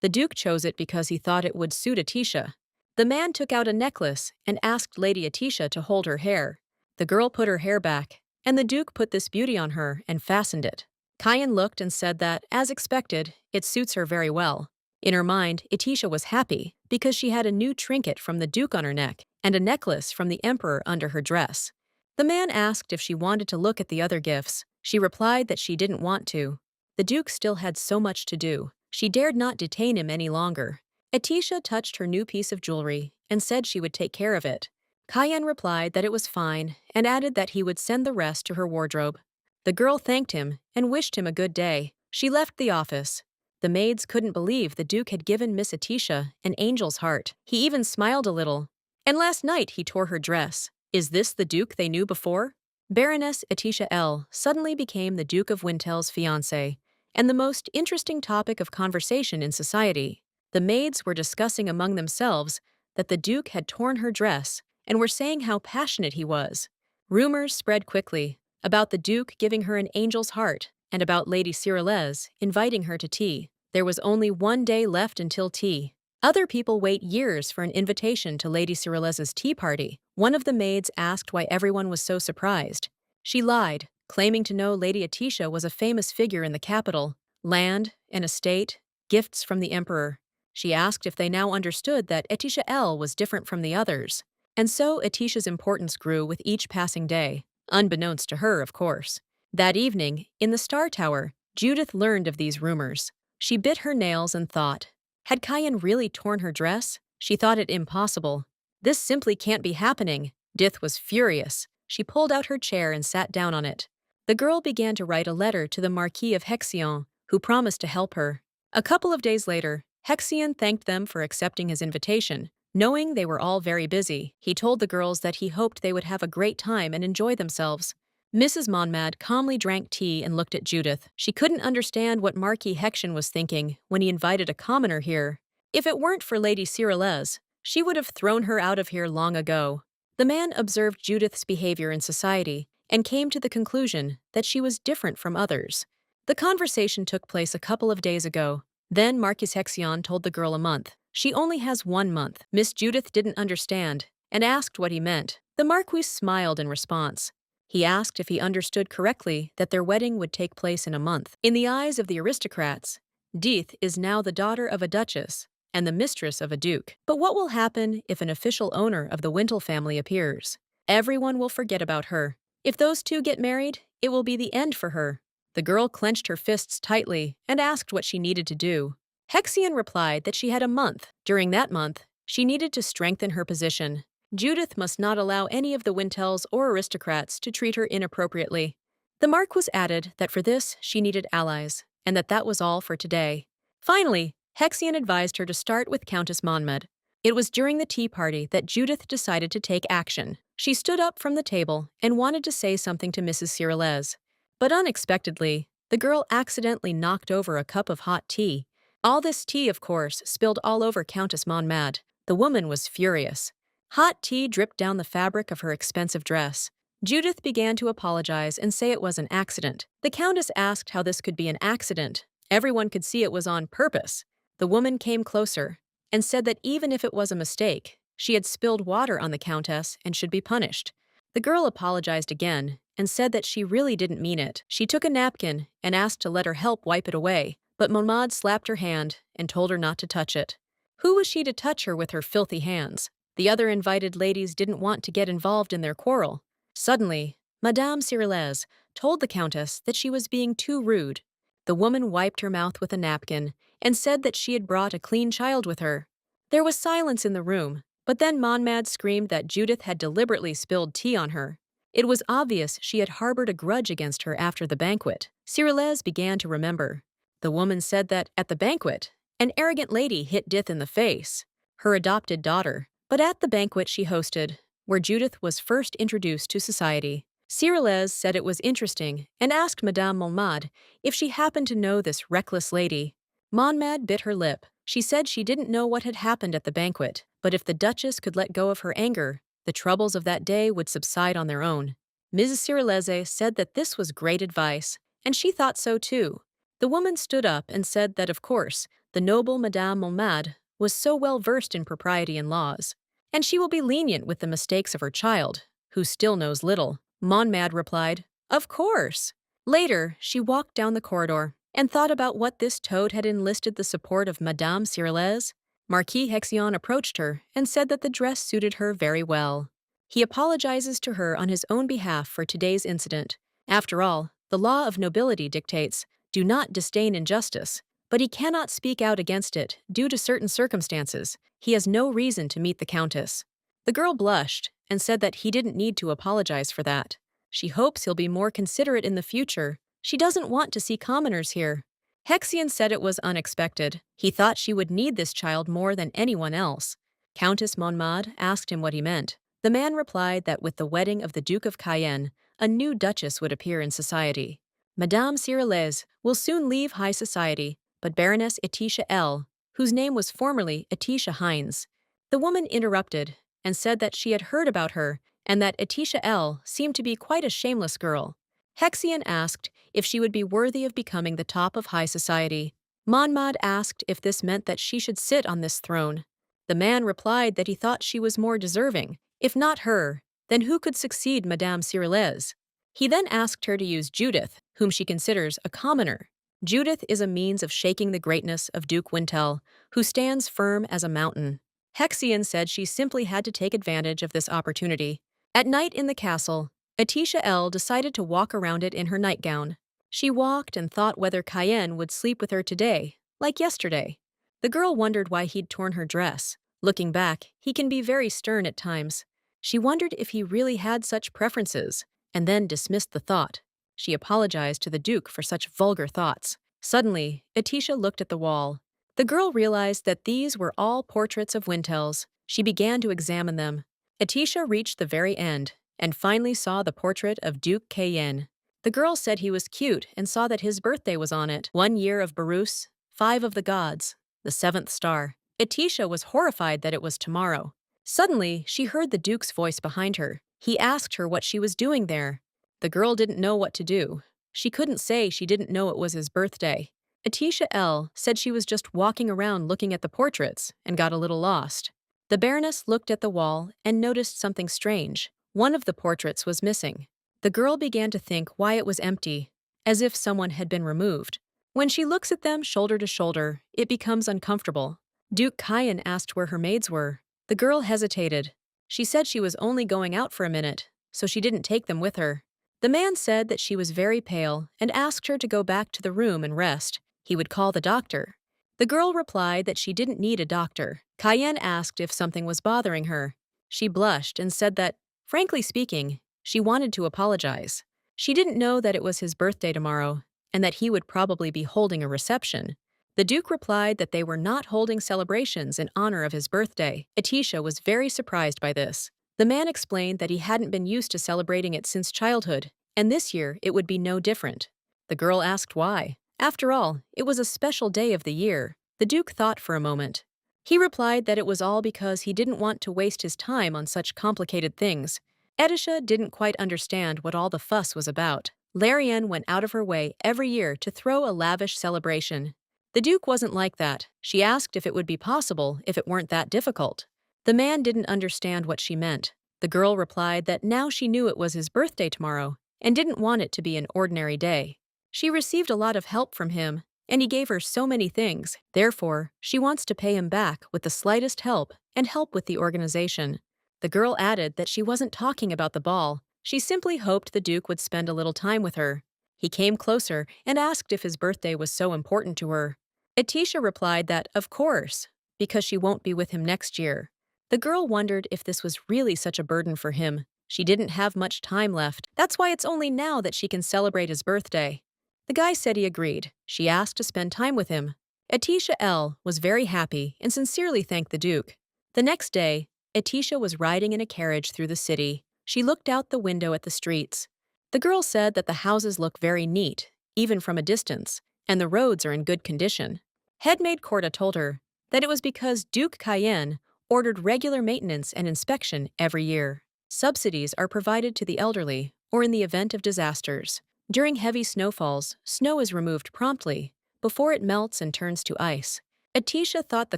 Speaker 1: The Duke chose it because he thought it would suit Atisha. The man took out a necklace and asked Lady Atisha to hold her hair. The girl put her hair back, and the Duke put this beauty on her and fastened it. Cayenne looked and said that, as expected, it suits her very well. In her mind, Atisha was happy because she had a new trinket from the Duke on her neck and a necklace from the Emperor under her dress. The man asked if she wanted to look at the other gifts. She replied that she didn't want to. The Duke still had so much to do. She dared not detain him any longer. Atisha touched her new piece of jewelry and said she would take care of it. Cayenne replied that it was fine and added that he would send the rest to her wardrobe. The girl thanked him and wished him a good day. She left the office. The maids couldn't believe the Duke had given Miss Atisha an angel's heart. He even smiled a little. And last night he tore her dress. Is this the Duke they knew before? Baroness Atisha L. suddenly became the Duke of Wintel's fiancée, and the most interesting topic of conversation in society. The maids were discussing among themselves that the Duke had torn her dress and were saying how passionate he was. Rumors spread quickly about the Duke giving her an angel's heart and about Lady Cyrillès inviting her to tea. There was only 1 day left until tea. Other people wait years for an invitation to Lady Cyrillès's tea party. One of the maids asked why everyone was so surprised. She lied, claiming to know Lady Atisha was a famous figure in the capital. Land, an estate, gifts from the Emperor. She asked if they now understood that Atisha L was different from the others. And so Atisha's importance grew with each passing day, unbeknownst to her, of course. That evening, in the Star Tower, Judith learned of these rumors. She bit her nails and thought, had Cayenne really torn her dress? She thought it impossible. This simply can't be happening. Judith was furious. She pulled out her chair and sat down on it. The girl began to write a letter to the Marquis of Hexian, who promised to help her. A couple of days later, Hexian thanked them for accepting his invitation. Knowing they were all very busy, he told the girls that he hoped they would have a great time and enjoy themselves. Mrs. Monmad calmly drank tea and looked at Judith. She couldn't understand what Marquis Hexian was thinking when he invited a commoner here. If it weren't for Lady Cyrillès, she would have thrown her out of here long ago. The man observed Judith's behavior in society and came to the conclusion that she was different from others. The conversation took place a couple of days ago. Then Marquis Hexian told the girl a month. She only has 1 month. Miss Judith didn't understand and asked what he meant. The Marquis smiled in response. He asked if he understood correctly that their wedding would take place in a month. In the eyes of the aristocrats, Judith is now the daughter of a duchess and the mistress of a duke. But what will happen if an official owner of the Wintel family appears? Everyone will forget about her. If those two get married, it will be the end for her. The girl clenched her fists tightly and asked what she needed to do. Hexian replied that she had a month. During that month, she needed to strengthen her position. Judith must not allow any of the Wintels or aristocrats to treat her inappropriately. The mark was added that for this she needed allies, and that was all for today. Finally, Hexian advised her to start with Countess Monmouth. It was during the tea party that Judith decided to take action. She stood up from the table and wanted to say something to Mrs. Cyrillez. But unexpectedly, the girl accidentally knocked over a cup of hot tea. All this tea, of course, spilled all over Countess Monmouth. The woman was furious. Hot tea dripped down the fabric of her expensive dress. Judith began to apologize and say it was an accident. The Countess asked how this could be an accident. Everyone could see it was on purpose. The woman came closer and said that even if it was a mistake, she had spilled water on the Countess and should be punished. The girl apologized again and said that she really didn't mean it. She took a napkin and asked to let her help wipe it away, but Monmouth slapped her hand and told her not to touch it. Who was she to touch her with her filthy hands? The other invited ladies didn't want to get involved in their quarrel. Suddenly, Madame Cyrillez told the Countess that she was being too rude. The woman wiped her mouth with a napkin and said that she had brought a clean child with her. There was silence in the room, but then Monmouth screamed that Judith had deliberately spilled tea on her. It was obvious she had harbored a grudge against her after the banquet. Cyrillez began to remember. The woman said that, at the banquet, an arrogant lady hit Judith in the face, her adopted daughter. But at the banquet she hosted, where Judith was first introduced to society, Cyrillez said it was interesting and asked Madame Monmouth if she happened to know this reckless lady. Monmouth bit her lip. She said she didn't know what had happened at the banquet, but if the Duchess could let go of her anger, the troubles of that day would subside on their own. Mrs. Cyrillez said that this was great advice, and she thought so too. The woman stood up and said that, of course, the noble Madame Monmouth was so well versed in propriety and laws, and she will be lenient with the mistakes of her child, who still knows little. Monmouth replied, "Of course." Later, she walked down the corridor and thought about what this toad had enlisted the support of Madame Cyrillez. Marquis Hexian approached her and said that the dress suited her very well. He apologizes to her on his own behalf for today's incident. After all, the law of nobility dictates, do not disdain injustice, but he cannot speak out against it due to certain circumstances. He has no reason to meet the Countess. The girl blushed and said that he didn't need to apologize for that. She hopes he'll be more considerate in the future. She doesn't want to see commoners here. Hexian said it was unexpected. He thought she would need this child more than anyone else. Countess Monmouth asked him what he meant. The man replied that with the wedding of the Duke of Cayenne, a new duchess would appear in society. Madame Cyrillez will soon leave high society, but Baroness Etisha L., whose name was formerly Etisha Hines. The woman interrupted and said that she had heard about her and that Etisha L. seemed to be quite a shameless girl. Hexian asked if she would be worthy of becoming the top of high society. Monmouth asked if this meant that she should sit on this throne. The man replied that he thought she was more deserving. If not her, then who could succeed Madame Cyrillez? He then asked her to use Judith, whom she considers a commoner. Judith is a means of shaking the greatness of Duke Winel, who stands firm as a mountain. Hexian said she simply had to take advantage of this opportunity. At night in the castle, Etisha L. decided to walk around it in her nightgown. She walked and thought whether Cayenne would sleep with her today, like yesterday. The girl wondered why he'd torn her dress. Looking back, he can be very stern at times. She wondered if he really had such preferences, and then dismissed the thought. She apologized to the Duke for such vulgar thoughts. Suddenly, Etisha looked at the wall. The girl realized that these were all portraits of Wintels. She began to examine them. Etisha reached the very end and finally saw the portrait of Duke Cayenne. The girl said he was cute and saw that his birthday was on it. 1 year of Barus, 5 of the gods, the 7th star. Etisha was horrified that it was tomorrow. Suddenly, she heard the Duke's voice behind her. He asked her what she was doing there. The girl didn't know what to do. She couldn't say she didn't know it was his birthday. Etisha L. said she was just walking around looking at the portraits and got a little lost. The Baroness looked at the wall and noticed something strange. One of the portraits was missing. The girl began to think why it was empty, as if someone had been removed. When she looks at them shoulder to shoulder, it becomes uncomfortable. Duke Cayenne asked where her maids were. The girl hesitated. She said she was only going out for a minute, so she didn't take them with her. The man said that she was very pale and asked her to go back to the room and rest. He would call the doctor. The girl replied that she didn't need a doctor. Cayenne asked if something was bothering her. She blushed and said that, frankly speaking, she wanted to apologize. She didn't know that it was his birthday tomorrow and that he would probably be holding a reception. The Duke replied that they were not holding celebrations in honor of his birthday. Atisha was very surprised by this. The man explained that he hadn't been used to celebrating it since childhood, and this year it would be no different. The girl asked why. After all, it was a special day of the year. The Duke thought for a moment. He replied that it was all because he didn't want to waste his time on such complicated things. Atisha didn't quite understand what all the fuss was about. Larenne went out of her way every year to throw a lavish celebration. The Duke wasn't like that. She asked if it would be possible if it weren't that difficult. The man didn't understand what she meant. The girl replied that now she knew it was his birthday tomorrow and didn't want it to be an ordinary day. She received a lot of help from him, and he gave her so many things. Therefore, she wants to pay him back with the slightest help and help with the organization. The girl added that she wasn't talking about the ball. She simply hoped the Duke would spend a little time with her. He came closer and asked if his birthday was so important to her. Atisha replied that, of course, because she won't be with him next year. The girl wondered if this was really such a burden for him. She didn't have much time left. That's why it's only now that she can celebrate his birthday. The guy said he agreed. She asked to spend time with him. Atisha L. was very happy and sincerely thanked the Duke. The next day, Atisha was riding in a carriage through the city. She looked out the window at the streets. The girl said that the houses look very neat, even from a distance, and the roads are in good condition. Headmaid Corda told her that it was because Duke Cayenne ordered regular maintenance and inspection every year. Subsidies are provided to the elderly or in the event of disasters. During heavy snowfalls, snow is removed promptly before it melts and turns to ice. Atisha thought the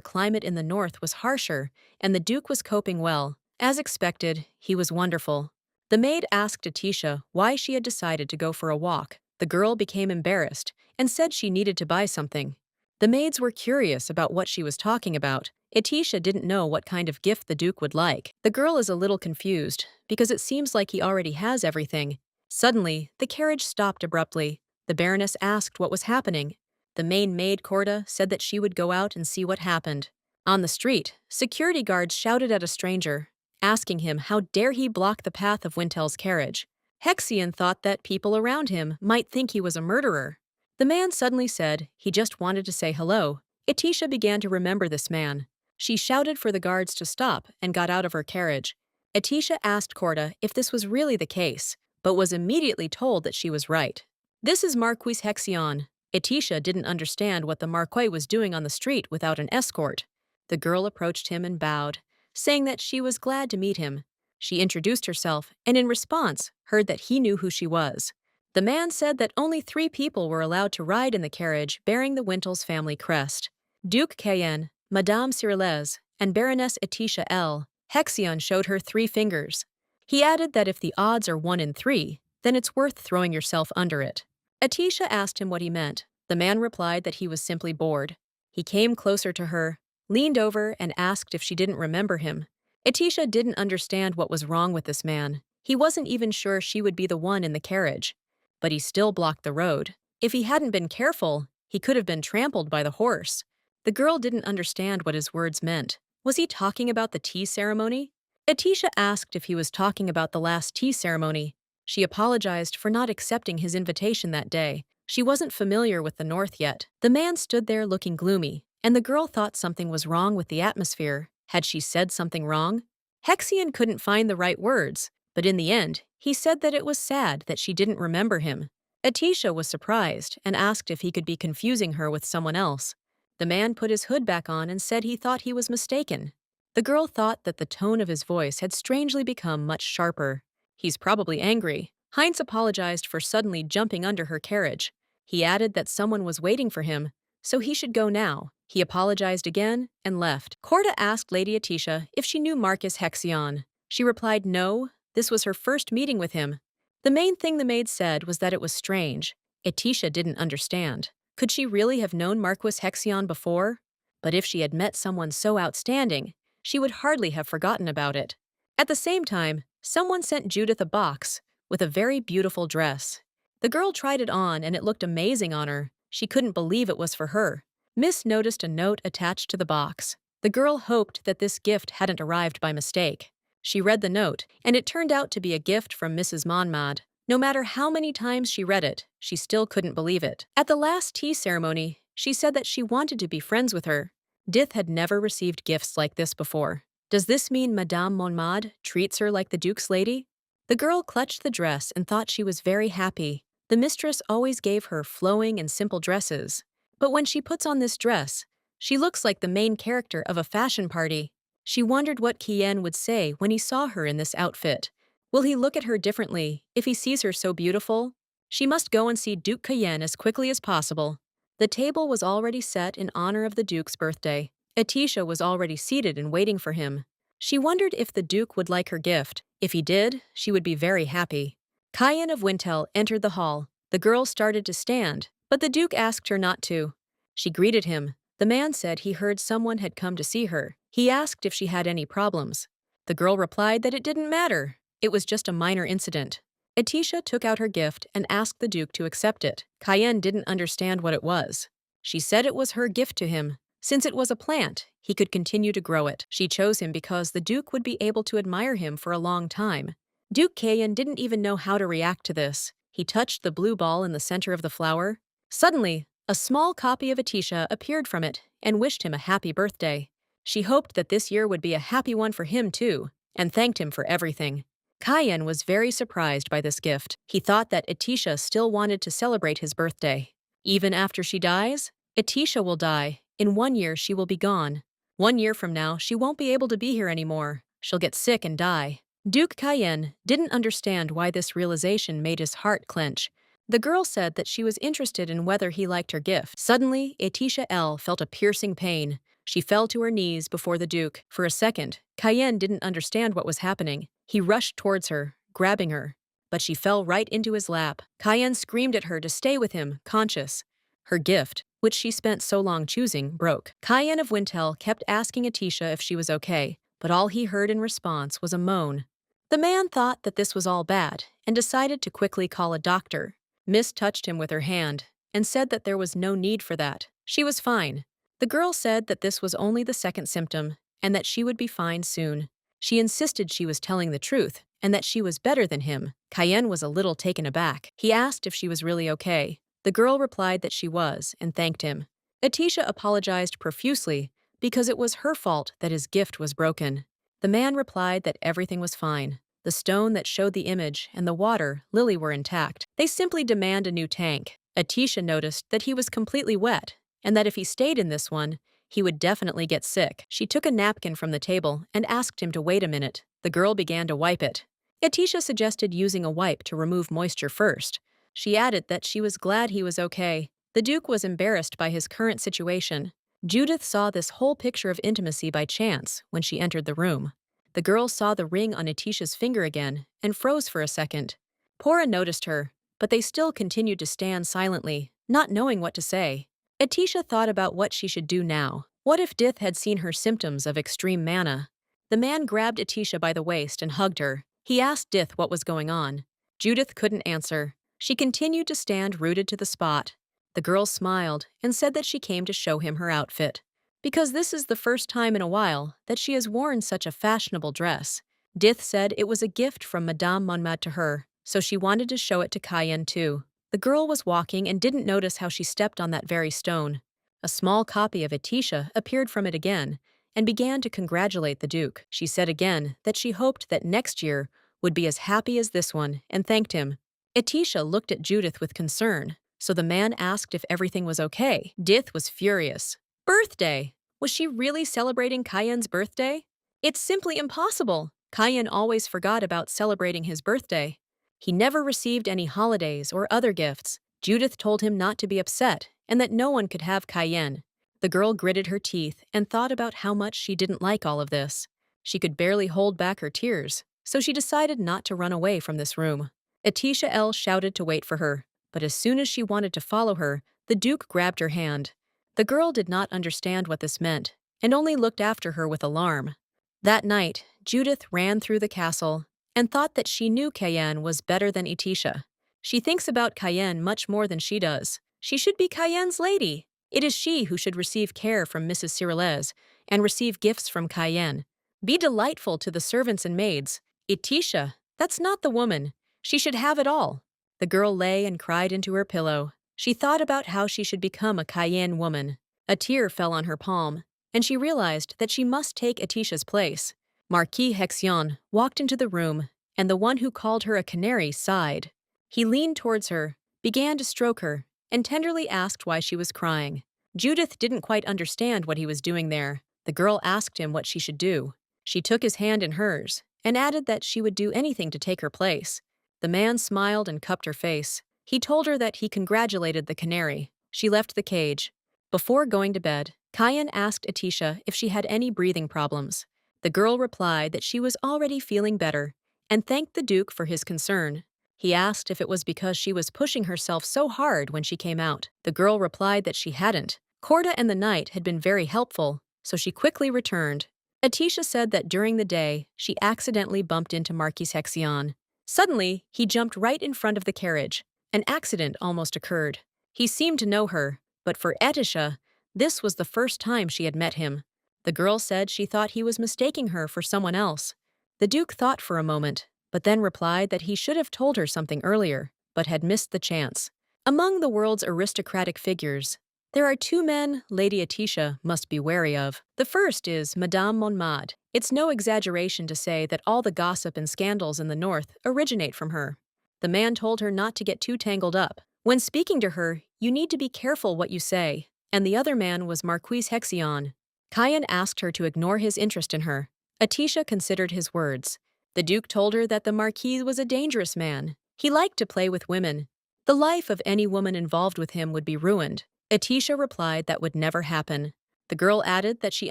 Speaker 1: climate in the north was harsher and the Duke was coping well. As expected, he was wonderful. The maid asked Atisha why she had decided to go for a walk. The girl became embarrassed and said she needed to buy something. The maids were curious about what she was talking about. Atisha didn't know what kind of gift the Duke would like. The girl is a little confused because it seems like he already has everything. Suddenly, the carriage stopped abruptly. The Baroness asked what was happening. The main maid, Corda, said that she would go out and see what happened. On the street, security guards shouted at a stranger, asking him how dare he block the path of Winel's carriage. Hexian thought that people around him might think he was a murderer. The man suddenly said he just wanted to say hello. Atisha began to remember this man. She shouted for the guards to stop and got out of her carriage. Atisha asked Corda if this was really the case, but was immediately told that she was right. This is Marquis Hexian. Atisha didn't understand what the Marquis was doing on the street without an escort. The girl approached him and bowed, saying that she was glad to meet him. She introduced herself and in response heard that he knew who she was. The man said that only 3 people were allowed to ride in the carriage bearing the Winel's family crest: Duke Cayenne, Madame Cyrillez, and Baroness Atisha L. Hexian showed her 3 fingers. He added that if the odds are 1 in 3, then it's worth throwing yourself under it. Atisha asked him what he meant. The man replied that he was simply bored. He came closer to her, leaned over, and asked if she didn't remember him. Atisha didn't understand what was wrong with this man. He wasn't even sure she would be the one in the carriage. But he still blocked the road. If he hadn't been careful, he could have been trampled by the horse. The girl didn't understand what his words meant. Was he talking about the tea ceremony? Atisha asked if he was talking about the last tea ceremony. She apologized for not accepting his invitation that day. She wasn't familiar with the north yet. The man stood there looking gloomy, and the girl thought something was wrong with the atmosphere. Had she said something wrong? Hexian couldn't find the right words, but in the end, he said that it was sad that she didn't remember him. Atisha was surprised and asked if he could be confusing her with someone else. The man put his hood back on and said he thought he was mistaken. The girl thought that the tone of his voice had strangely become much sharper. He's probably angry. Heinz apologized for suddenly jumping under her carriage. He added that someone was waiting for him, so he should go now. He apologized again and left. Corda asked Lady Atisha if she knew Marquis Hexian. She replied no, this was her first meeting with him. The main thing the maid said was that it was strange. Atisha didn't understand. Could she really have known Marquis Hexian before? But if she had met someone so outstanding, she would hardly have forgotten about it. At the same time, someone sent Judith a box with a very beautiful dress. The girl tried it on and it looked amazing on her. She couldn't believe it was for her. Miss noticed a note attached to the box. The girl hoped that this gift hadn't arrived by mistake. She read the note, and it turned out to be a gift from Mrs. Monmad. No matter how many times she read it, she still couldn't believe it. At the last tea ceremony, she said that she wanted to be friends with her. Judith had never received gifts like this before. Does this mean Madame Monmad treats her like the Duke's lady? The girl clutched the dress and thought she was very happy. The mistress always gave her flowing and simple dresses. But when she puts on this dress, she looks like the main character of a fashion party. She wondered what Kien would say when he saw her in this outfit. Will he look at her differently if he sees her so beautiful? She must go and see Duke Kien as quickly as possible. The table was already set in honor of the Duke's birthday. Atisha was already seated and waiting for him. She wondered if the Duke would like her gift. If he did, she would be very happy. Kien of Winel entered the hall. The girl started to stand, but the Duke asked her not to. She greeted him. The man said he heard someone had come to see her. He asked if she had any problems. The girl replied that it didn't matter. It was just a minor incident. Atisha took out her gift and asked the Duke to accept it. Kien didn't understand what it was. She said it was her gift to him. Since it was a plant, he could continue to grow it. She chose him because the Duke would be able to admire him for a long time. Duke Kien didn't even know how to react to this. He touched the blue ball in the center of the flower. Suddenly, a small copy of Atisha appeared from it and wished him a happy birthday. She hoped that this year would be a happy one for him too, and thanked him for everything. Kien was very surprised by this gift. He thought that Atisha still wanted to celebrate his birthday. Even after she dies? Atisha will die. In 1 year, she will be gone. 1 year from now, she won't be able to be here anymore. She'll get sick and die. Duke Kien didn't understand why this realization made his heart clench. The girl said that she was interested in whether he liked her gift. Suddenly, Atisha L. felt a piercing pain. She fell to her knees before the Duke. For a second, Kien didn't understand what was happening. He rushed towards her, grabbing her. But she fell right into his lap. Kien screamed at her to stay with him, conscious. Her gift, which she spent so long choosing, broke. Kien of Winel kept asking Atisha if she was okay, but all he heard in response was a moan. The man thought that this was all bad and decided to quickly call a doctor. Miss touched him with her hand and said that there was no need for that. She was fine. The girl said that this was only the second symptom and that she would be fine soon. She insisted she was telling the truth and that she was better than him. Kien was a little taken aback. He asked if she was really okay. The girl replied that she was and thanked him. Atisha apologized profusely because it was her fault that his gift was broken. The man replied that everything was fine. The stone that showed the image and the water lily were intact. They simply demand a new tank. Atisha noticed that he was completely wet and that if he stayed in this one, he would definitely get sick. She took a napkin from the table and asked him to wait a minute. The girl began to wipe it. Atisha suggested using a wipe to remove moisture first. She added that she was glad he was okay. The Duke was embarrassed by his current situation. Judith saw this whole picture of intimacy by chance when she entered the room. The girl saw the ring on Atisha's finger again and froze for a second. Pora noticed her, but they still continued to stand silently, not knowing what to say. Atisha thought about what she should do now. What if Judith had seen her symptoms of extreme mana? The man grabbed Atisha by the waist and hugged her. He asked Judith what was going on. Judith couldn't answer. She continued to stand rooted to the spot. The girl smiled and said that she came to show him her outfit, because this is the first time in a while that she has worn such a fashionable dress. Judith said it was a gift from Madame Monmad to her, so she wanted to show it to Kien too. The girl was walking and didn't notice how she stepped on that very stone. A small copy of Atisha appeared from it again and began to congratulate the Duke. She said again that she hoped that next year would be as happy as this one and thanked him. Atisha looked at Judith with concern, so the man asked if everything was okay. Judith was furious. Birthday! Was she really celebrating Kien's birthday? It's simply impossible. Kien always forgot about celebrating his birthday. He never received any holidays or other gifts. Judith told him not to be upset and that no one could have Kien. The girl gritted her teeth and thought about how much she didn't like all of this. She could barely hold back her tears, so she decided not to run away from this room. Atisha L. shouted to wait for her, but as soon as she wanted to follow her, the Duke grabbed her hand. The girl did not understand what this meant and only looked after her with alarm. That night, Judith ran through the castle and thought that she knew Cayenne was better than Etisha. She thinks about Cayenne much more than she does. She should be Cayenne's lady. It is she who should receive care from Mrs. Cyrillez and receive gifts from Cayenne. Be delightful to the servants and maids. Etisha, that's not the woman. She should have it all. The girl lay and cried into her pillow. She thought about how she should become a Cayenne woman. A tear fell on her palm, and she realized that she must take Etisha's place. Marquis Hexian walked into the room, and the one who called her a canary sighed. He leaned towards her, began to stroke her, and tenderly asked why she was crying. Judith didn't quite understand what he was doing there. The girl asked him what she should do. She took his hand in hers, and added that she would do anything to take her place. The man smiled and cupped her face. He told her that he congratulated the canary. She left the cage. Before going to bed, Cayenne asked Etisha if she had any breathing problems. The girl replied that she was already feeling better, and thanked the Duke for his concern. He asked if it was because she was pushing herself so hard when she came out. The girl replied that she hadn't. Corda and the knight had been very helpful, so she quickly returned. Etisha said that during the day, she accidentally bumped into Marquis Hexian. Suddenly, he jumped right in front of the carriage. An accident almost occurred. He seemed to know her, but for Etisha, this was the first time she had met him. The girl said she thought he was mistaking her for someone else. The Duke thought for a moment, but then replied that he should have told her something earlier, but had missed the chance. Among the world's aristocratic figures, there are two men Lady Etisha must be wary of. The first is Madame Monmad. It's no exaggeration to say that all the gossip and scandals in the north originate from her. The man told her not to get too tangled up. When speaking to her, you need to be careful what you say. And the other man was Marquis Hexian. Cayenne asked her to ignore his interest in her. Etisha considered his words. The Duke told her that the Marquis was a dangerous man. He liked to play with women. The life of any woman involved with him would be ruined. Etisha replied that would never happen. The girl added that she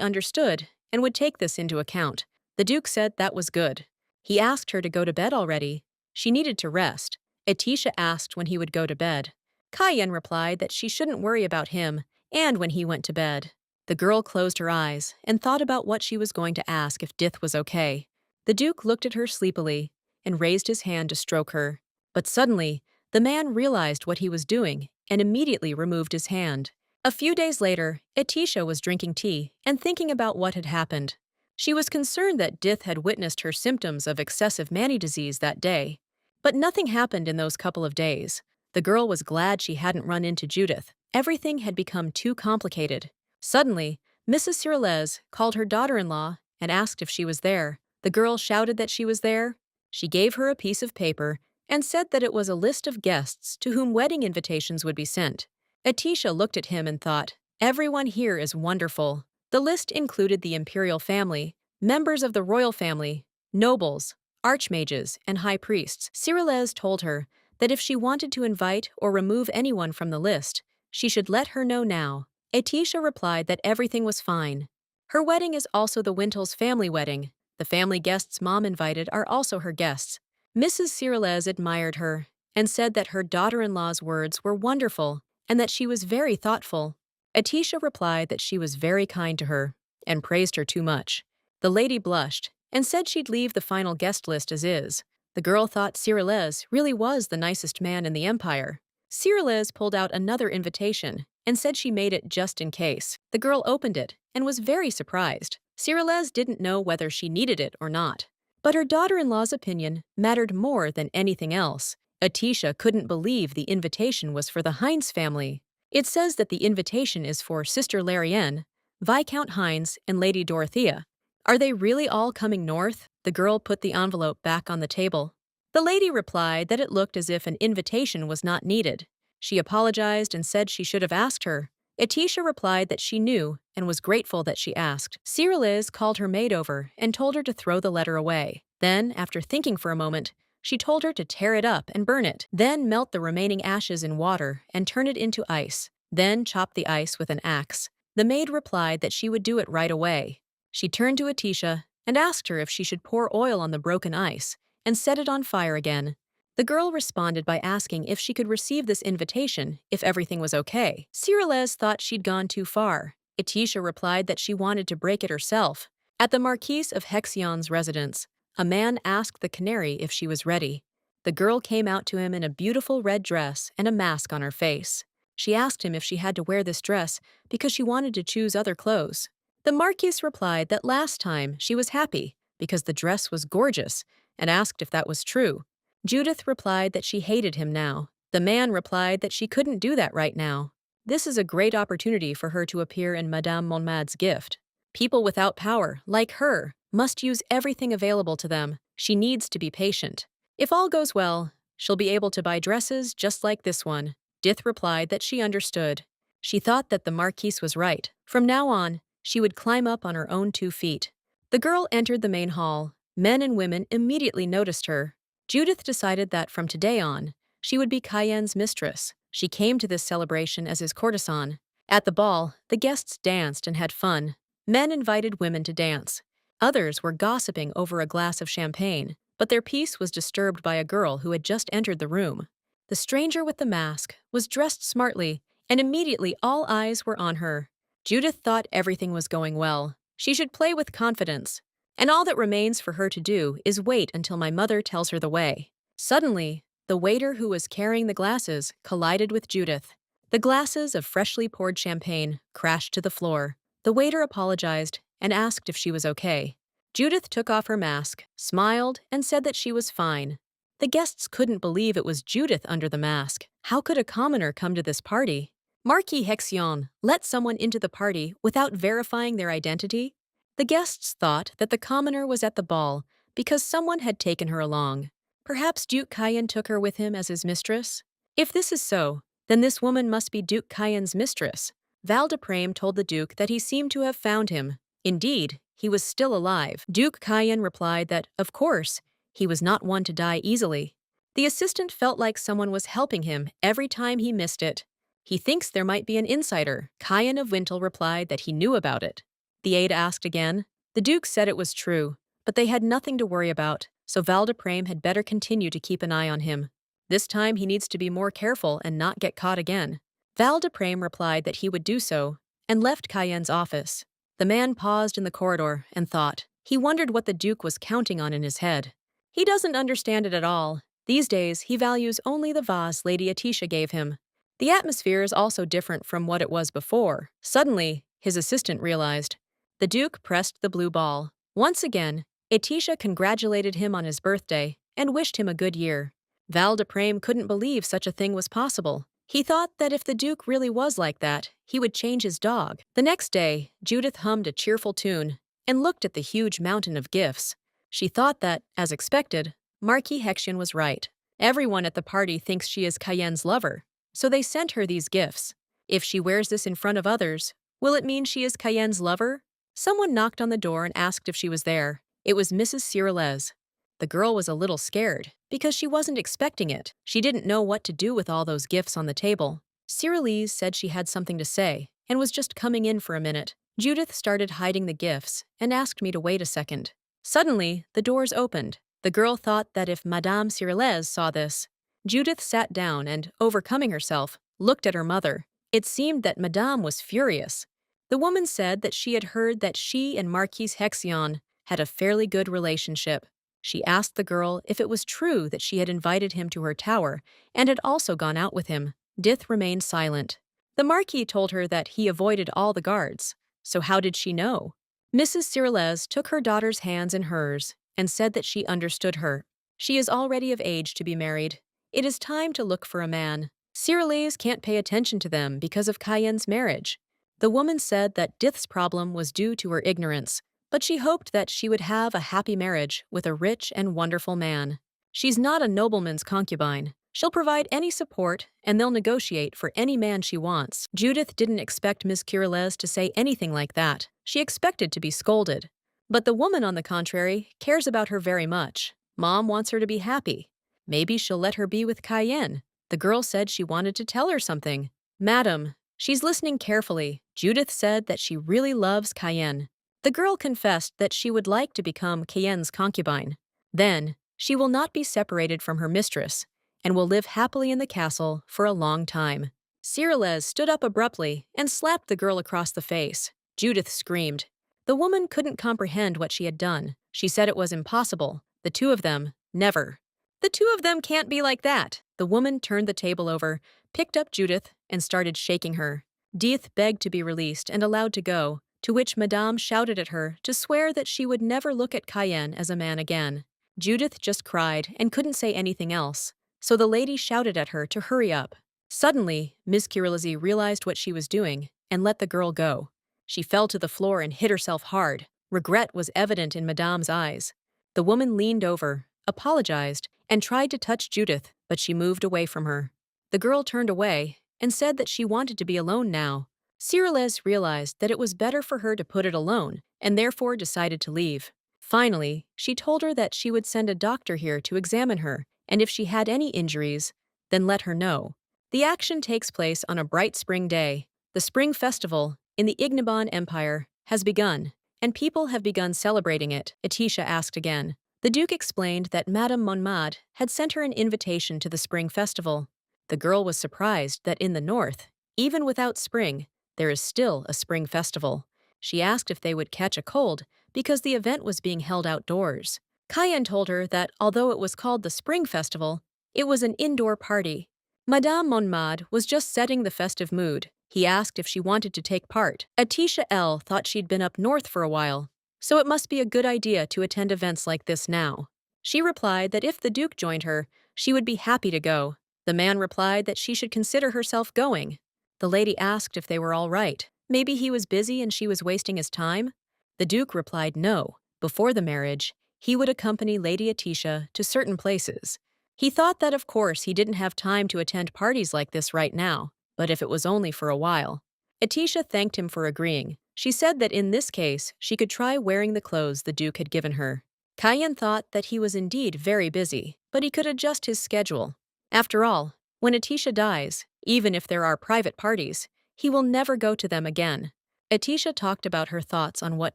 Speaker 1: understood and would take this into account. The Duke said that was good. He asked her to go to bed already. She needed to rest. Etisha asked when he would go to bed. Cayenne replied that she shouldn't worry about him and when he went to bed. The girl closed her eyes and thought about what she was going to ask if Dith was okay. The Duke looked at her sleepily and raised his hand to stroke her. But suddenly, the man realized what he was doing and immediately removed his hand. A few days later, Etisha was drinking tea and thinking about what had happened. She was concerned that Dith had witnessed her symptoms of excessive Manny disease that day. But nothing happened in those couple of days. The girl was glad she hadn't run into Judith. Everything had become too complicated. Suddenly, Mrs. Cyrillez called her daughter-in-law and asked if she was there. The girl shouted that she was there. She gave her a piece of paper and said that it was a list of guests to whom wedding invitations would be sent. Etisha looked at him and thought, "Everyone here is wonderful." The list included the imperial family, members of the royal family, nobles, archmages, and high priests. Cyrillez told her that if she wanted to invite or remove anyone from the list, she should let her know now. Etisha replied that everything was fine. Her wedding is also the Wintel's family wedding. The family guests Mom invited are also her guests. Mrs. Cyrillez admired her and said that her daughter-in-law's words were wonderful and that she was very thoughtful. Etisha replied that she was very kind to her and praised her too much. The lady blushed and said she'd leave the final guest list as is. The girl thought Cyrillez really was the nicest man in the empire. Cyrillez pulled out another invitation and said she made it just in case. The girl opened it and was very surprised. Cyrillez didn't know whether she needed it or not. But her daughter-in-law's opinion mattered more than anything else. Etisha couldn't believe the invitation was for the Heinz family. It says that the invitation is for Sister Larenne, Viscount Heinz, and Lady Dorothea. Are they really all coming north? The girl put the envelope back on the table. The lady replied that it looked as if an invitation was not needed. She apologized and said she should have asked her. Etisha replied that she knew and was grateful that she asked. Cyrillez called her maid over and told her to throw the letter away. Then, after thinking for a moment, she told her to tear it up and burn it. Then melt the remaining ashes in water and turn it into ice. Then chop the ice with an axe. The maid replied that she would do it right away. She turned to Etisha and asked her if she should pour oil on the broken ice and set it on fire again. The girl responded by asking if she could receive this invitation if everything was okay. Cyrillez thought she'd gone too far. Etisha replied that she wanted to break it herself. At the Marquis of Hexian's residence, a man asked the canary if she was ready. The girl came out to him in a beautiful red dress and a mask on her face. She asked him if she had to wear this dress because she wanted to choose other clothes. The Marquise replied that last time she was happy because the dress was gorgeous and asked if that was true. Judith replied that she hated him now. The man replied that she couldn't do that right now. This is a great opportunity for her to appear in Madame Monmad's gift. People without power, like her, must use everything available to them. She needs to be patient. If all goes well, she'll be able to buy dresses just like this one. Judith replied that she understood. She thought that the Marquise was right. From now on, she would climb up on her own 2 feet. The girl entered the main hall. Men and women immediately noticed her. Judith decided that from today on, she would be Cayenne's mistress. She came to this celebration as his courtesan. At the ball, the guests danced and had fun. Men invited women to dance. Others were gossiping over a glass of champagne, but their peace was disturbed by a girl who had just entered the room. The stranger with the mask was dressed smartly, and immediately all eyes were on her. Judith thought everything was going well. She should play with confidence. And all that remains for her to do is wait until my mother tells her the way. Suddenly, the waiter who was carrying the glasses collided with Judith. The glasses of freshly poured champagne crashed to the floor. The waiter apologized and asked if she was okay. Judith took off her mask, smiled, and said that she was fine. The guests couldn't believe it was Judith under the mask. How could a commoner come to this party? Marquis Hexian let someone into the party without verifying their identity? The guests thought that the commoner was at the ball because someone had taken her along. Perhaps Duke Cayenne took her with him as his mistress? If this is so, then this woman must be Duke Cayenne's mistress. Val de Prame told the Duke that he seemed to have found him. Indeed, he was still alive. Duke Cayenne replied that, of course, he was not one to die easily. The assistant felt like someone was helping him every time he missed it. He thinks there might be an insider. Cayenne of Winel replied that he knew about it. The aide asked again. The Duke said it was true, but they had nothing to worry about, so Val de Prame had better continue to keep an eye on him. This time he needs to be more careful and not get caught again. Val de Prame replied that he would do so, and left Cayenne's office. The man paused in the corridor and thought. He wondered what the Duke was counting on in his head. He doesn't understand it at all. These days, he values only the vase Lady Atisha gave him. The atmosphere is also different from what it was before. Suddenly, his assistant realized. The Duke pressed the blue ball. Once again, Atisha congratulated him on his birthday and wished him a good year. Val de Prame couldn't believe such a thing was possible. He thought that if the Duke really was like that, he would change his dog. The next day, Judith hummed a cheerful tune and looked at the huge mountain of gifts. She thought that, as expected, Marquis Hexian was right. Everyone at the party thinks she is Cayenne's lover, so they sent her these gifts. If she wears this in front of others, will it mean she is Cayenne's lover? Someone knocked on the door and asked if she was there. It was Mrs. Cyrillez. The girl was a little scared, because she wasn't expecting it. She didn't know what to do with all those gifts on the table. Cyrillez said she had something to say, and was just coming in for a minute. Judith started hiding the gifts, and asked me to wait a second. Suddenly, the doors opened. The girl thought that if Madame Cyrillez saw this. Judith sat down and, overcoming herself, looked at her mother. It seemed that Madame was furious. The woman said that she had heard that she and Marquis Hexian had a fairly good relationship. She asked the girl if it was true that she had invited him to her tower and had also gone out with him. Judith remained silent. The Marquis told her that he avoided all the guards. So how did she know? Mrs. Cyrillez took her daughter's hands in hers and said that she understood her. She is already of age to be married. It is time to look for a man. Cyrillez can't pay attention to them because of Cayenne's marriage. The woman said that Judith's problem was due to her ignorance, but she hoped that she would have a happy marriage with a rich and wonderful man. She's not a nobleman's concubine. She'll provide any support, and they'll negotiate for any man she wants. Judith didn't expect Miss Cyrillez to say anything like that. She expected to be scolded. But the woman, on the contrary, cares about her very much. Mom wants her to be happy. Maybe she'll let her be with Cayenne. The girl said she wanted to tell her something. Madam, she's listening carefully. Judith said that she really loves Cayenne. The girl confessed that she would like to become Cayenne's concubine. Then, she will not be separated from her mistress, and will live happily in the castle for a long time. Cyrillez stood up abruptly and slapped the girl across the face. Judith screamed. The woman couldn't comprehend what she had done. She said it was impossible, The two of them, never. The two of them can't be like that. The woman turned the table over, picked up Judith, and started shaking her. Judith begged to be released and allowed to go, to which Madame shouted at her to swear that she would never look at Cayenne as a man again. Judith just cried and couldn't say anything else, so the lady shouted at her to hurry up. Suddenly, Miss Kirillazzi realized what she was doing and let the girl go. She fell to the floor and hit herself hard. Regret was evident in Madame's eyes. The woman leaned over, apologized, and tried to touch Judith, but she moved away from her. The girl turned away and said that she wanted to be alone now. Cyrillez realized that it was better for her to put it alone and therefore decided to leave. Finally, she told her that she would send a doctor here to examine her, and if she had any injuries, then let her know. The action takes place on a bright spring day. The spring festival, in the Ignobon Empire, has begun, and people have begun celebrating it, Atisha asked again. The Duke explained that Madame Monmad had sent her an invitation to the spring festival. The girl was surprised that in the north, even without spring, there is still a spring festival. She asked if they would catch a cold because the event was being held outdoors. Cayenne told her that although it was called the Spring Festival, it was an indoor party. Madame Monmad was just setting the festive mood. He asked if she wanted to take part. Atisha L. thought she'd been up north for a while, so it must be a good idea to attend events like this now. She replied that if the Duke joined her, she would be happy to go. The man replied that she should consider herself going. The lady asked if they were all right. Maybe he was busy and she was wasting his time? The Duke replied no. Before the marriage, he would accompany Lady Atisha to certain places. He thought that of course he didn't have time to attend parties like this right now, but if it was only for a while. Atisha thanked him for agreeing. She said that in this case, she could try wearing the clothes the Duke had given her. Cayenne thought that he was indeed very busy, but he could adjust his schedule. After all, when Atisha dies, even if there are private parties, he will never go to them again. Atisha talked about her thoughts on what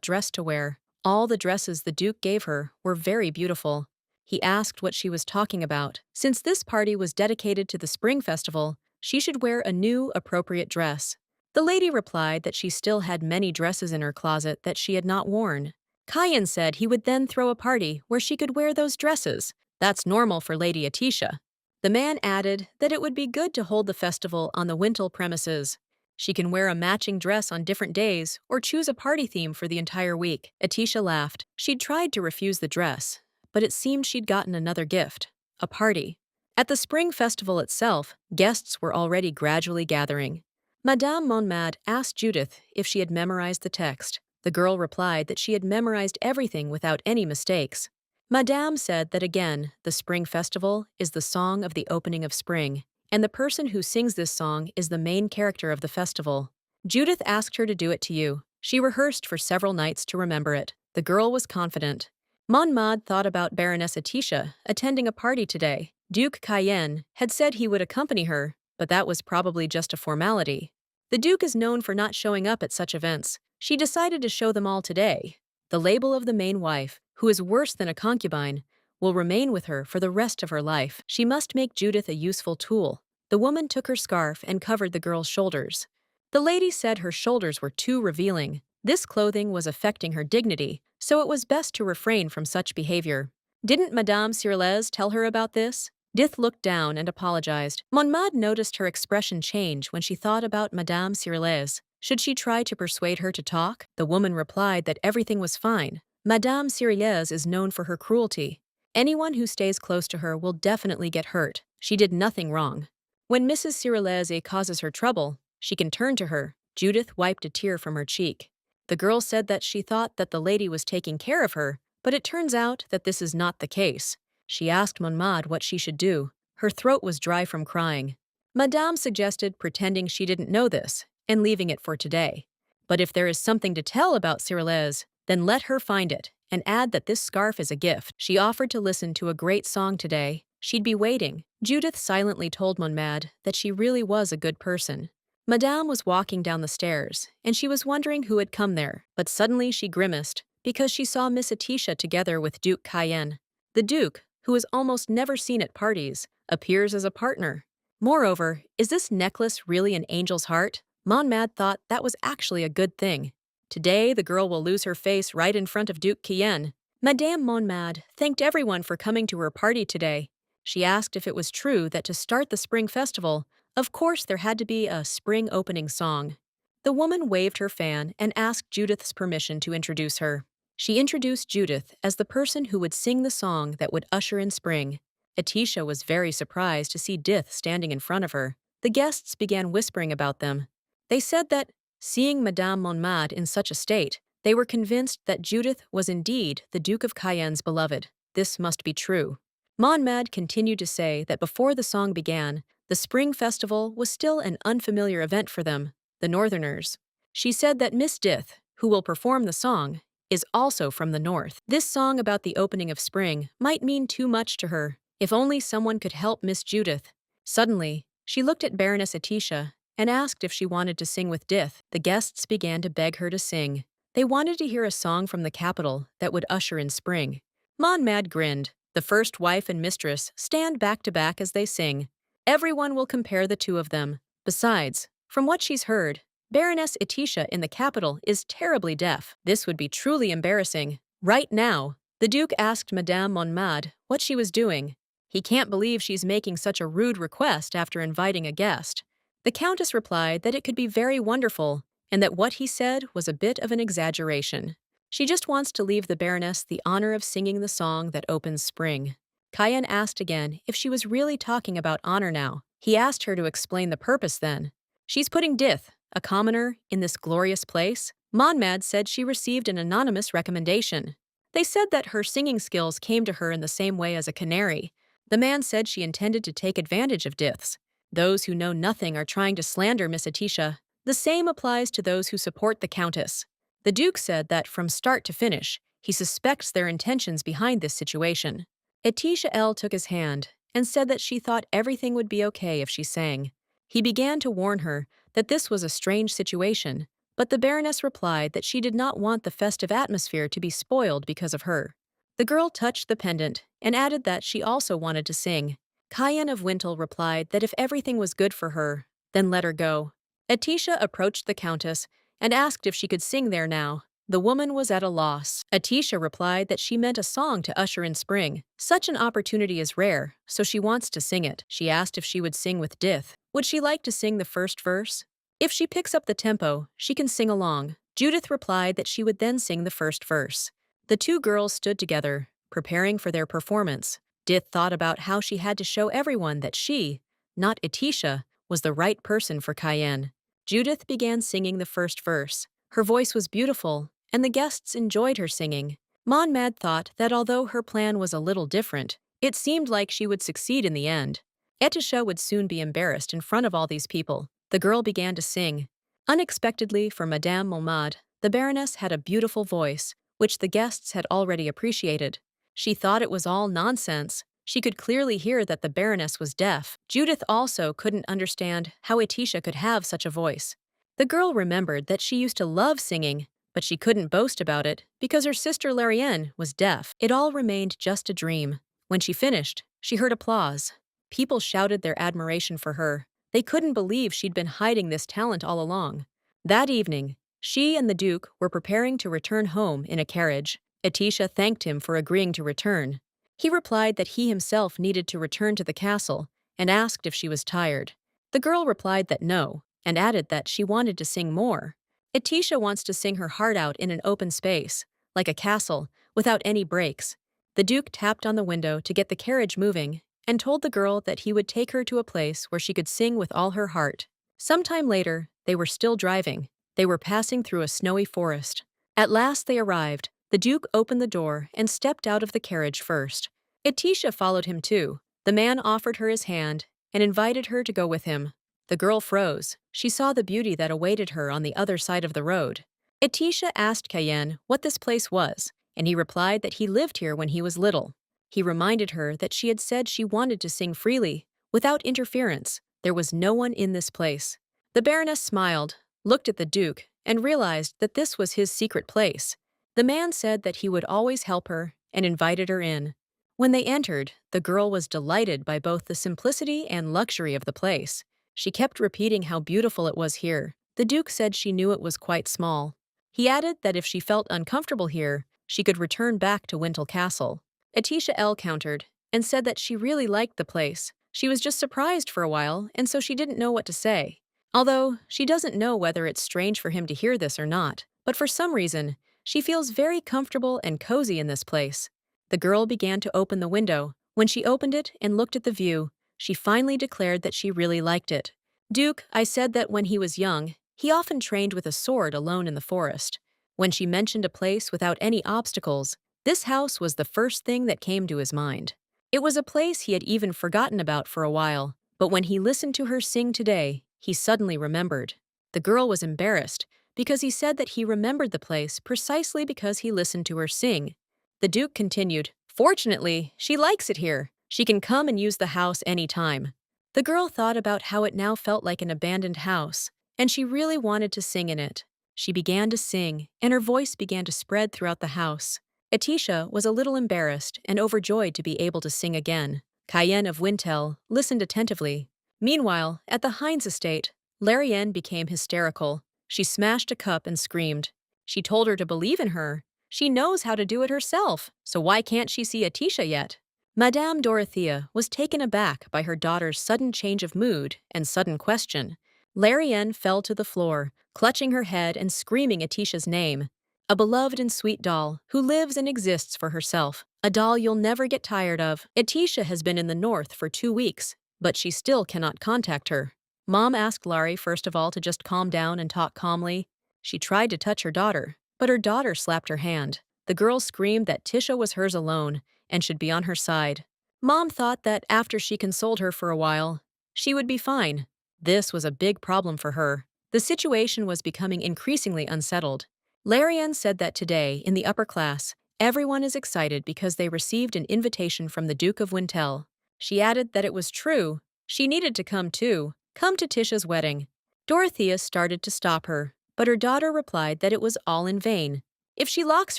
Speaker 1: dress to wear. All the dresses the Duke gave her were very beautiful. He asked what she was talking about. Since this party was dedicated to the Spring Festival, she should wear a new, appropriate dress. The lady replied that she still had many dresses in her closet that she had not worn. Cayenne said he would then throw a party where she could wear those dresses. That's normal for Lady Atisha. The man added that it would be good to hold the festival on the Winel premises. She can wear a matching dress on different days or choose a party theme for the entire week. Atisha laughed. She'd tried to refuse the dress, but it seemed she'd gotten another gift, a party. At the spring festival itself, guests were already gradually gathering. Madame Monmad asked Judith if she had memorized the text. The girl replied that she had memorized everything without any mistakes. Madame said that again, the spring festival is the song of the opening of spring, and the person who sings this song is the main character of the festival. Judith asked her to do it to you. She rehearsed for several nights to remember it. The girl was confident. Monmad thought about Baroness Atisha attending a party today. Duke Cayenne had said he would accompany her, but that was probably just a formality. The Duke is known for not showing up at such events. She decided to show them all today. The label of the main wife, who is worse than a concubine, will remain with her for the rest of her life. She must make Judith a useful tool. The woman took her scarf and covered the girl's shoulders. The lady said her shoulders were too revealing. This clothing was affecting her dignity, so it was best to refrain from such behavior. Didn't Madame Cyrillez tell her about this? Judith looked down and apologized. Monmad noticed her expression change when she thought about Madame Cyrillez. Should she try to persuade her to talk? The woman replied that everything was fine. Madame Cyrillez is known for her cruelty. Anyone who stays close to her will definitely get hurt. She did nothing wrong. When Mrs. Cyrillez causes her trouble, she can turn to her. Judith wiped a tear from her cheek. The girl said that she thought that the lady was taking care of her, but it turns out that this is not the case. She asked Monmad what she should do. Her throat was dry from crying. Madame suggested pretending she didn't know this and leaving it for today. But if there is something to tell about Cyrillez, then let her find it and add that this scarf is a gift. She offered to listen to a great song today. She'd be waiting. Judith silently told Monmad that she really was a good person. Madame was walking down the stairs, and she was wondering who had come there, but suddenly she grimaced because she saw Miss Atisha together with Duke Cayenne. The Duke, who is almost never seen at parties, appears as a partner. Moreover, is this necklace really an angel's heart? Monmad thought that was actually a good thing. Today, the girl will lose her face right in front of Duke Cayenne. Madame Monmad thanked everyone for coming to her party today. She asked if it was true that to start the spring festival, of course there had to be a spring opening song. The woman waved her fan and asked Judith's permission to introduce her. She introduced Judith as the person who would sing the song that would usher in spring. Atisha was very surprised to see Dith standing in front of her. The guests began whispering about them. They said that, seeing Madame Monmad in such a state, they were convinced that Judith was indeed the Duke of Cayenne's beloved. This must be true. Monmad continued to say that before the song began, the spring festival was still an unfamiliar event for them, the Northerners. She said that Miss Dith, who will perform the song, is also from the North. This song about the opening of spring might mean too much to her. If only someone could help Miss Judith. Suddenly, she looked at Baroness Atisha and asked if she wanted to sing with Dith. The guests began to beg her to sing. They wanted to hear a song from the capital that would usher in spring. Monmad grinned. The first wife and mistress stand back to back as they sing. Everyone will compare the two of them. Besides, from what she's heard, Baroness Atisha in the capital is terribly deaf. This would be truly embarrassing. Right now, the Duke asked Madame Monmad what she was doing. He can't believe she's making such a rude request after inviting a guest. The Countess replied that it could be very wonderful, and that what he said was a bit of an exaggeration. She just wants to leave the Baroness the honor of singing the song that opens spring. Cayenne asked again if she was really talking about honor now. He asked her to explain the purpose then. She's putting Dith, a commoner, in this glorious place. Monmad said she received an anonymous recommendation. They said that her singing skills came to her in the same way as a canary. The man said she intended to take advantage of Dith's. Those who know nothing are trying to slander Miss Atisha. The same applies to those who support the Countess. The Duke said that from start to finish, he suspects their intentions behind this situation. Atisha L. took his hand and said that she thought everything would be okay if she sang. He began to warn her that this was a strange situation, but the Baroness replied that she did not want the festive atmosphere to be spoiled because of her. The girl touched the pendant and added that she also wanted to sing. Cayenne of Winel replied that if everything was good for her, then let her go. Atisha approached the Countess and asked if she could sing there now. The woman was at a loss. Atisha replied that she meant a song to usher in spring. Such an opportunity is rare, so she wants to sing it. She asked if she would sing with Dith. Would she like to sing the first verse? If she picks up the tempo, she can sing along. Judith replied that she would then sing the first verse. The two girls stood together, preparing for their performance. Dith thought about how she had to show everyone that she, not Atisha, was the right person for Cayenne. Judith began singing the first verse. Her voice was beautiful, and the guests enjoyed her singing. Monmad thought that although her plan was a little different, it seemed like she would succeed in the end. Atisha would soon be embarrassed in front of all these people. The girl began to sing. Unexpectedly for Madame Monmad, the Baroness had a beautiful voice, which the guests had already appreciated. She thought it was all nonsense. She could clearly hear that the Baroness was deaf. Judith also couldn't understand how Atisha could have such a voice. The girl remembered that she used to love singing, but she couldn't boast about it because her sister Larenne was deaf. It all remained just a dream. When she finished, she heard applause. People shouted their admiration for her. They couldn't believe she'd been hiding this talent all along. That evening, she and the Duke were preparing to return home in a carriage. Atisha thanked him for agreeing to return. He replied that he himself needed to return to the castle and asked if she was tired. The girl replied that no, and added that she wanted to sing more. Atisha wants to sing her heart out in an open space, like a castle, without any breaks. The Duke tapped on the window to get the carriage moving and told the girl that he would take her to a place where she could sing with all her heart. Sometime later, they were still driving. They were passing through a snowy forest. At last they arrived. The Duke opened the door and stepped out of the carriage first. Atisha followed him too. The man offered her his hand and invited her to go with him. The girl froze. She saw the beauty that awaited her on the other side of the road. Atisha asked Cayenne what this place was, and he replied that he lived here when he was little. He reminded her that she had said she wanted to sing freely, without interference. There was no one in this place. The Baroness smiled, looked at the Duke, and realized that this was his secret place. The man said that he would always help her and invited her in. When they entered, the girl was delighted by both the simplicity and luxury of the place. She kept repeating how beautiful it was here. The Duke said she knew it was quite small. He added that if she felt uncomfortable here, she could return back to Wintel Castle. Atisha L countered and said that she really liked the place. She was just surprised for a while, and so she didn't know what to say. Although, she doesn't know whether it's strange for him to hear this or not, but for some reason, she feels very comfortable and cozy in this place. The girl began to open the window. When she opened it and looked at the view, she finally declared that she really liked it. Duke, I said that when he was young, he often trained with a sword alone in the forest. When she mentioned a place without any obstacles, this house was the first thing that came to his mind. It was a place he had even forgotten about for a while, but when he listened to her sing today, he suddenly remembered. The girl was embarrassed because he said that he remembered the place precisely because he listened to her sing. The Duke continued, "Fortunately, she likes it here. She can come and use the house any time." The girl thought about how it now felt like an abandoned house, and she really wanted to sing in it. She began to sing, and her voice began to spread throughout the house. Atisha was a little embarrassed and overjoyed to be able to sing again. Cayenne of Wintel listened attentively. Meanwhile, at the Hines estate, Larenne became hysterical. She smashed a cup and screamed. She told her to believe in her. She knows how to do it herself, so why can't she see Atisha yet? Madame Dorothea was taken aback by her daughter's sudden change of mood and sudden question. Larenne fell to the floor, clutching her head and screaming Atisha's name. A beloved and sweet doll who lives and exists for herself. A doll you'll never get tired of. Atisha has been in the north for 2 weeks, but she still cannot contact her. Mom asked Laurie first of all to just calm down and talk calmly. She tried to touch her daughter, but her daughter slapped her hand. The girl screamed that Tisha was hers alone and should be on her side. Mom thought that after she consoled her for a while, she would be fine. This was a big problem for her. The situation was becoming increasingly unsettled. Larenne said that today, in the upper class, everyone is excited because they received an invitation from the Duke of Wintel. She added that it was true. She needed to come too. Come to Tisha's wedding. Dorothea started to stop her, but her daughter replied that it was all in vain. If she locks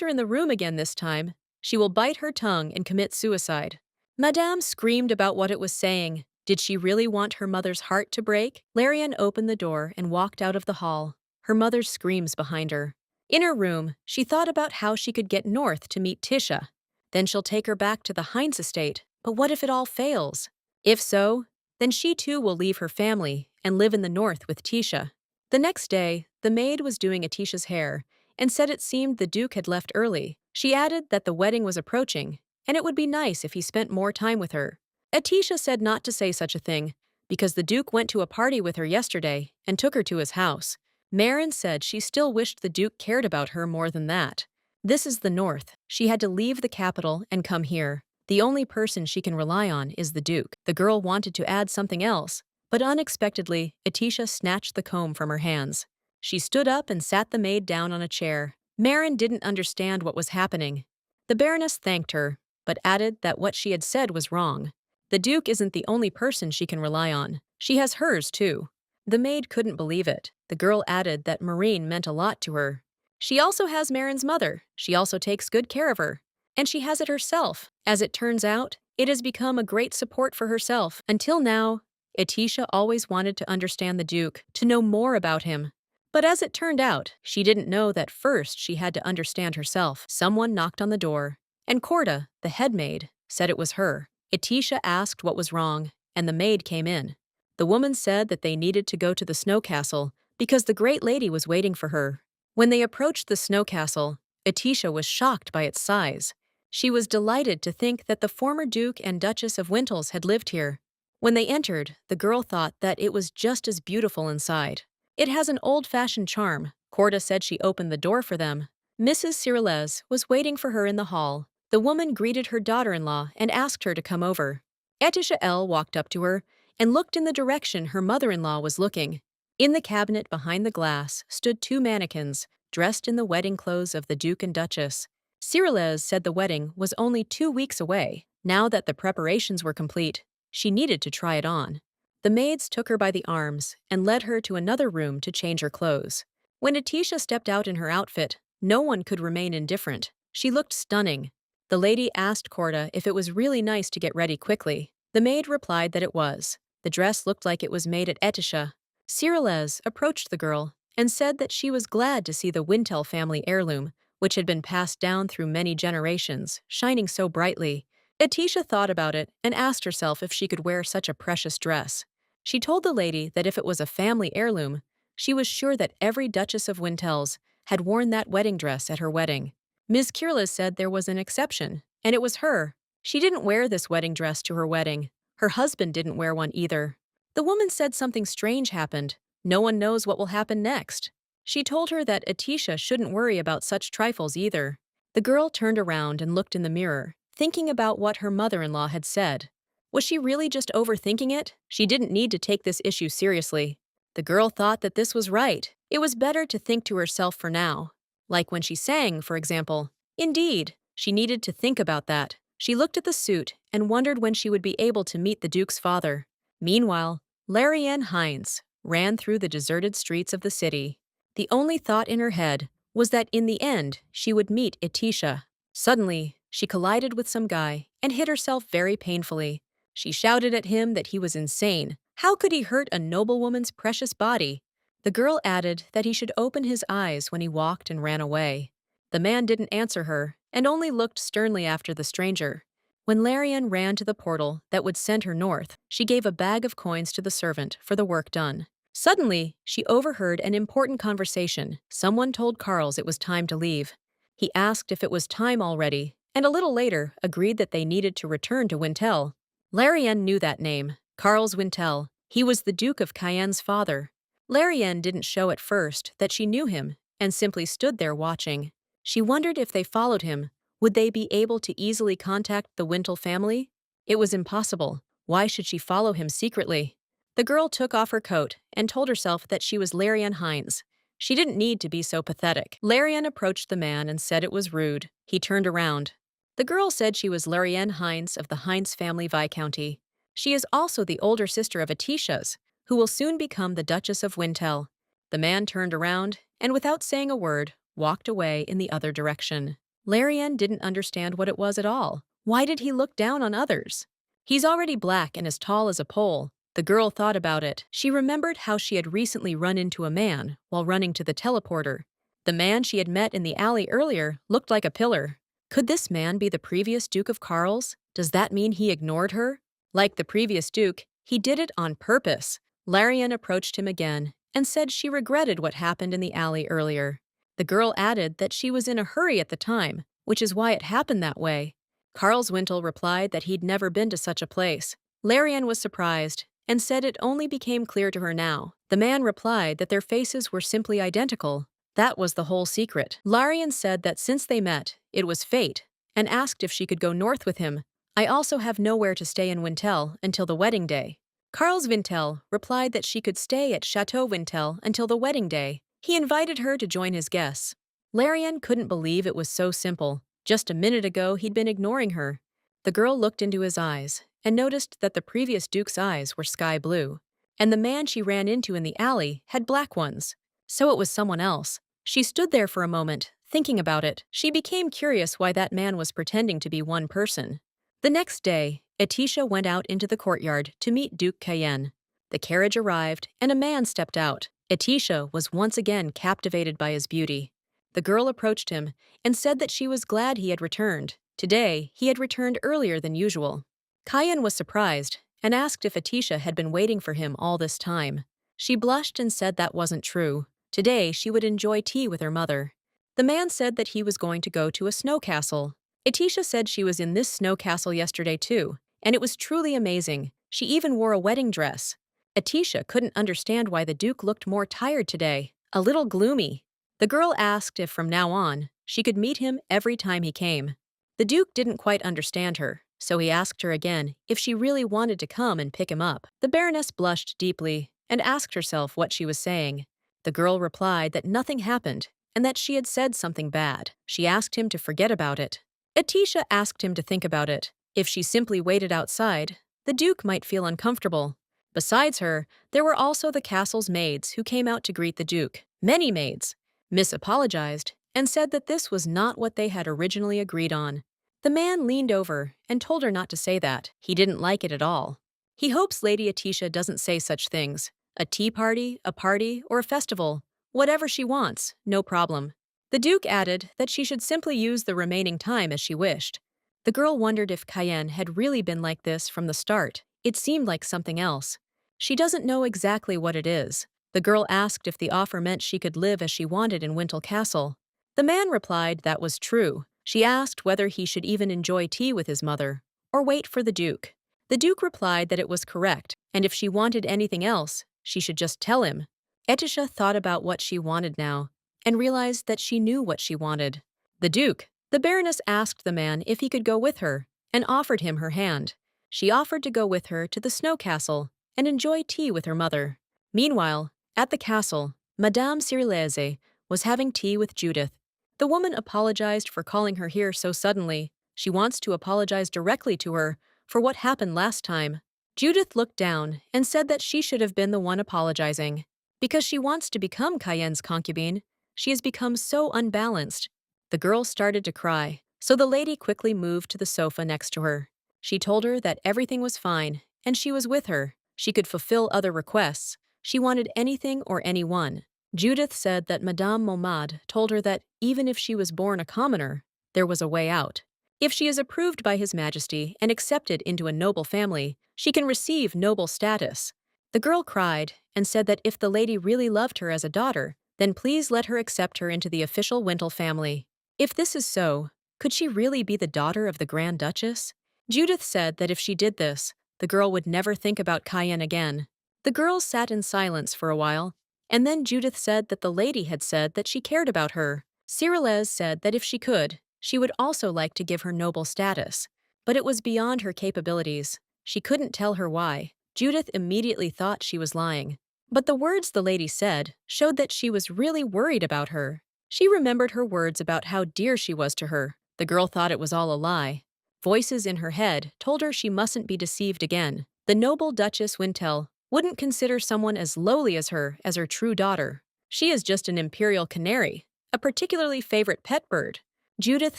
Speaker 1: her in the room again this time, she will bite her tongue and commit suicide. Madame screamed about what it was saying. Did she really want her mother's heart to break? Larenne opened the door and walked out of the hall, her mother's screams behind her. In her room, she thought about how she could get north to meet Tisha. Then she'll take her back to the Hines estate. But what if it all fails? If so, then she too will leave her family and live in the north with Tisha. The next day, the maid was doing Atisha's hair and said it seemed the Duke had left early. She added that the wedding was approaching, and it would be nice if he spent more time with her. Atisha said not to say such a thing, because the Duke went to a party with her yesterday and took her to his house. Marin said she still wished the Duke cared about her more than that. This is the north. She had to leave the capital and come here. The only person she can rely on is the Duke. The girl wanted to add something else, but unexpectedly, Atisha snatched the comb from her hands. She stood up and sat the maid down on a chair. Marin didn't understand what was happening. The Baroness thanked her, but added that what she had said was wrong. The Duke isn't the only person she can rely on. She has hers, too. The maid couldn't believe it. The girl added that Marine meant a lot to her. She also has Marin's mother. She also takes good care of her. And she has it herself. As it turns out, it has become a great support for herself. Until now, Atisha always wanted to understand the Duke, to know more about him. But as it turned out, she didn't know that first she had to understand herself. Someone knocked on the door, and Corda, the head maid, said it was her. Atisha asked what was wrong, and the maid came in. The woman said that they needed to go to the snow castle because the great lady was waiting for her. When they approached the snow castle, Atisha was shocked by its size. She was delighted to think that the former Duke and Duchess of Wintels had lived here. When they entered, the girl thought that it was just as beautiful inside. It has an old-fashioned charm. Corda said she opened the door for them. Mrs. Cyrillez was waiting for her in the hall. The woman greeted her daughter-in-law and asked her to come over. Atisha L walked up to her and looked in the direction her mother-in-law was looking. In the cabinet behind the glass stood 2 mannequins, dressed in the wedding clothes of the Duke and Duchess. Cyrillez said the wedding was only 2 weeks away. Now that the preparations were complete, she needed to try it on. The maids took her by the arms and led her to another room to change her clothes. When Atisha stepped out in her outfit, no one could remain indifferent. She looked stunning. The lady asked Corda if it was really nice to get ready quickly. The maid replied that it was. The dress looked like it was made at Atisha. Cyrillez approached the girl and said that she was glad to see the Wintel family heirloom, which had been passed down through many generations, shining so brightly. Letitia thought about it and asked herself if she could wear such a precious dress. She told the lady that if it was a family heirloom, she was sure that every Duchess of Wintel's had worn that wedding dress at her wedding. Ms. Kirlis said there was an exception, and it was her. She didn't wear this wedding dress to her wedding. Her husband didn't wear one either. The woman said something strange happened. No one knows what will happen next. She told her that Letitia shouldn't worry about such trifles either. The girl turned around and looked in the mirror, thinking about what her mother-in-law had said. Was she really just overthinking it? She didn't need to take this issue seriously. The girl thought that this was right. It was better to think to herself for now. Like when she sang, for example. Indeed, she needed to think about that. She looked at the suit and wondered when she would be able to meet the Duke's father. Meanwhile, Larenne Hines ran through the deserted streets of the city. The only thought in her head was that in the end she would meet Letitia. Suddenly, she collided with some guy and hit herself very painfully. She shouted at him that he was insane. How could he hurt a noblewoman's precious body? The girl added that he should open his eyes when he walked and ran away. The man didn't answer her and only looked sternly after the stranger. When Larenne ran to the portal that would send her north, she gave a bag of coins to the servant for the work done. Suddenly, she overheard an important conversation. Someone told Carls it was time to leave. He asked if it was time already, and a little later agreed that they needed to return to Wintel. Larenne knew that name, Carls Wintel. He was the Duke of Cayenne's father. Larenne didn't show at first that she knew him and simply stood there watching. She wondered if they followed him, would they be able to easily contact the Wintel family? It was impossible. Why should she follow him secretly? The girl took off her coat and told herself that she was Larenne Hines. She didn't need to be so pathetic. Larenne approached the man and said it was rude. He turned around. The girl said she was Larenne Hines of the Hines family Viscounty. She is also the older sister of Letitia's, who will soon become the Duchess of Wintel. The man turned around and, without saying a word, walked away in the other direction. Larenne didn't understand what it was at all. Why did he look down on others? He's already black and as tall as a pole. The girl thought about it. She remembered how she had recently run into a man while running to the teleporter. The man she had met in the alley earlier looked like a pillar. Could this man be the previous Duke of Carls? Does that mean he ignored her? Like the previous Duke, he did it on purpose. Larenne approached him again and said she regretted what happened in the alley earlier. The girl added that she was in a hurry at the time, which is why it happened that way. Carls Wintel replied that he'd never been to such a place. Larenne was surprised and said it only became clear to her now. The man replied that their faces were simply identical. That was the whole secret. Larenne said that since they met, it was fate, and asked if she could go north with him. I also have nowhere to stay in Wintel until the wedding day. Carls Wintel replied that she could stay at Chateau Wintel until the wedding day. He invited her to join his guests. Larenne couldn't believe it was so simple. Just a minute ago, he'd been ignoring her. The girl looked into his eyes and noticed that the previous Duke's eyes were sky blue, and the man she ran into in the alley had black ones. So it was someone else. She stood there for a moment, thinking about it. She became curious why that man was pretending to be one person. The next day, Letitia went out into the courtyard to meet Duke Cayenne. The carriage arrived, and a man stepped out. Letitia was once again captivated by his beauty. The girl approached him and said that she was glad he had returned. Today, he had returned earlier than usual. Cayenne was surprised and asked if Letitia had been waiting for him all this time. She blushed and said that wasn't true. Today, she would enjoy tea with her mother. The man said that he was going to go to a snow castle. Letitia said she was in this snow castle yesterday too, and it was truly amazing. She even wore a wedding dress. Letitia couldn't understand why the Duke looked more tired today, a little gloomy. The girl asked if from now on, she could meet him every time he came. The Duke didn't quite understand her, so he asked her again if she really wanted to come and pick him up. The Baroness blushed deeply and asked herself what she was saying. The girl replied that nothing happened and that she had said something bad. She asked him to forget about it. Letitia asked him to think about it. If she simply waited outside, the Duke might feel uncomfortable. Besides her, there were also the castle's maids who came out to greet the Duke. Many maids. Miss apologized and said that this was not what they had originally agreed on. The man leaned over and told her not to say that. He didn't like it at all. He hopes Lady Letitia doesn't say such things. A tea party, a party, or a festival. Whatever she wants, no problem. The Duke added that she should simply use the remaining time as she wished. The girl wondered if Cayenne had really been like this from the start. It seemed like something else. She doesn't know exactly what it is. The girl asked if the offer meant she could live as she wanted in Wintel Castle. The man replied that was true. She asked whether he should even enjoy tea with his mother, or wait for the Duke. The Duke replied that it was correct, and if she wanted anything else, she should just tell him. Etisha thought about what she wanted now, and realized that she knew what she wanted. The Baroness asked the man if he could go with her, and offered him her hand. She offered to go with her to the snow castle and enjoy tea with her mother. Meanwhile, at the castle, Madame Cyrillaise was having tea with Judith. The woman apologized for calling her here so suddenly. She wants to apologize directly to her for what happened last time. Judith looked down and said that she should have been the one apologizing. Because she wants to become Cayenne's concubine, she has become so unbalanced. The girl started to cry, so the lady quickly moved to the sofa next to her. She told her that everything was fine, and she was with her. She could fulfill other requests. She wanted anything or anyone. Judith said that Madame Momad told her that even if she was born a commoner, there was a way out. If she is approved by His Majesty and accepted into a noble family, she can receive noble status. The girl cried and said that if the lady really loved her as a daughter, then please let her accept her into the official Wintel family. If this is so, could she really be the daughter of the Grand Duchess? Judith said that if she did this, the girl would never think about Cayenne again. The girls sat in silence for a while, and then Judith said that the lady had said that she cared about her. Cyrillaise said that if she could, she would also like to give her noble status. But it was beyond her capabilities. She couldn't tell her why. Judith immediately thought she was lying. But the words the lady said showed that she was really worried about her. She remembered her words about how dear she was to her. The girl thought it was all a lie. Voices in her head told her she mustn't be deceived again. The noble Duchess Wintel wouldn't consider someone as lowly as her true daughter. She is just an imperial canary, a particularly favorite pet bird. Judith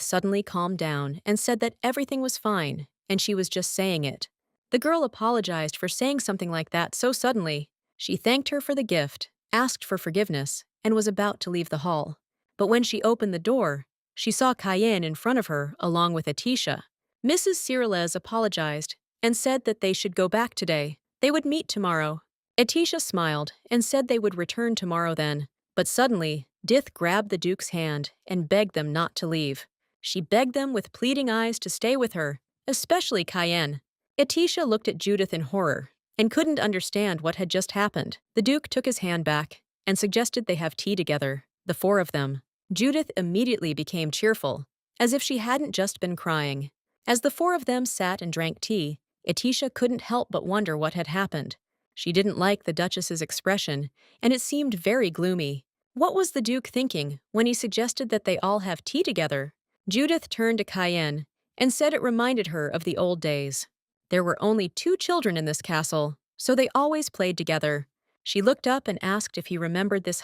Speaker 1: suddenly calmed down and said that everything was fine, and she was just saying it. The girl apologized for saying something like that so suddenly. She thanked her for the gift, asked for forgiveness, and was about to leave the hall. But when she opened the door, she saw Cayenne in front of her along with Etisha. Mrs. Cyrillaise apologized and said that they should go back today. They would meet tomorrow. Etisha smiled and said they would return tomorrow then. But suddenly, Dith grabbed the Duke's hand and begged them not to leave. She begged them with pleading eyes to stay with her, especially Cayenne. Etisha looked at Judith in horror and couldn't understand what had just happened. The Duke took his hand back and suggested they have tea together, the four of them. Judith immediately became cheerful, as if she hadn't just been crying. As the four of them sat and drank tea, Etisha couldn't help but wonder what had happened. She didn't like the Duchess's expression, and it seemed very gloomy. What was the Duke thinking when he suggested that they all have tea together? Judith turned to Cayenne and said it reminded her of the old days. There were only 2 children in this castle, so they always played together. She looked up and asked if he remembered this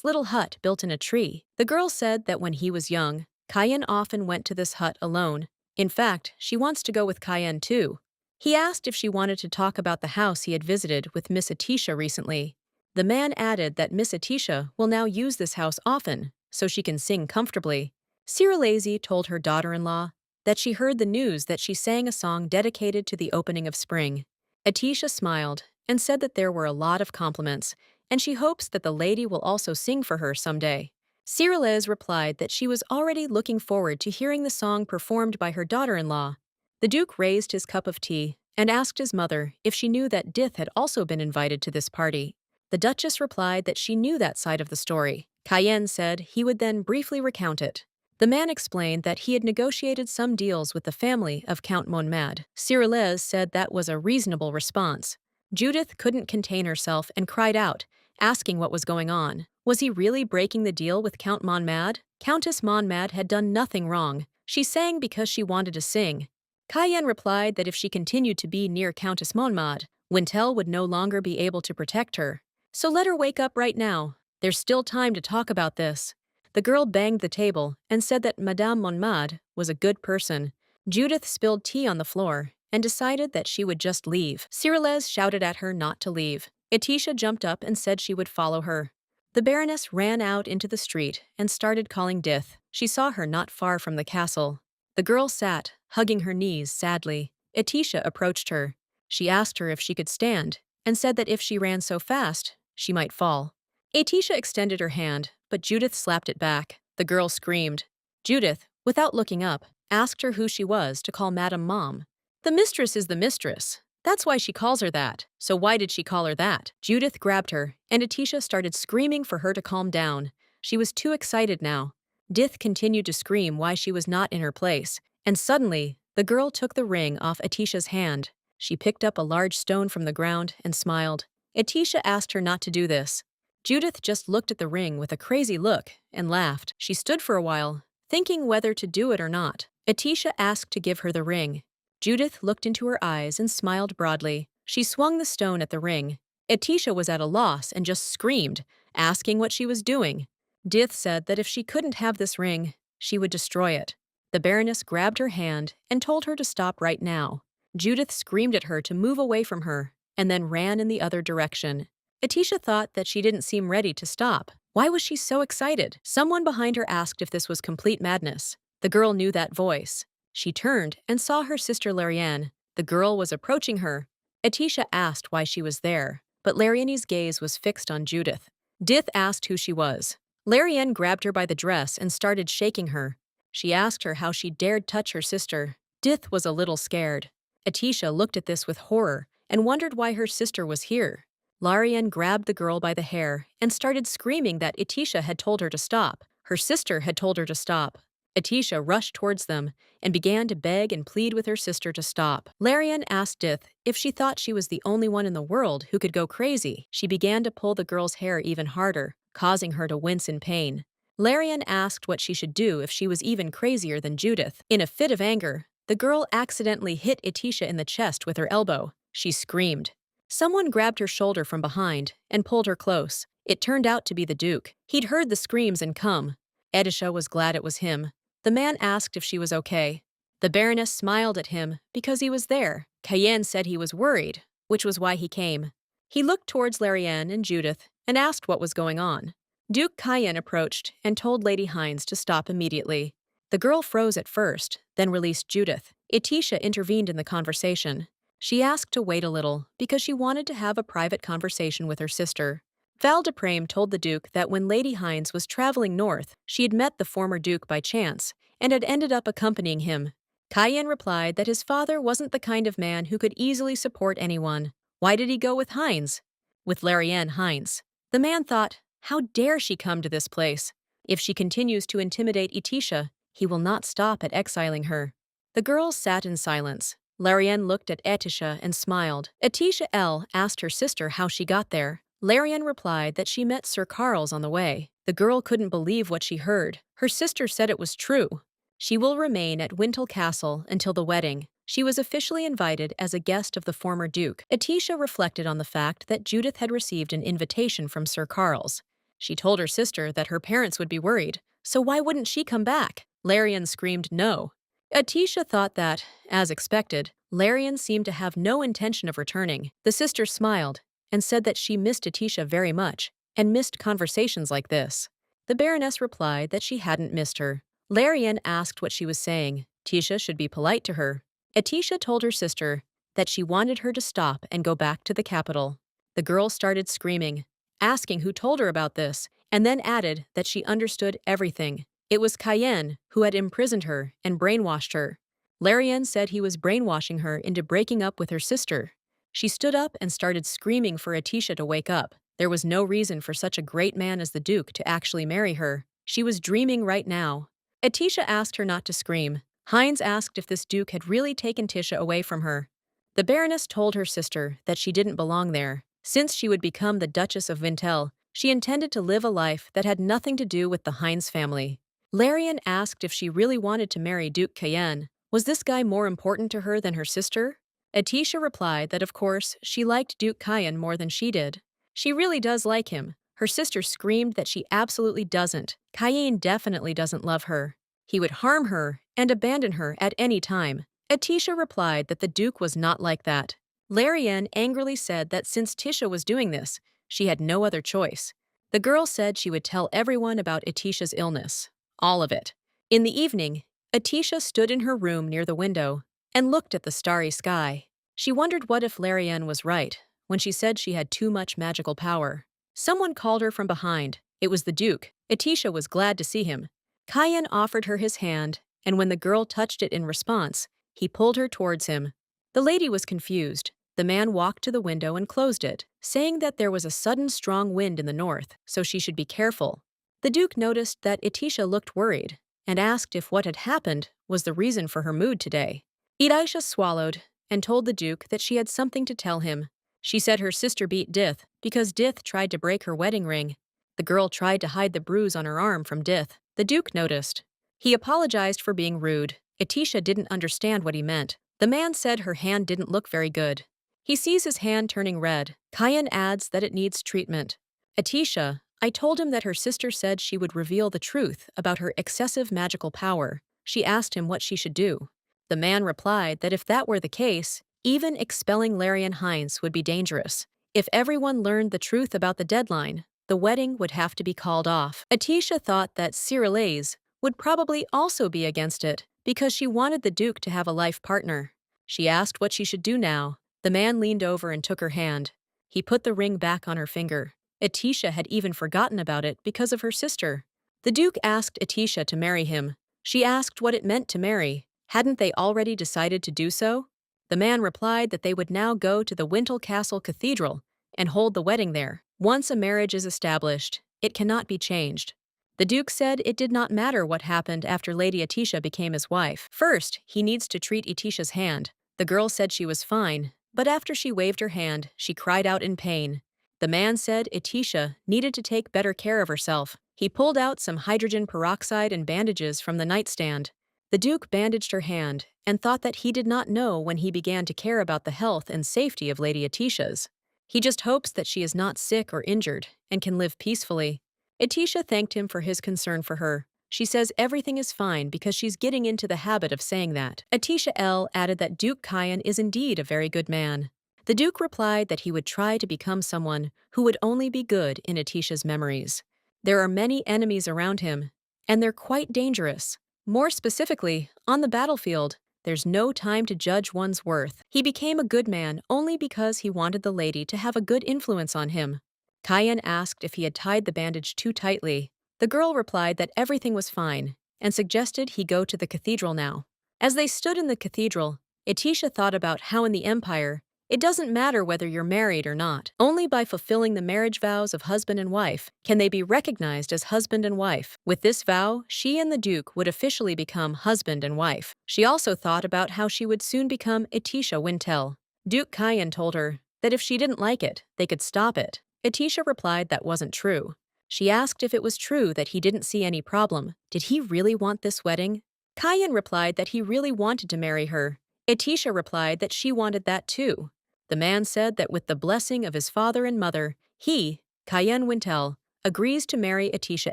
Speaker 1: little hut built in a tree. The girl said that when he was young, Cayenne often went to this hut alone. In fact, she wants to go with Cayenne too. He asked if she wanted to talk about the house he had visited with Miss Etisha recently. The man added that Miss Etisha will now use this house often, so she can sing comfortably. Cyrillaise told her daughter-in-law that she heard the news that she sang a song dedicated to the opening of spring. Etisha smiled and said that there were a lot of compliments, and she hopes that the lady will also sing for her someday. Cyrillaise replied that she was already looking forward to hearing the song performed by her daughter-in-law. The Duke raised his cup of tea and asked his mother if she knew that Dith had also been invited to this party. The Duchess replied that she knew that side of the story. Cayenne said he would then briefly recount it. The man explained that he had negotiated some deals with the family of Count Monmad. Cyrillaise said that was a reasonable response. Judith couldn't contain herself and cried out, asking what was going on. Was he really breaking the deal with Count Monmad? Countess Monmad had done nothing wrong. She sang because she wanted to sing. Cayenne replied that if she continued to be near Countess Monmad, Wintel would no longer be able to protect her. So let her wake up right now. There's still time to talk about this. The girl banged the table and said that Madame Monmad was a good person. Judith spilled tea on the floor and decided that she would just leave. Cyrillaise shouted at her not to leave. Etisha jumped up and said she would follow her. The Baroness ran out into the street and started calling Judith. She saw her not far from the castle. The girl sat, hugging her knees sadly. Etisha approached her. She asked her if she could stand, and said that if she ran so fast, she might fall. Etisha extended her hand, but Judith slapped it back. The girl screamed. Judith, without looking up, asked her who she was to call Madam Mom. The mistress is the mistress. That's why she calls her that. So why did she call her that? Judith grabbed her, and Etisha started screaming for her to calm down. She was too excited now. Judith continued to scream why she was not in her place, and suddenly, the girl took the ring off Etisha's hand. She picked up a large stone from the ground and smiled. Etisha asked her not to do this. Judith just looked at the ring with a crazy look and laughed. She stood for a while, thinking whether to do it or not. Etisha asked to give her the ring. Judith looked into her eyes and smiled broadly. She swung the stone at the ring. Etisha was at a loss and just screamed, asking what she was doing. Judith said that if she couldn't have this ring, she would destroy it. The Baroness grabbed her hand and told her to stop right now. Judith screamed at her to move away from her, and then ran in the other direction. Etisha thought that she didn't seem ready to stop. Why was she so excited? Someone behind her asked if this was complete madness. The girl knew that voice. She turned and saw her sister Larenne. The girl was approaching her. Etisha asked why she was there, but Larenne's gaze was fixed on Judith. Judith asked who she was. Larenne grabbed her by the dress and started shaking her. She asked her how she dared touch her sister. Judith was a little scared. Etisha looked at this with horror and wondered why her sister was here. Larenne grabbed the girl by the hair and started screaming that Etisha had told her to stop. Her sister had told her to stop. Etisha rushed towards them and began to beg and plead with her sister to stop. Larenne asked Judith if she thought she was the only one in the world who could go crazy. She began to pull the girl's hair even harder, causing her to wince in pain. Larenne asked what she should do if she was even crazier than Judith. In a fit of anger, the girl accidentally hit Etisha in the chest with her elbow. She screamed. Someone grabbed her shoulder from behind and pulled her close. It turned out to be the Duke. He'd heard the screams and come. Etisha was glad it was him. The man asked if she was okay. The Baroness smiled at him because he was there. Cayenne said he was worried, which was why he came. He looked towards Larenne and Judith and asked what was going on. Duke Cayenne approached and told Lady Hines to stop immediately. The girl froze at first, then released Judith. Etisha intervened in the conversation. She asked to wait a little because she wanted to have a private conversation with her sister. Val de Prame told the Duke that when Lady Hines was traveling north, she had met the former Duke by chance and had ended up accompanying him. Cayenne replied that his father wasn't the kind of man who could easily support anyone. Why did he go with Hines? With Larenne Hines. The man thought, how dare she come to this place? If she continues to intimidate Etisha, he will not stop at exiling her. The girls sat in silence. Larenne looked at Etisha and smiled. Etisha L. asked her sister how she got there. Larenne replied that she met Sir Carl's on the way. The girl couldn't believe what she heard. Her sister said it was true. She will remain at Winel Castle until the wedding. She was officially invited as a guest of the former Duke. Etisha reflected on the fact that Judith had received an invitation from Sir Carl's. She told her sister that her parents would be worried, so why wouldn't she come back? Larenne screamed no. Etisha thought that, as expected, Larenne seemed to have no intention of returning. The sister smiled and said that she missed Etisha very much and missed conversations like this. The Baroness replied that she hadn't missed her. Larenne asked what she was saying. Etisha should be polite to her. Etisha told her sister that she wanted her to stop and go back to the capital. The girl started screaming, asking who told her about this, and then added that she understood everything. It was Cayenne who had imprisoned her and brainwashed her. Larenne said he was brainwashing her into breaking up with her sister. She stood up and started screaming for Etisha to wake up. There was no reason for such a great man as the Duke to actually marry her. She was dreaming right now. Etisha asked her not to scream. Hines asked if this Duke had really taken Tisha away from her. The Baroness told her sister that she didn't belong there. Since she would become the Duchess of Winel, she intended to live a life that had nothing to do with the Hines family. Larenne asked if she really wanted to marry Duke Cayenne. Was this guy more important to her than her sister? Etisha replied that of course she liked Duke Cayenne more than she did. She really does like him. Her sister screamed that she absolutely doesn't. Cayenne definitely doesn't love her. He would harm her and abandon her at any time. Etisha replied that the Duke was not like that. Larenne angrily said that since Tisha was doing this, she had no other choice. The girl said she would tell everyone about Etisha's illness. All of it. In the evening, Etisha stood in her room near the window and looked at the starry sky. She wondered what if Larenne was right when she said she had too much magical power. Someone called her from behind. It was the Duke. Etisha was glad to see him. Cayenne offered her his hand, and when the girl touched it in response, he pulled her towards him. The lady was confused. The man walked to the window and closed it, saying that there was a sudden strong wind in the north, so she should be careful. The Duke noticed that Etisha looked worried and asked if what had happened was the reason for her mood today. Etisha swallowed and told the Duke that she had something to tell him. She said her sister beat Dith because Dith tried to break her wedding ring. The girl tried to hide the bruise on her arm from Dith. The Duke noticed. He apologized for being rude. Etisha didn't understand what he meant. The man said her hand didn't look very good. He sees his hand turning red. Cayenne adds that it needs treatment. Etisha, I told him that her sister said she would reveal the truth about her excessive magical power. She asked him what she should do. The man replied that if that were the case, even expelling Larenne Hines would be dangerous. If everyone learned the truth about the deadline, the wedding would have to be called off. Etisha thought that Cyrillais would probably also be against it because she wanted the Duke to have a life partner. She asked what she should do now. The man leaned over and took her hand. He put the ring back on her finger. Etisha had even forgotten about it because of her sister. The Duke asked Etisha to marry him. She asked what it meant to marry. Hadn't they already decided to do so? The man replied that they would now go to the Winel Castle Cathedral and hold the wedding there. Once a marriage is established, it cannot be changed. The Duke said it did not matter what happened after Lady Etisha became his wife. First, he needs to treat Etisha's hand. The girl said she was fine, but after she waved her hand, she cried out in pain. The man said Etisha needed to take better care of herself. He pulled out some hydrogen peroxide and bandages from the nightstand. The Duke bandaged her hand and thought that he did not know when he began to care about the health and safety of Lady Etisha's. He just hopes that she is not sick or injured and can live peacefully. Etisha thanked him for his concern for her. She says everything is fine because she's getting into the habit of saying that. Etisha L. added that Duke Cayenne is indeed a very good man. The Duke replied that he would try to become someone who would only be good in Etisha's memories. There are many enemies around him, and they're quite dangerous. More specifically, on the battlefield, there's no time to judge one's worth. He became a good man only because he wanted the lady to have a good influence on him. Cayenne asked if he had tied the bandage too tightly. The girl replied that everything was fine and suggested he go to the cathedral now. As they stood in the cathedral, Etisha thought about how in the Empire, it doesn't matter whether you're married or not. Only by fulfilling the marriage vows of husband and wife can they be recognized as husband and wife. With this vow, she and the Duke would officially become husband and wife. She also thought about how she would soon become Etisha Winel. Duke Cayenne told her that if she didn't like it, they could stop it. Etisha replied that wasn't true. She asked if it was true that he didn't see any problem. Did he really want this wedding? Cayenne replied that he really wanted to marry her. Etisha replied that she wanted that too. The man said that with the blessing of his father and mother, he, Cayenne Winel, agrees to marry Etisha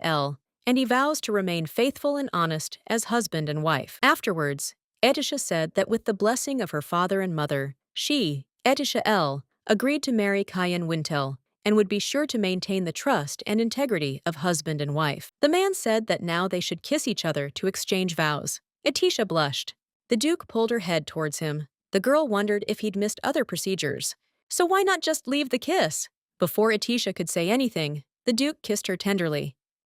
Speaker 1: L., and he vows to remain faithful and honest as husband and wife. Afterwards, Etisha said that with the blessing of her father and mother, she, Etisha L., agreed to marry Cayenne Winel, and would be sure to maintain the trust and integrity of husband and wife. The man said that now they should kiss each other to exchange vows. Etisha blushed. The Duke pulled her head towards him. The girl wondered if he'd missed other procedures. So why not just leave the kiss? Before Etisha could say anything, the Duke kissed her tenderly.